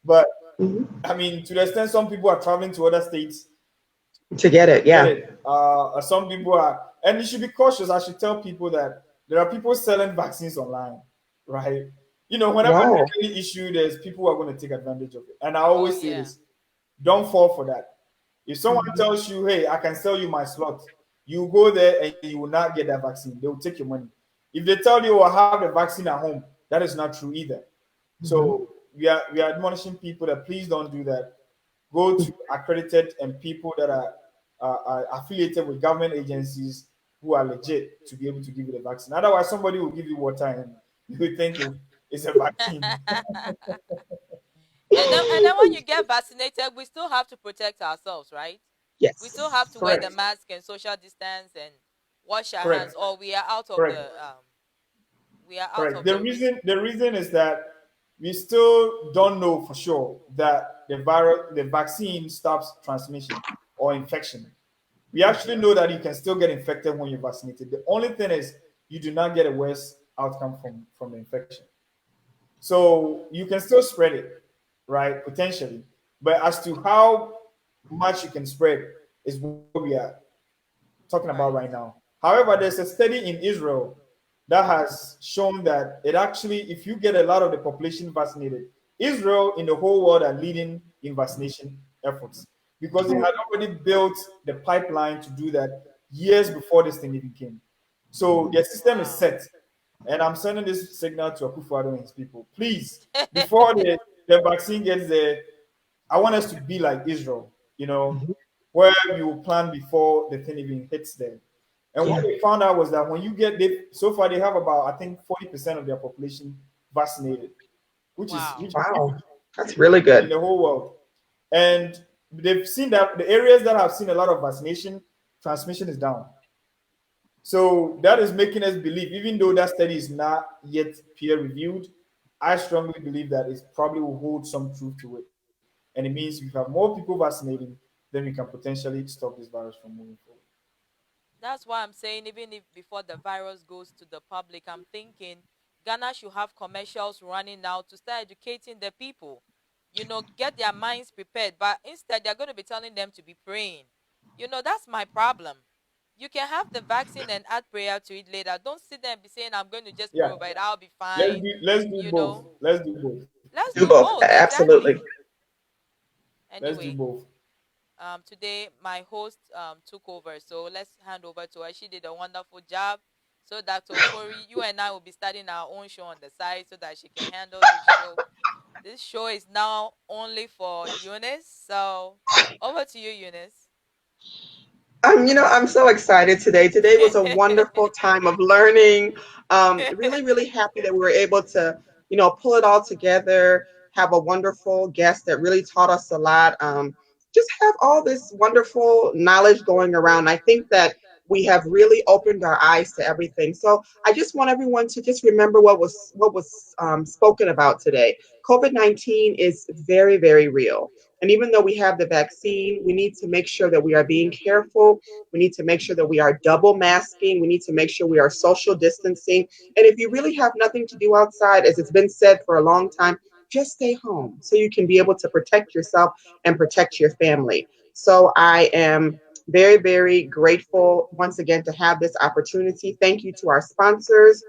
but Hmm. I mean, to the extent some people are traveling to other states To get it, get yeah. it. Some people are, and you should be cautious. I should tell people that there are people selling vaccines online, right? You know, whenever Wow. there's any issue, there's people who are going to take advantage of it. And I Oh always say yeah. this: don't fall for that. If someone Hmm. tells you, "Hey, I can sell you my slot," you go there and you will not get that vaccine. They will take your money. If they tell you, "I have the vaccine at home," that is not true either. Hmm. So we are admonishing people that please don't do that. Go to accredited and people that are affiliated with government agencies who are legit to be able to give you the vaccine. Otherwise, somebody will give you water and you will think it's a vaccine. And then when you get vaccinated, we still have to protect ourselves, right? We still have Yes. to wear the Correct. mask and social distance and wash our hands, Correct. or Correct. we are out Correct. of The the risk. reason is that we still don't know for sure that the vaccine stops transmission or infection. We actually know that you can still get infected when you're vaccinated. The only thing is you do not get a worse outcome from the infection. So you can still spread it, right? Potentially. But as to how much you can spread is what we are talking about right Right. now. However, there's a study in Israel that has shown that it actually, if you get a lot of the population vaccinated, Israel in the whole world are leading in vaccination efforts because they had already built the pipeline to do that years before this thing even came. So their system is Wow. set. And I'm sending this signal to Akufo-Addo and his people. Please, before the vaccine gets there, I want us to be like Israel, where we will plan before the thing even hits them. And what Yeah. they found out was that when you get so far they have about I think 40% of their population vaccinated, which is Wow. which is Wow. huge That's really in good. the whole world. And they've seen that the areas that have seen a lot of vaccination, transmission is down. So that is making us believe, even though that study is not yet peer reviewed, I strongly believe that it probably will hold some truth to it. And it means if you have more people vaccinating, then we can potentially stop this virus from moving forward. That's why I'm saying even if before the virus goes to the public, I'm thinking Ghana should have commercials running now to start educating the people. Get their minds prepared. But instead, they're going to be telling them to be praying. That's my problem. You can have the vaccine and add prayer to it later. Don't sit there and be saying, I'm going to just pray Yeah, over it. I'll be let's fine. do let's do You both. know, Let's do both. let's Do do both. both. Absolutely. Exactly. Let's do Anyway, both. today my host took over, so let's hand over to her. She did a wonderful job. So Dr. Ofori, you and I will be starting our own show on the side so that she can handle this show. This show is now only for Eunice. So over to you, Eunice. I'm so excited today. Today was a wonderful time of learning. Really, really happy that we were able to, pull it all together, have a wonderful guest that really taught us a lot. Just have all this wonderful knowledge going around. I think that we have really opened our eyes to everything. So I just want everyone to just remember what was spoken about today. COVID-19 is very, very real. And even though we have the vaccine, we need to make sure that we are being careful. We need to make sure that we are double masking. We need to make sure we are social distancing. And if you really have nothing to do outside, as it's been said for a long time, just stay home so you can be able to protect yourself and protect your family. So I am very, very grateful once again to have this opportunity. Thank you to our sponsors,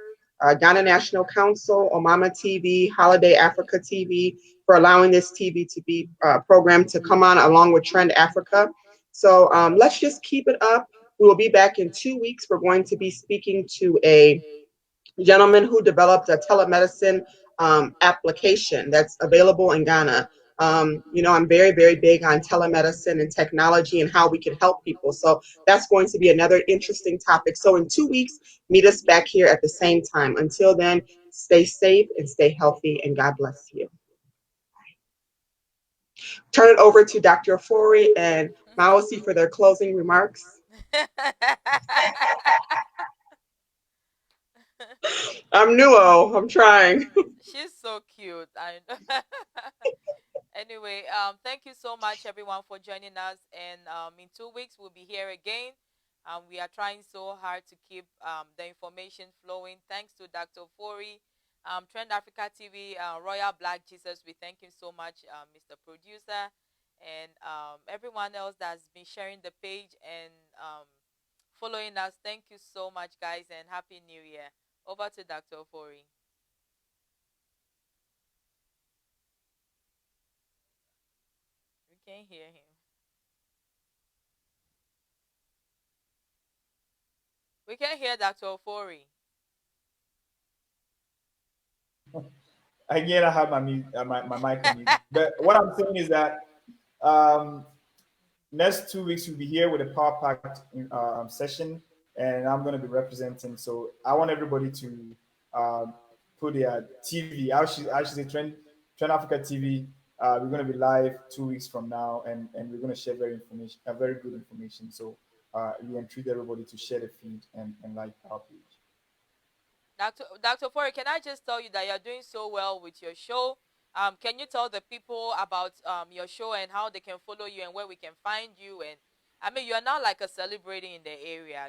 Ghana National Council, Omama TV, Holiday Africa TV, for allowing this TV to be programmed to come on along with Trend Africa. So let's just keep it up. We will be back in 2 weeks. We're going to be speaking to a gentleman who developed a telemedicine application that's available in Ghana. I'm very, very big on telemedicine and technology and how we can help people. So that's going to be another interesting topic. So in 2 weeks, meet us back here at the same time. Until then, stay safe and stay healthy, and God bless you. Turn it over to Dr. Ofori and Maosi for their closing remarks. I'm new-o. I'm trying. She's so cute. Anyway, thank you so much, everyone, for joining us. And in 2 weeks, we'll be here again. We are trying so hard to keep the information flowing. Thanks to Dr. Ofori, Trend Africa TV, Royal Black Jesus. We thank you so much, Mr. Producer, and everyone else that's been sharing the page and following us. Thank you so much, guys, and Happy New Year. Over to Dr. Ofori. We can't hear him. We can't hear Dr. Ofori. Again, I have my mic on mute. But what I'm saying is that next 2 weeks we'll be here with a power packed session, and I'm going to be representing. So I want everybody to put their TV. I should say Trend Africa TV. We're going to be live 2 weeks from now, and we're going to share very good information. So we entreat everybody to share the feed and like our page. Dr. Ofori, can I just tell you that you're doing so well with your show? Can you tell the people about your show and how they can follow you and where we can find you? And I mean, you're now like a celebrity in the area,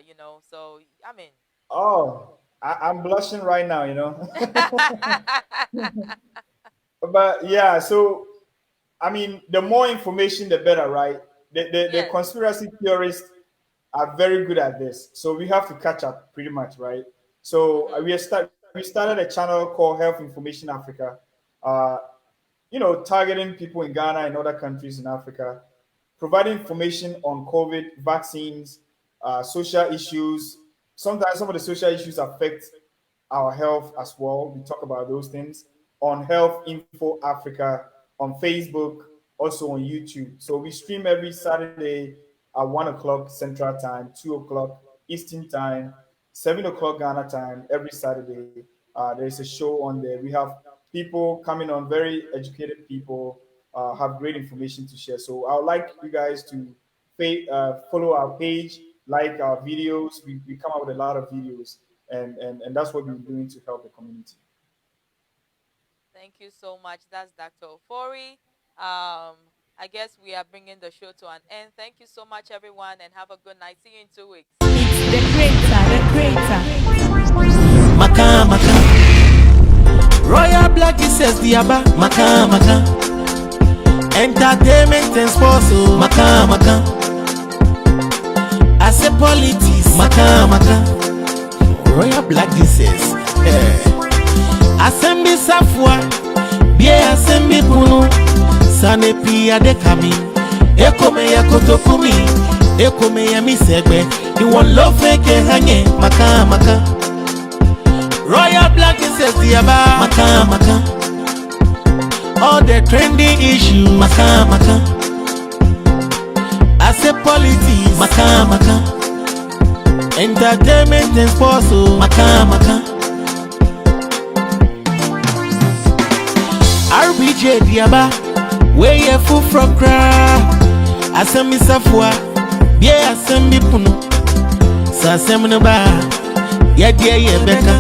so I mean. Oh, I'm blushing right now, But yeah, so I mean, the more information, the better, right? The conspiracy theorists are very good at this, so we have to catch up pretty much, right? So we started a channel called Health Information Africa, targeting people in Ghana and other countries in Africa, providing information on COVID, vaccines, social issues. Sometimes some of the social issues affect our health as well. We talk about those things on Health Info Africa, on Facebook, also on YouTube. So we stream every Saturday at 1 o'clock Central Time, 2 o'clock Eastern Time, 7 o'clock Ghana time, every Saturday. There's a show on there. We have people coming on, very educated people, have great information to share. So I would like you guys to follow our page, like our videos. We come out with a lot of videos, and that's what we're doing to help the community. Thank you so much. That's Dr. Ofori. I guess we are bringing the show to an end. Thank you so much, everyone, and have a good night. See you in 2 weeks. The creator. Maka. Royal Black says the Abba. Maka. Entertainment and sports. Maka. I say politics. Maka. Royal Black says. Assembly Safwa. Bia Assembly Puno. Sanepi Adekami. Ekome ya kotokumi. Ekome ya misegbe. You want love fake hanye. Maka. Royal Black says the Abba. Maka. All the trending issues. Maka. I say politics. Maka. Entertainment and sports. Maka. RBJ Diaba. Where you full from cry. Assembly Safwa. Bia Assembly Puno. Sasemno ba, ye dear ye beka.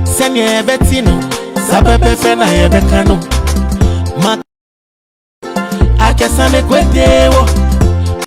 Send ye betino, Sapepe na ye becano. Akasane kwedewo.